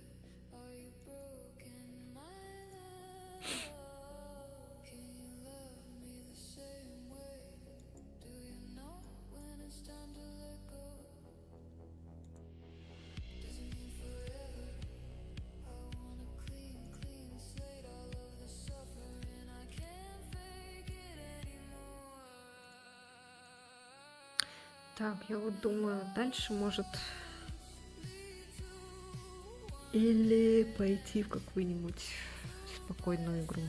Are you broken, my love? Can you love me the same way? Do you know when it's time to let go? Doesn't mean forever. I want a clean, clean slate. All of the suffering, I can't fake it anymore. Так, я вот думаю, дальше может или пойти в какую-нибудь спокойную игру.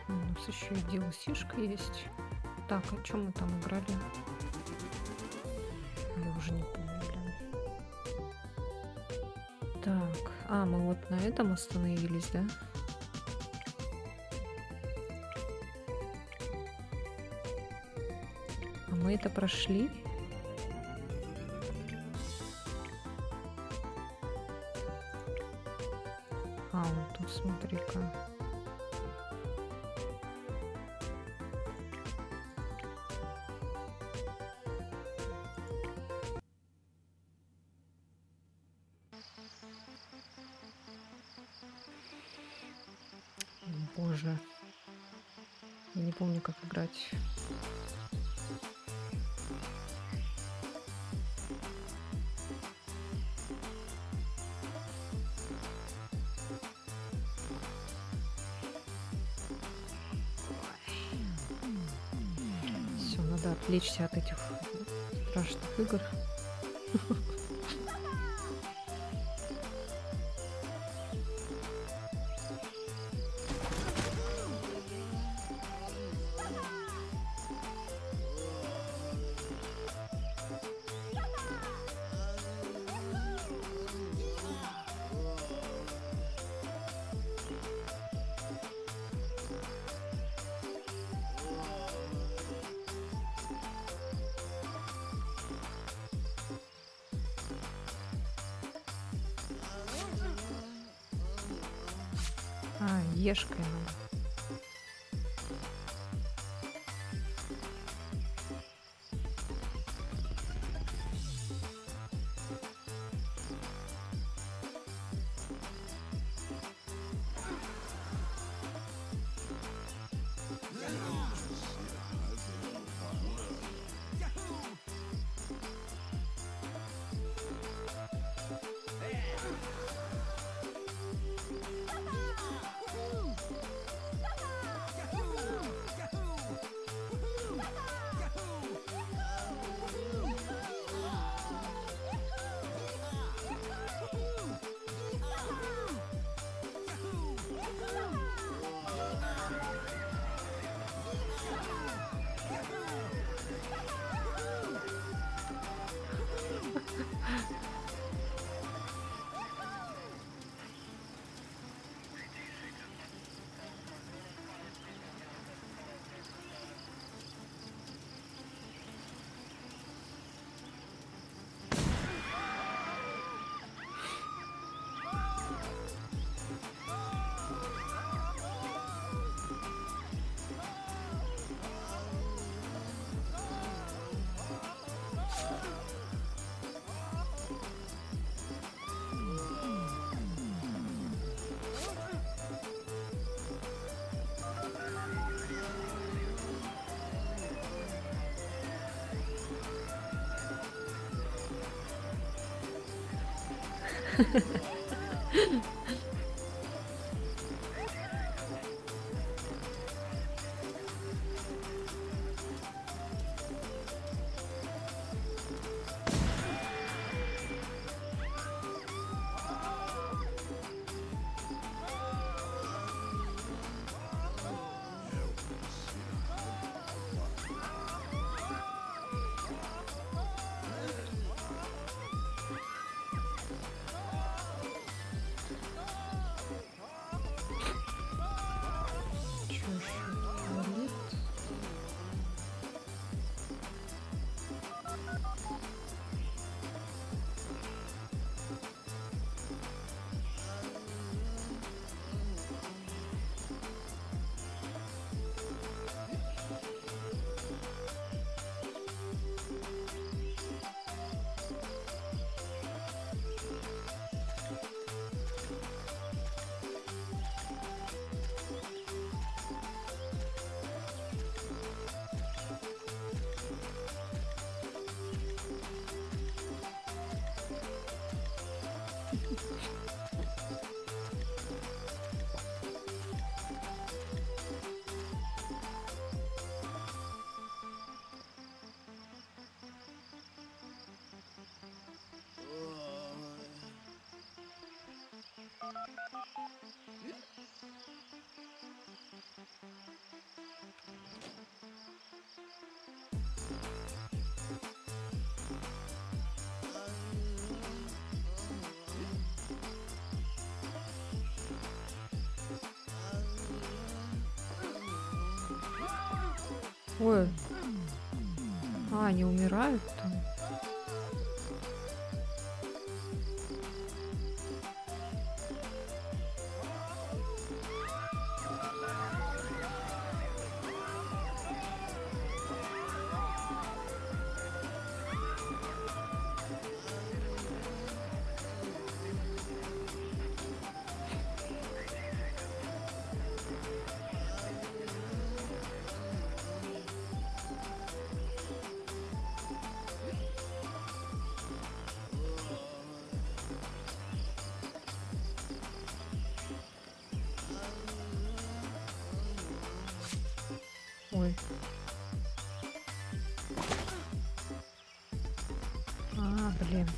У нас еще и DLC-шка есть. Так, о чем мы там играли? Я уже не помню, блин. Так, мы вот на этом остановились, да? А мы это прошли? Вот тут смотри-ка. Боже. Я не помню, как играть. Все, надо отвлечься от этих страшных игр. А, ешкой надо. Чё ещё туалет? Ой. А, они умирают там? Ой. А, блин.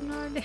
Погнали.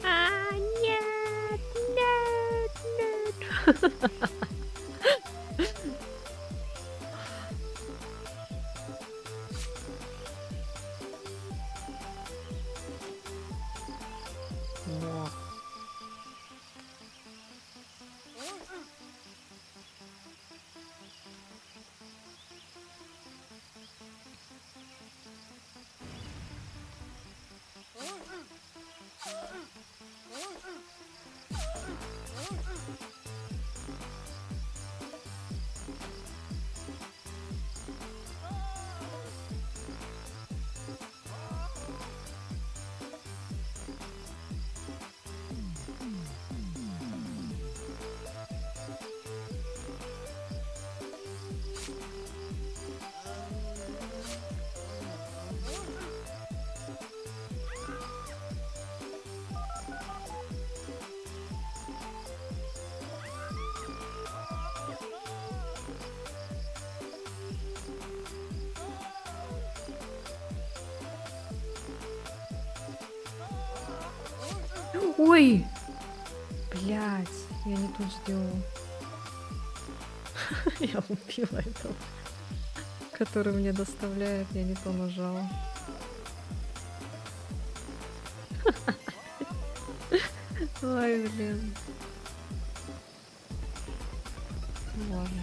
А, нет, нет, нет. Во. Ой! Блять, я не тут сделала. Я убила этого, который мне доставляет, я не то нажала. Ой, блин. Ну ладно.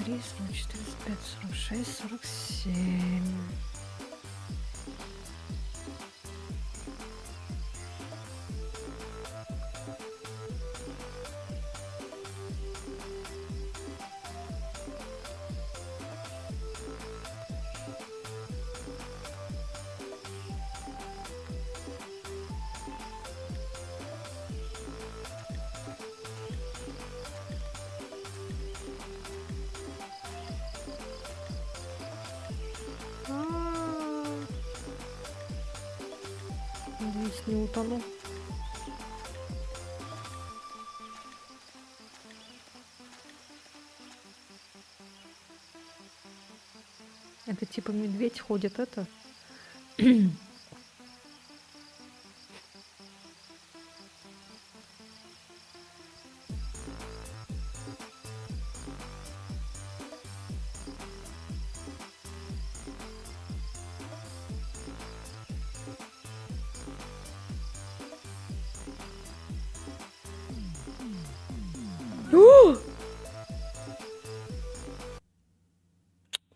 43, 44, 45, 46, 47. Надеюсь, не утону. Это типа медведь ходит, это?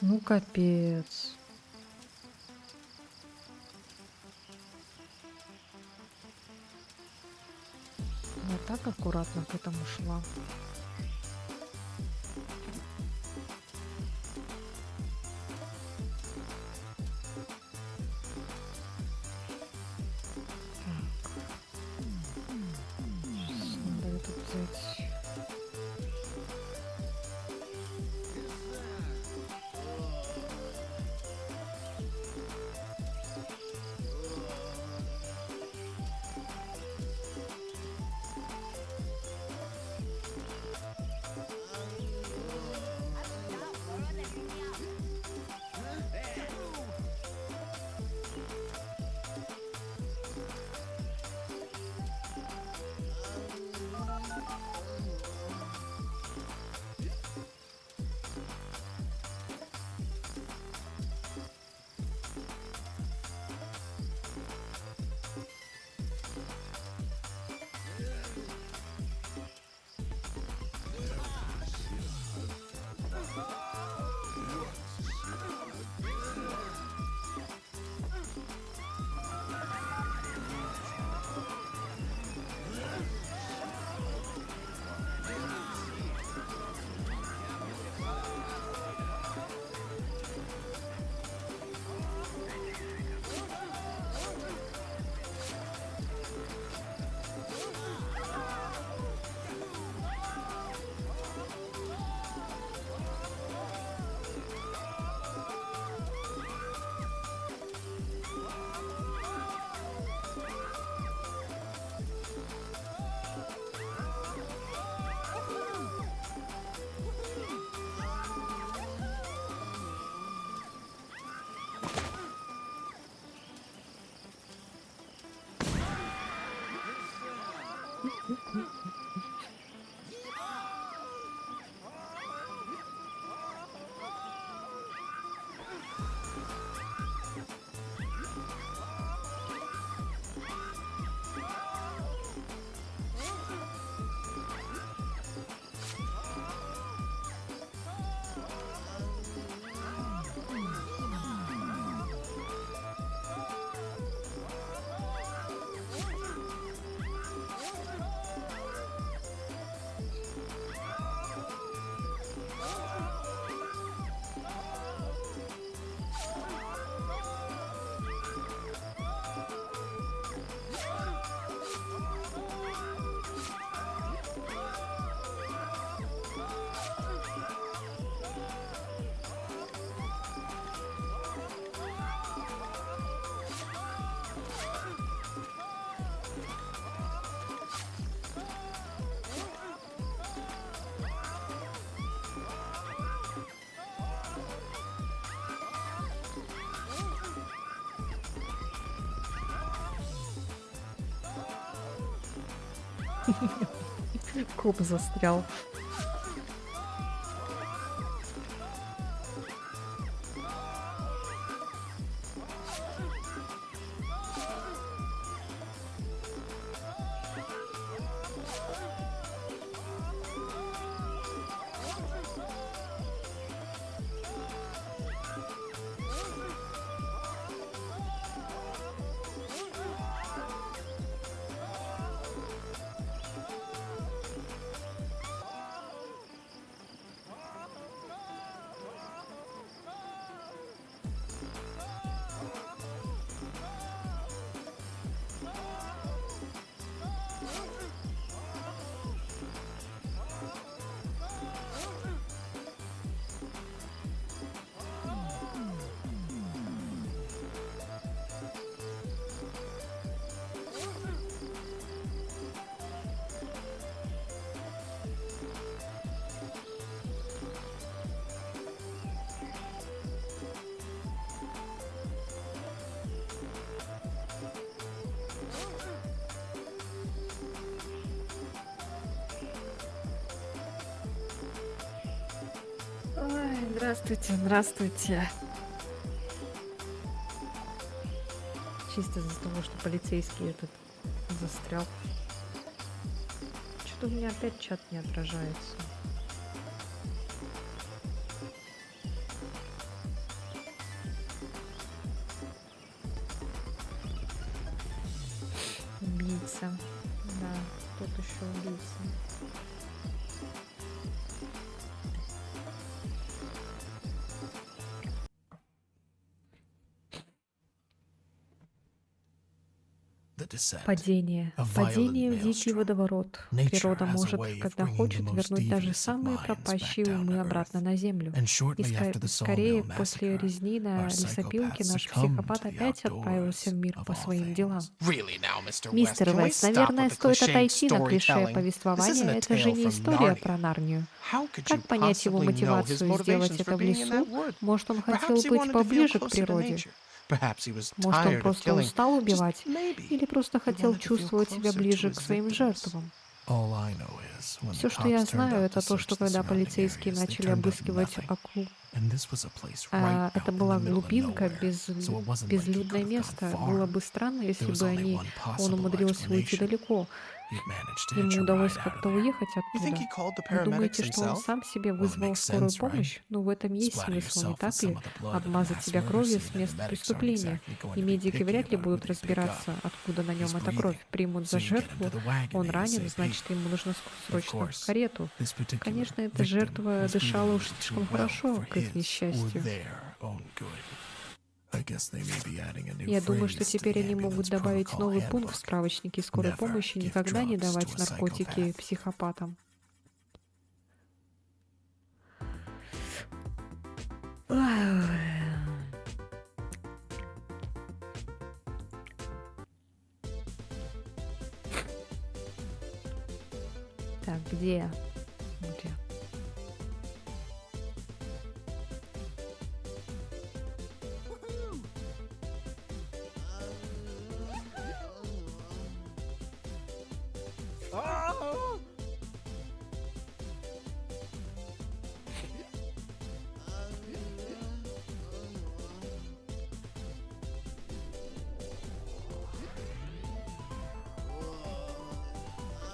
Ну, капец. Я так аккуратно к этому шла. Сейчас надо это взять. Коп застрял. Здравствуйте, здравствуйте. Чисто из-за того, что полицейский этот застрял. Что-то у меня опять чат не отражается. Убийца. Да, тут еще убийца. Падение. Падение в дикий водоворот. Природа может, когда хочет, вернуть даже самые пропащие умы обратно на землю. И скорее, после резни на лесопилке, наш психопат опять отправился в мир по своим делам. Мистер Вест, наверное, стоит отойти на клише повествования. Это же не история про Нарнию. Как понять его мотивацию сделать это в лесу? Может, он хотел быть поближе к природе? Может, он просто устал убивать? Или просто хотел чувствовать себя ближе к своим жертвам? Все, что я знаю, это то, что когда полицейские начали обыскивать округу, это была глубинка, безлюдное место. Было бы странно, если бы он умудрился уйти далеко. Ему удалось как-то уехать оттуда. Вы думаете, что он сам себе вызвал скорую помощь? Ну, в этом есть смысл, не так ли? Обмазать себя кровью с места преступления. И медики вряд ли будут разбираться, откуда на нем эта кровь. Примут за жертву. Он ранен, значит, ему нужно срочно в карету. Конечно, эта жертва дышала уж слишком хорошо, к их несчастью. Я думаю, что теперь они могут добавить новый пункт в справочнике скорой помощи: никогда не давать наркотики психопатам. Так, где? Где?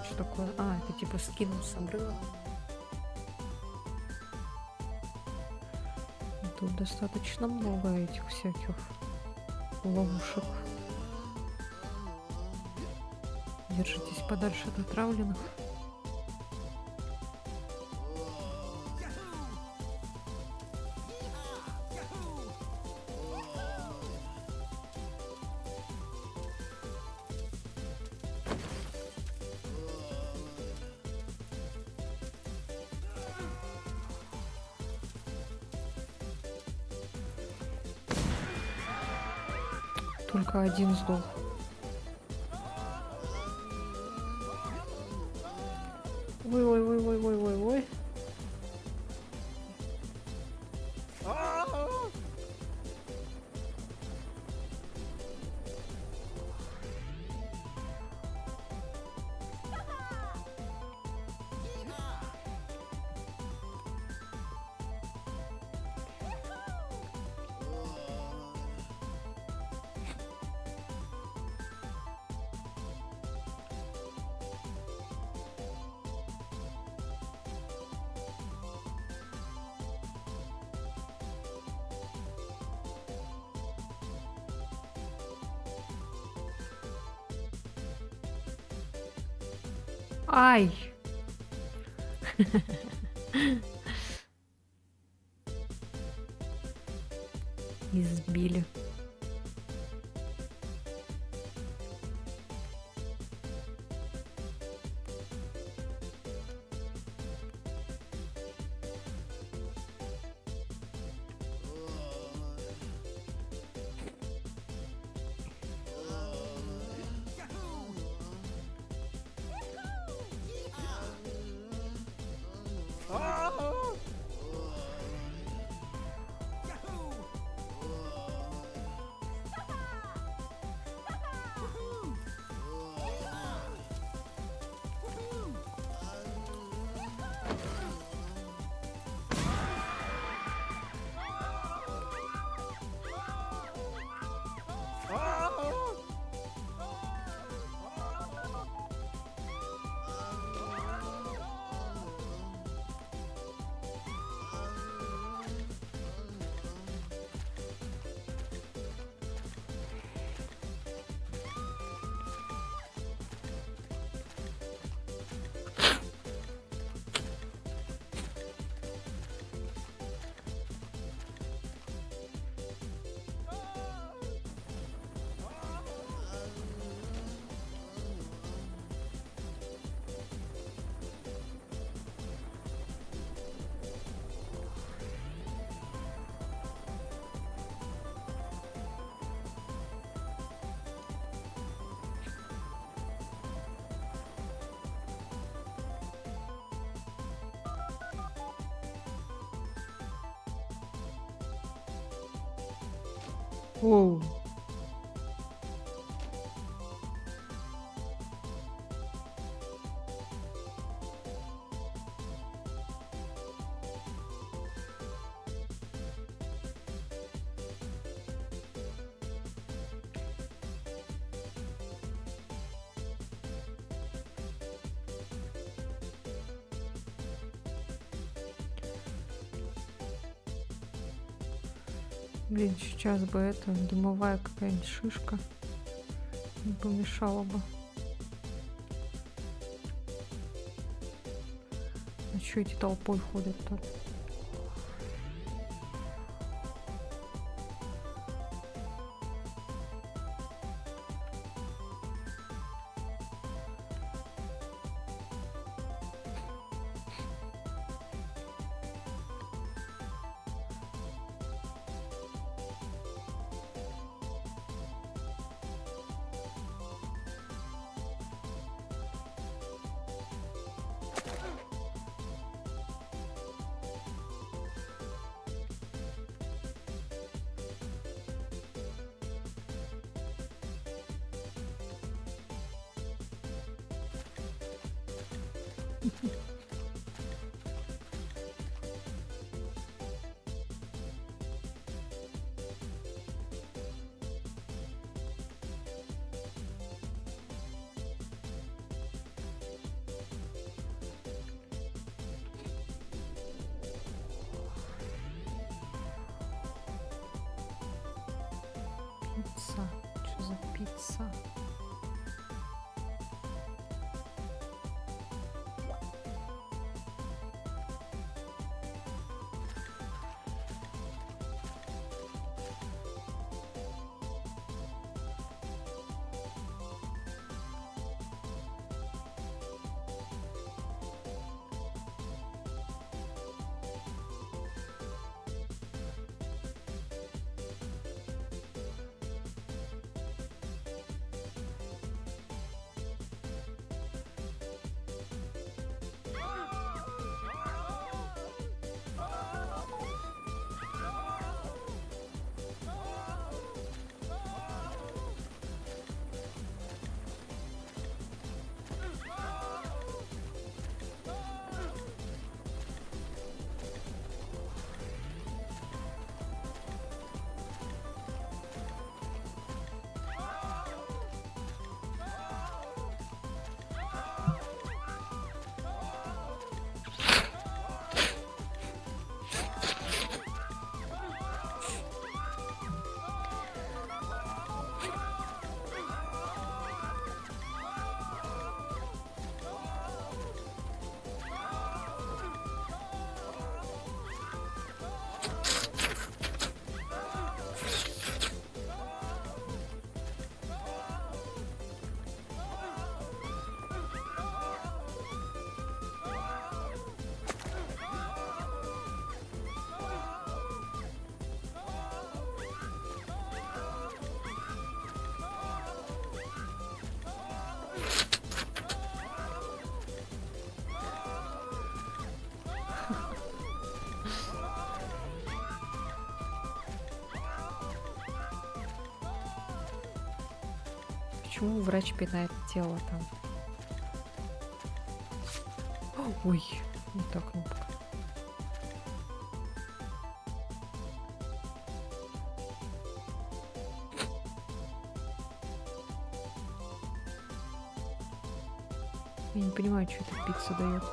Что такое? А, это типа скин с обрыва. Тут достаточно много этих всяких ловушек. Держитесь подальше от отравленных. Только один сдох. Ой-ой-ой-ой-ой-ой-ой. Ай! Избили. Оу. Блин, сейчас бы это дымовая какая-нибудь шишка не помешала бы. А чё эти толпой ходят тут? Пицца. Что за пицца? Почему врач пинает тело там? Ой, не та кнопка. Я не понимаю, что эта пицца дает.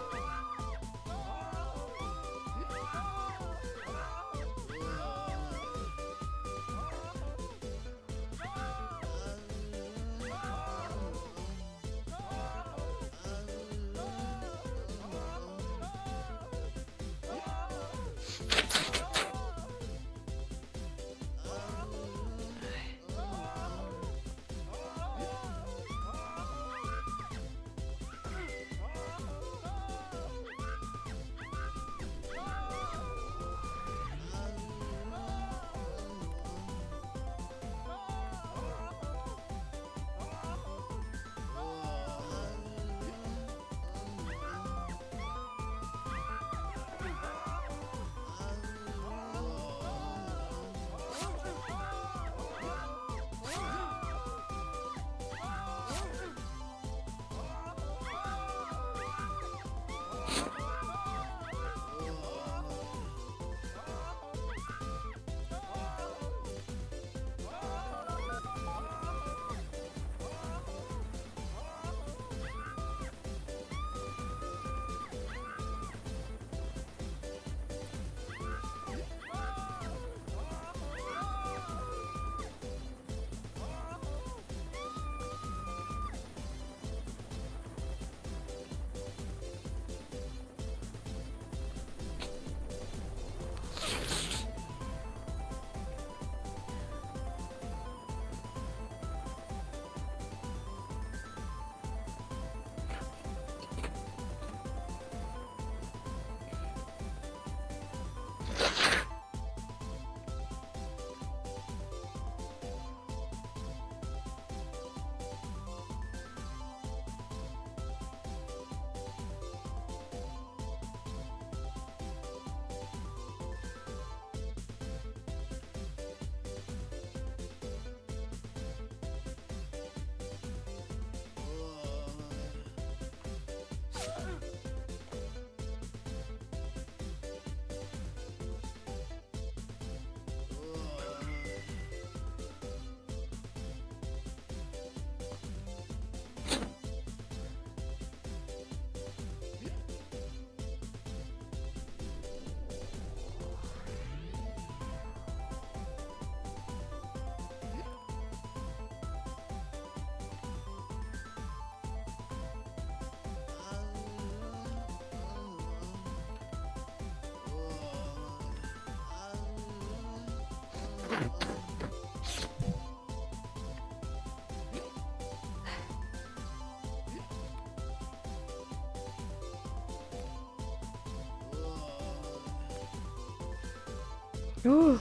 О,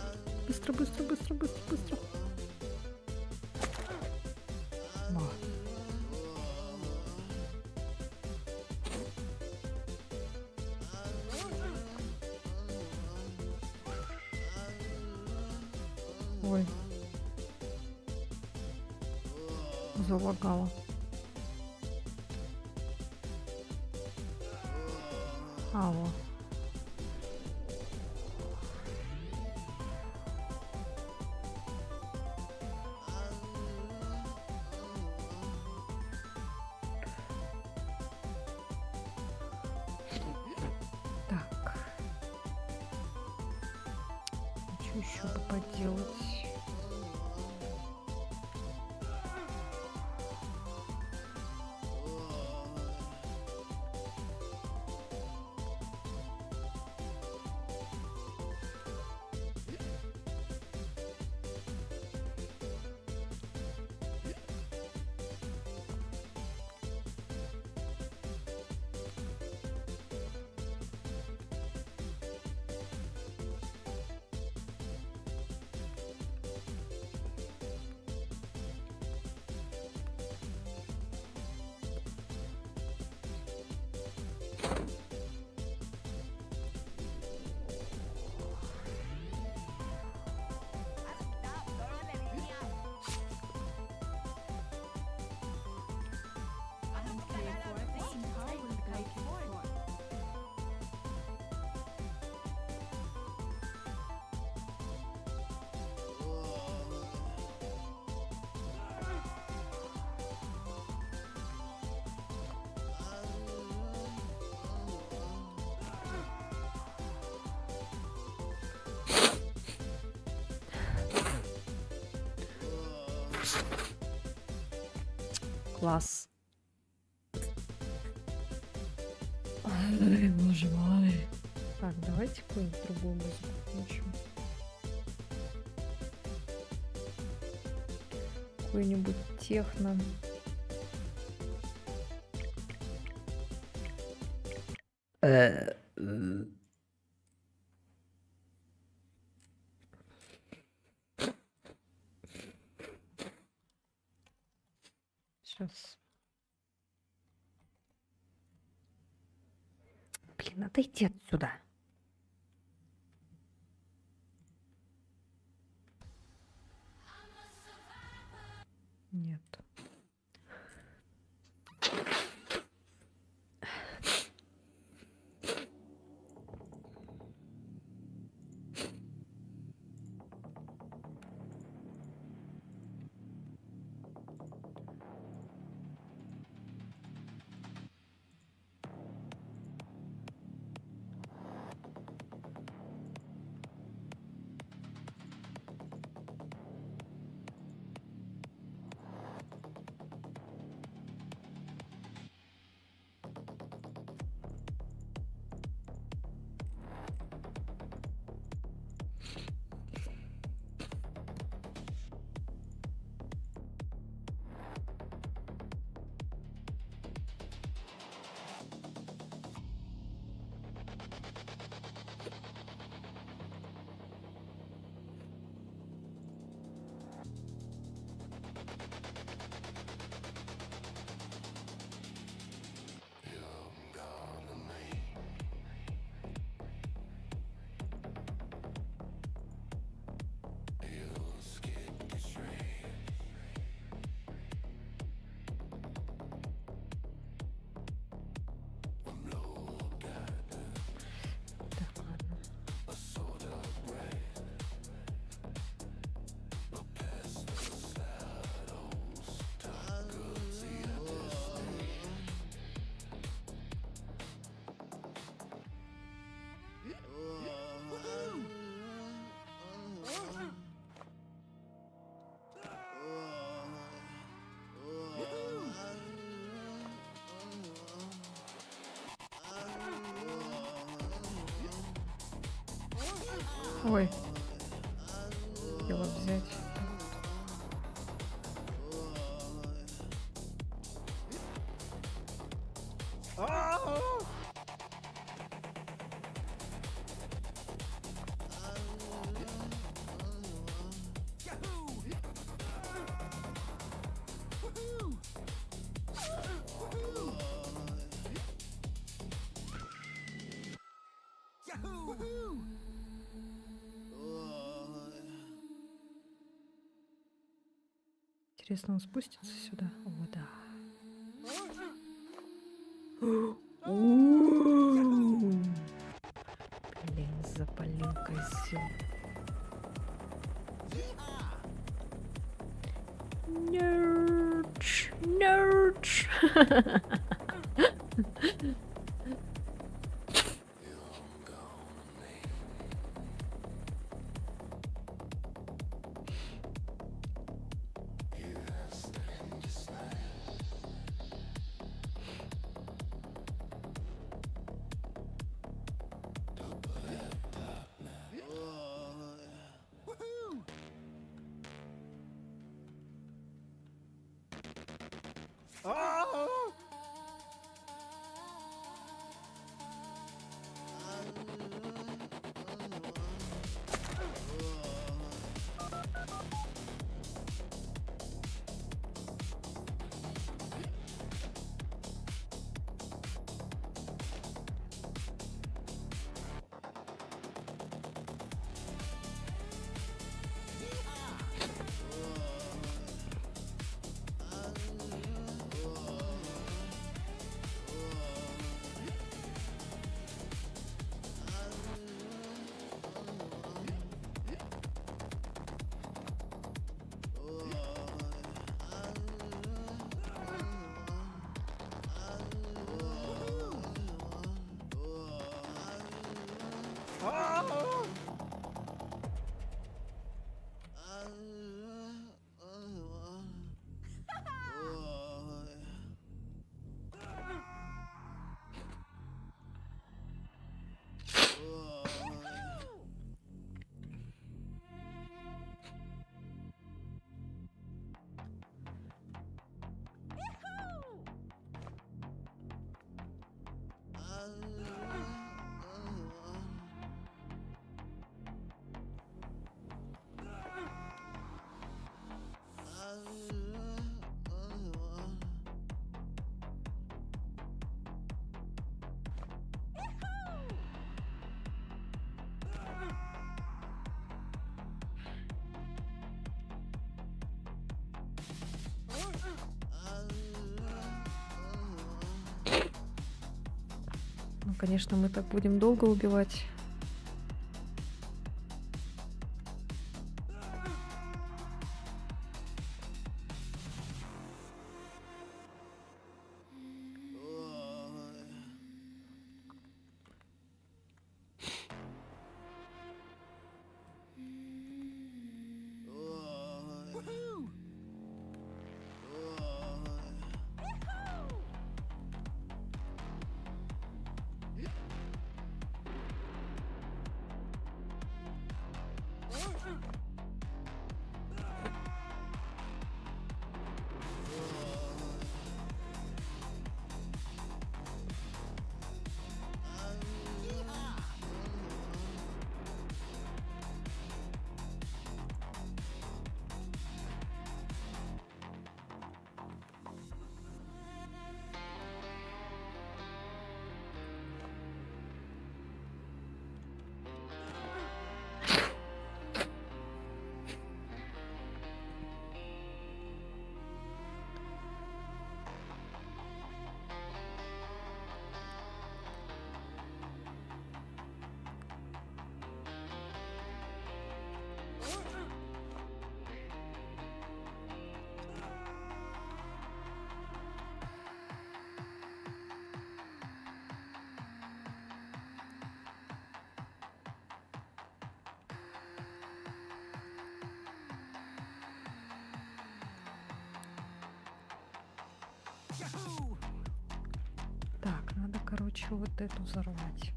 быстро, быстро, быстро, быстро, быстро. Во. Ой. Залагала. Алло. Так. Что еще бы поделать? Класс. Ой, боже мой. Так, давайте какую-нибудь другую музыку включим. Какую-нибудь техно. Сейчас. Блин, отойди отсюда. Нет. Так, ладно. Ой. Хотела взять. Интересно, он спустится сюда? О, да. Блин, запалил козел. Нерч, нерч. Ну, конечно, мы так будем долго убивать. Так, надо, короче, вот эту взорвать.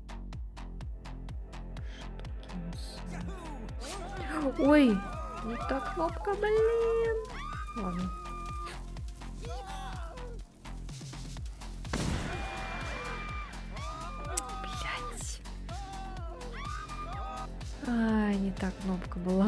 Ой, не та кнопка, блин. Ладно. Блять. Ай, не та кнопка была.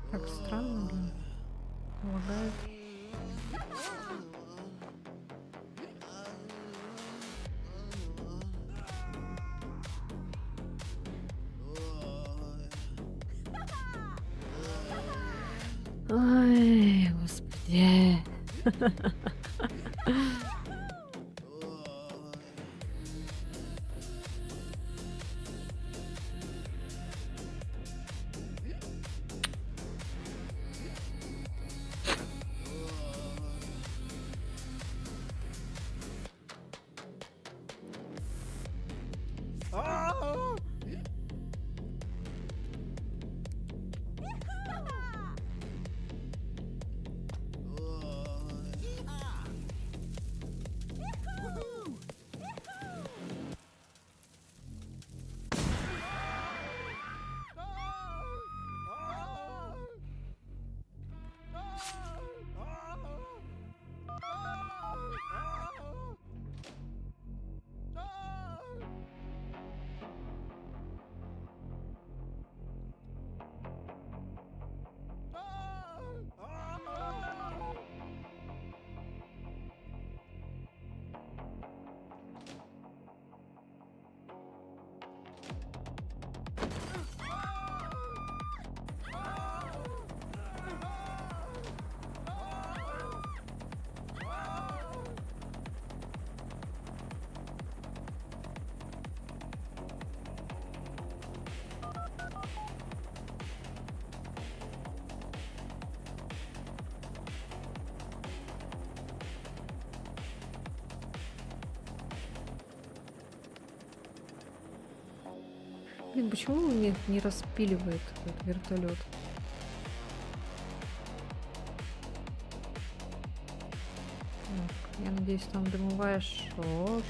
Так странно, блин. Лагает. Ой, господи. Блин, почему он не распиливает этот вертолет? Так, я надеюсь, там дымовая шашка. О,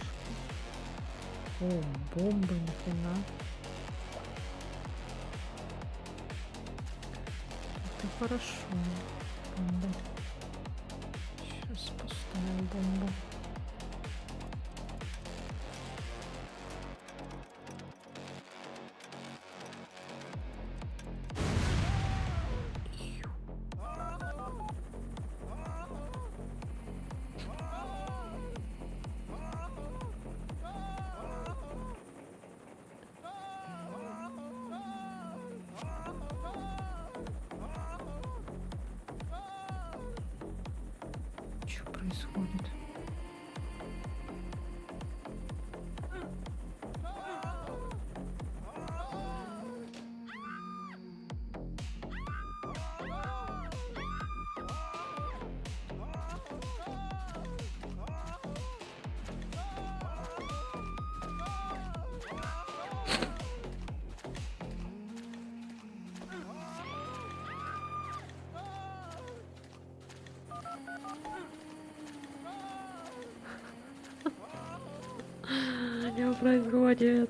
бомбы, нахрена. Это хорошо. Бомба. Сейчас поставим бомбу. Что происходит? Что происходит?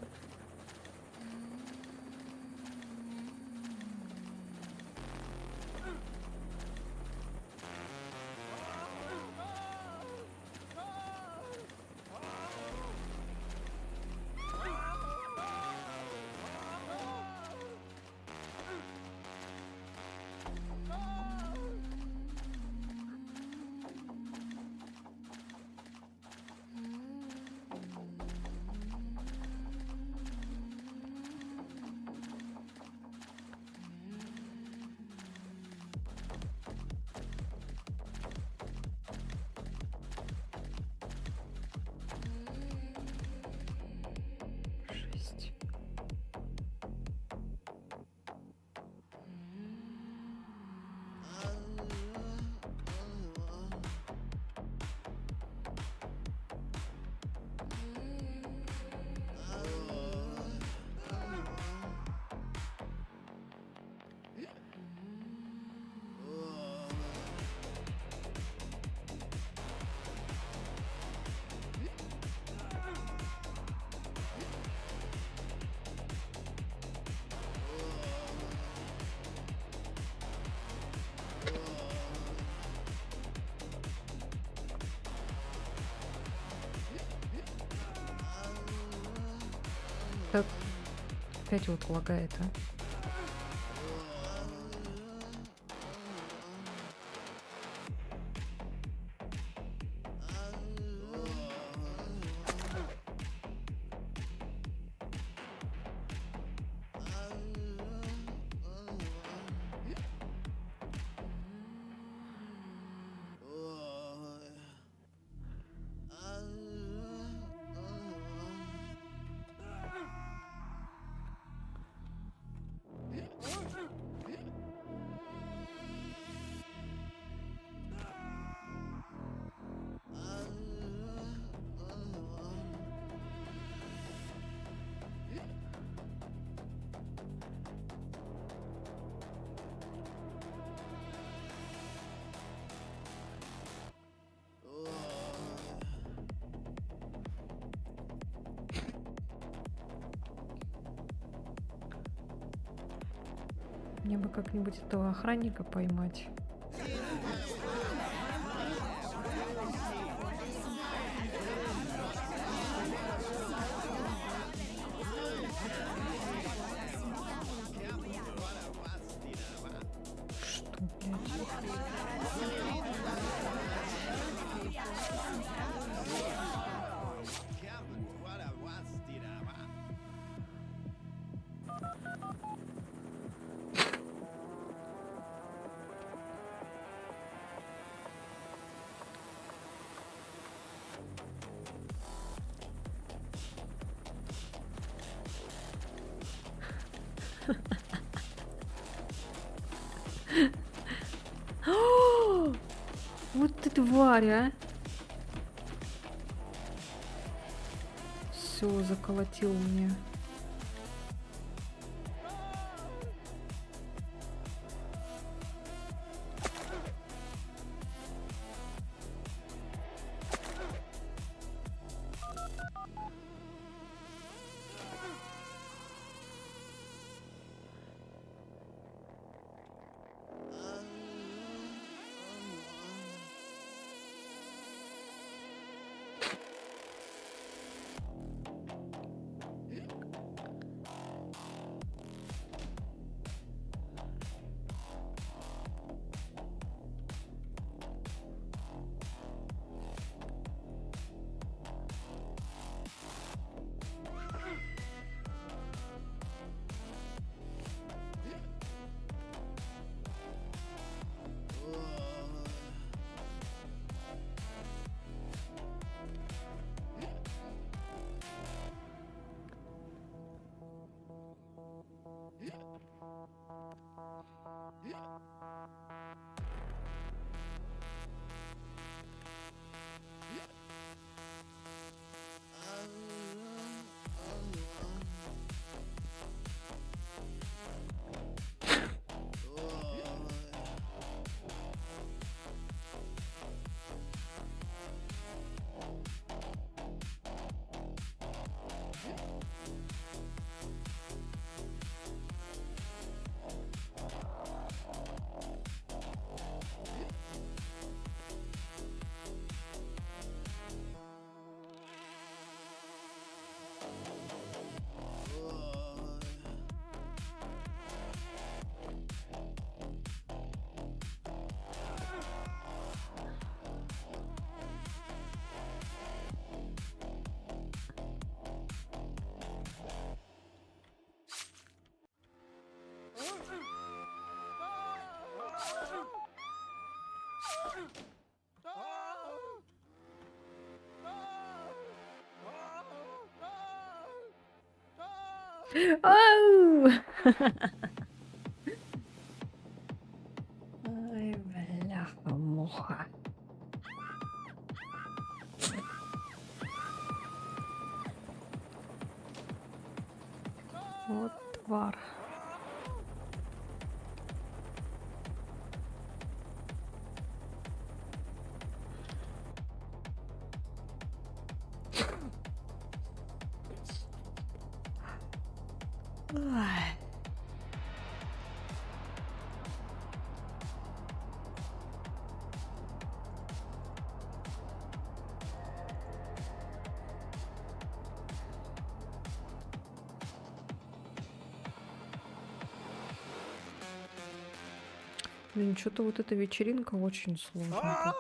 Жесть. Так, опять вот лагает, а? Мне бы как-нибудь этого охранника поймать. Что, блядь? Вот ты тварь, а! Все, заколотил мне. Ау! Ай, бляха-муха. Вот тварь. Ай. Блин, что-то вот эта вечеринка очень сложная.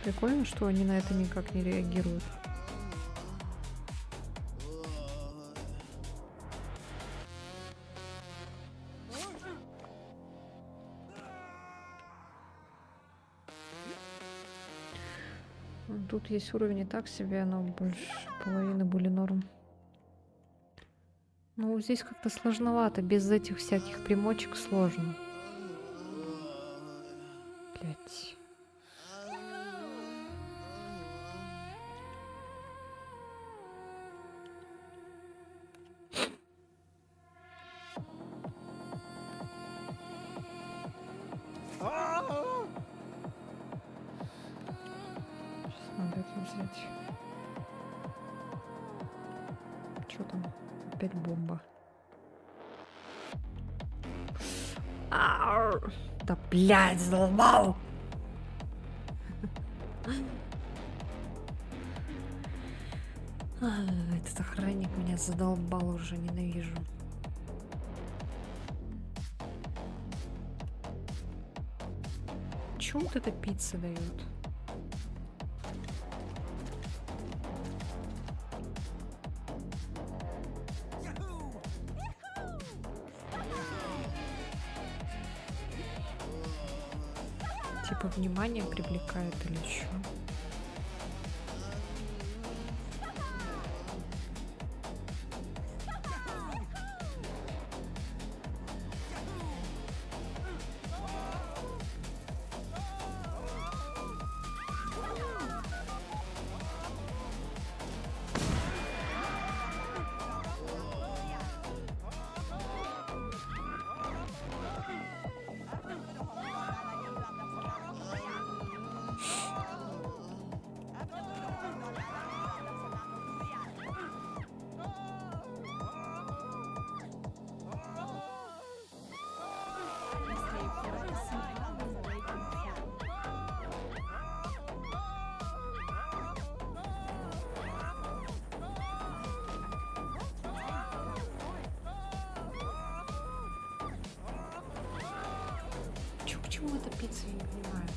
Прикольно, что они на это никак не реагируют. Тут есть уровень и так себе, но больше половины были норм. Ну, здесь как-то сложновато, без этих всяких примочек сложно. Блять. Сейчас надо это взять. Что там? Опять бомба. Ау! Да, блядь, задолбал! Этот охранник меня задолбал уже, ненавижу. Чё вот эта пицца дает? Типа внимание привлекает или что? Почему эта пицца, я не понимаю.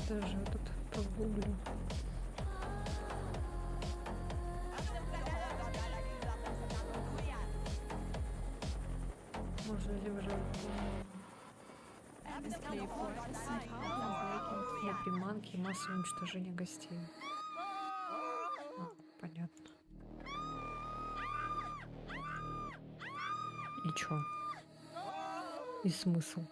Даже вот тут погуглю. Можно ли уже для приманки и массовое уничтожение гостей? Понятно. И чё? И смысл?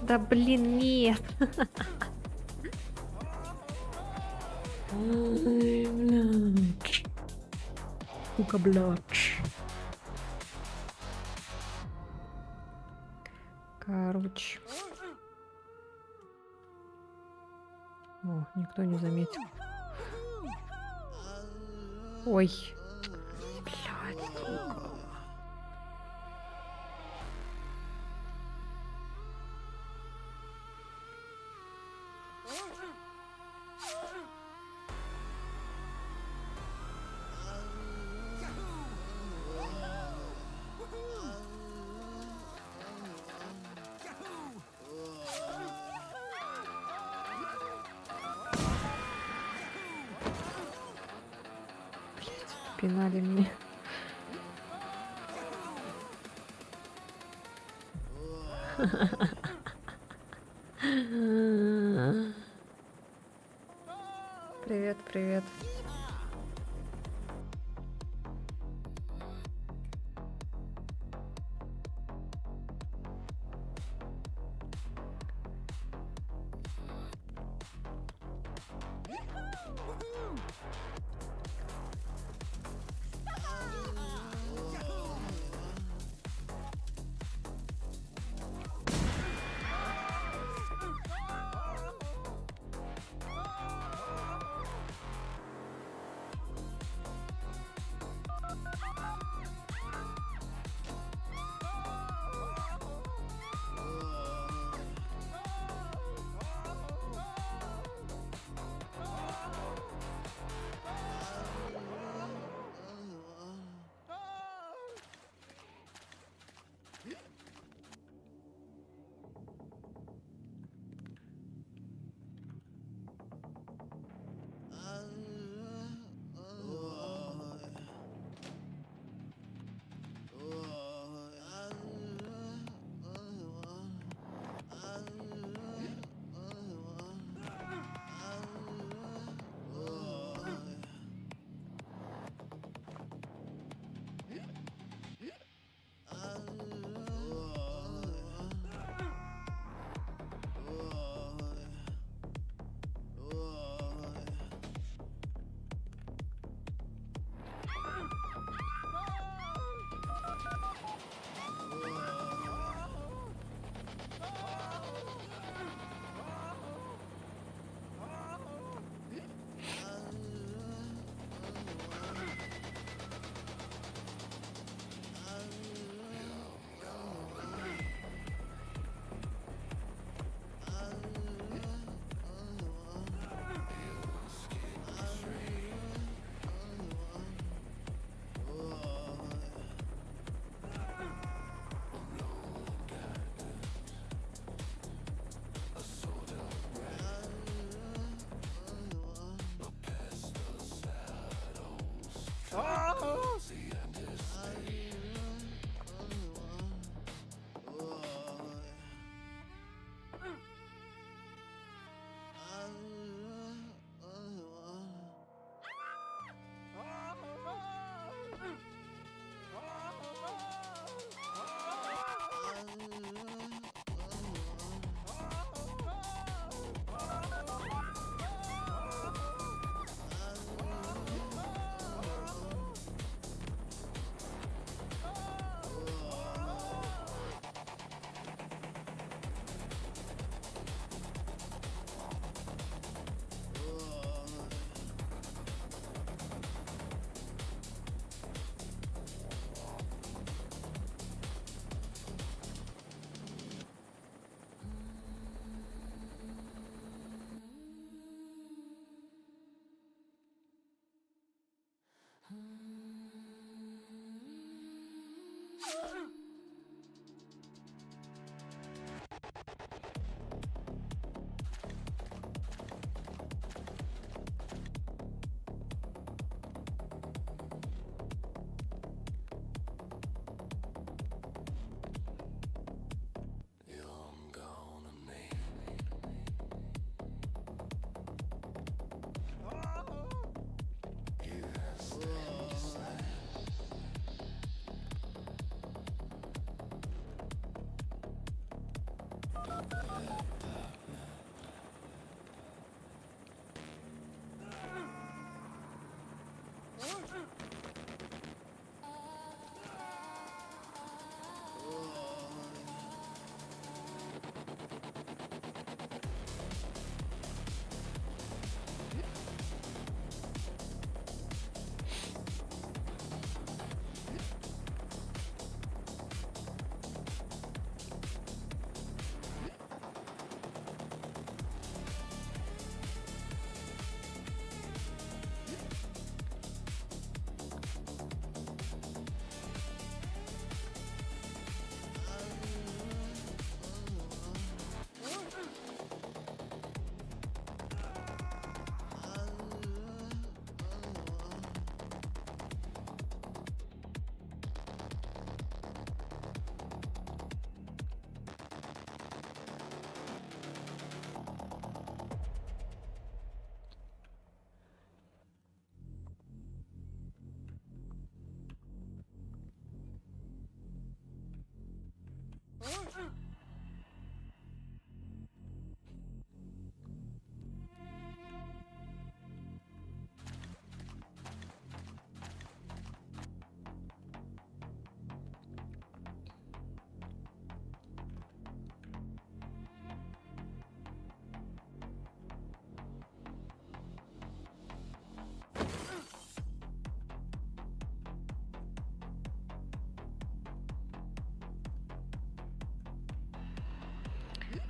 Да блин, нет. Ай, блядь. Сука, блядь. Короче. О, никто не заметил. Ой. Блядь, сука. Пинали мне. Привет, привет.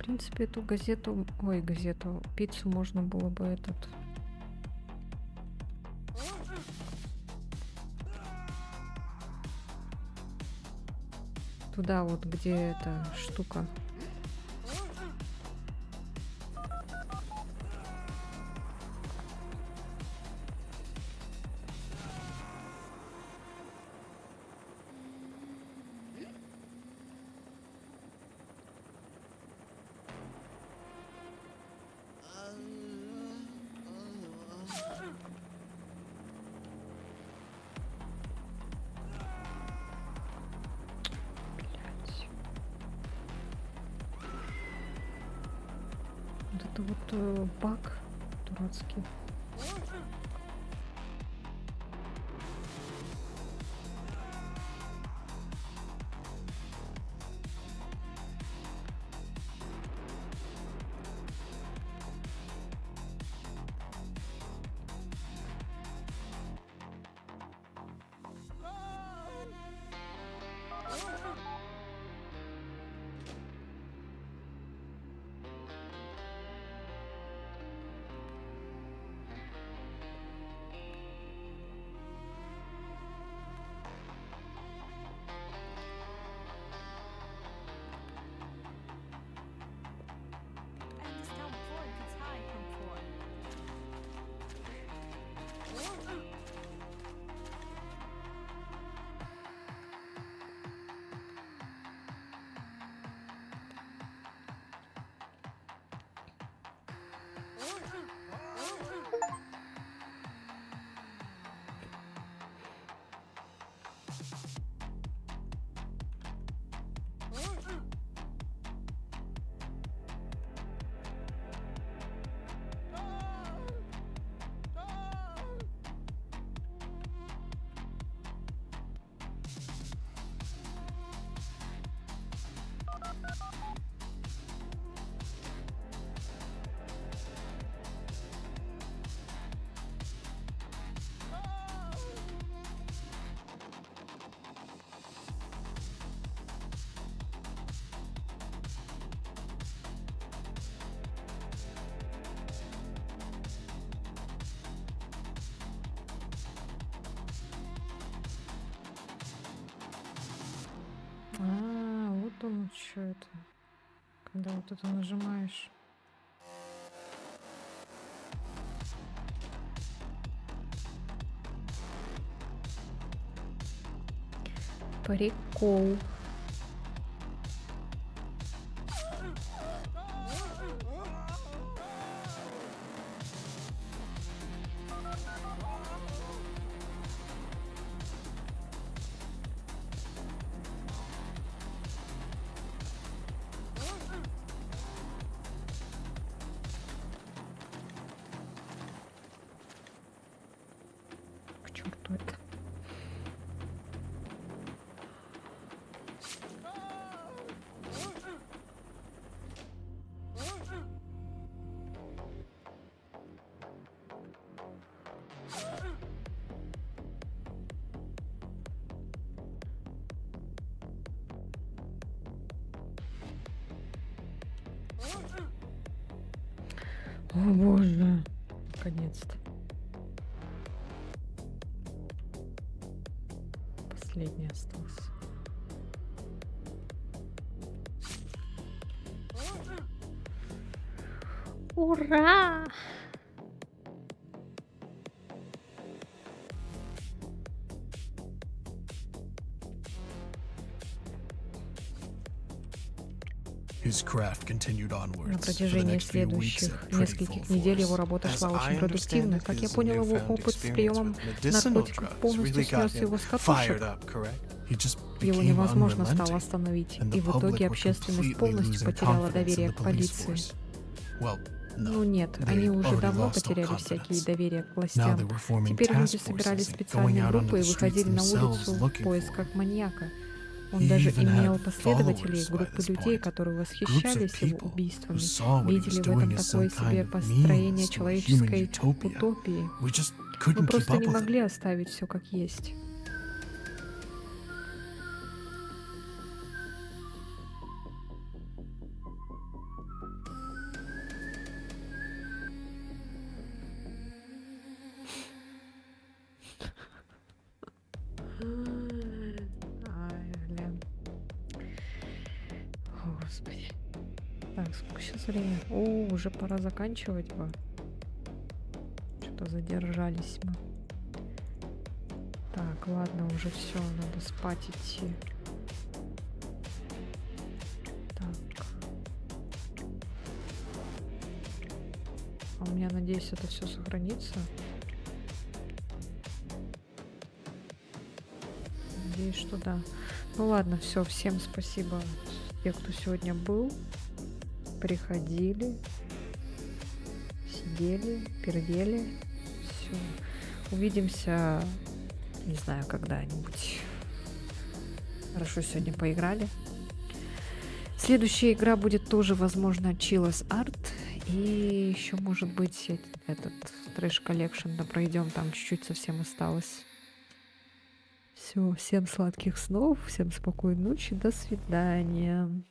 принципе, эту газету, ой, газету, пиццу можно было бы этот туда вот, где эта штука. Вот это вот баг дурацкий. Вот он что это. Когда вот это нажимаешь. Прикол. К черту это. О боже, наконец-то. Последний остался. Ура! His craft continued На onwards. For the протяжении next few weeks следующих at Pretty Full нескольких недель его Force. работа As шла I очень продуктивно. understand it, Как я his понял, его newfound опыт с experience приемом with medicinal наркотиков drugs полностью really got снес его him с fired катушек. up, correct? He just Его became невозможно стало unrelenting, остановить, and и the в итоге public were общественность completely полностью losing потеряла confidence in доверие the к police полиции. force. Well, Ну no. нет, They они уже already давно lost all потеряли всякие confidence. доверие к Now властям. they were forming Теперь люди task собирали forces and going специальные out onto группы и the streets выходили на themselves улицу в looking for поисках him. маньяка. Он He даже even имел had последователей, followers by группы this людей, point. которые Groups of восхищались его people who убийствами, saw what he was видели в этом doing as такое some kind себе of построение means to a human человеческой utopia. утопии. We just Мы couldn't keep просто up не with it. могли оставить все как есть. Так, сколько сейчас времени? О, уже пора заканчивать бы. Что-то задержались мы. Так, ладно, уже все, надо спать идти. Так. А у меня, надеюсь, это все сохранится. Надеюсь, что да. Ну ладно, все, всем спасибо, те, кто сегодня был. Приходили, сидели, пердели. Все. Увидимся, не знаю, когда-нибудь. Хорошо сегодня поиграли. Следующая игра будет тоже, возможно, Chill's Art. И еще, может быть, этот Trash Collection да пройдем. Там чуть-чуть совсем осталось. Все, всем сладких снов, всем спокойной ночи, до свидания.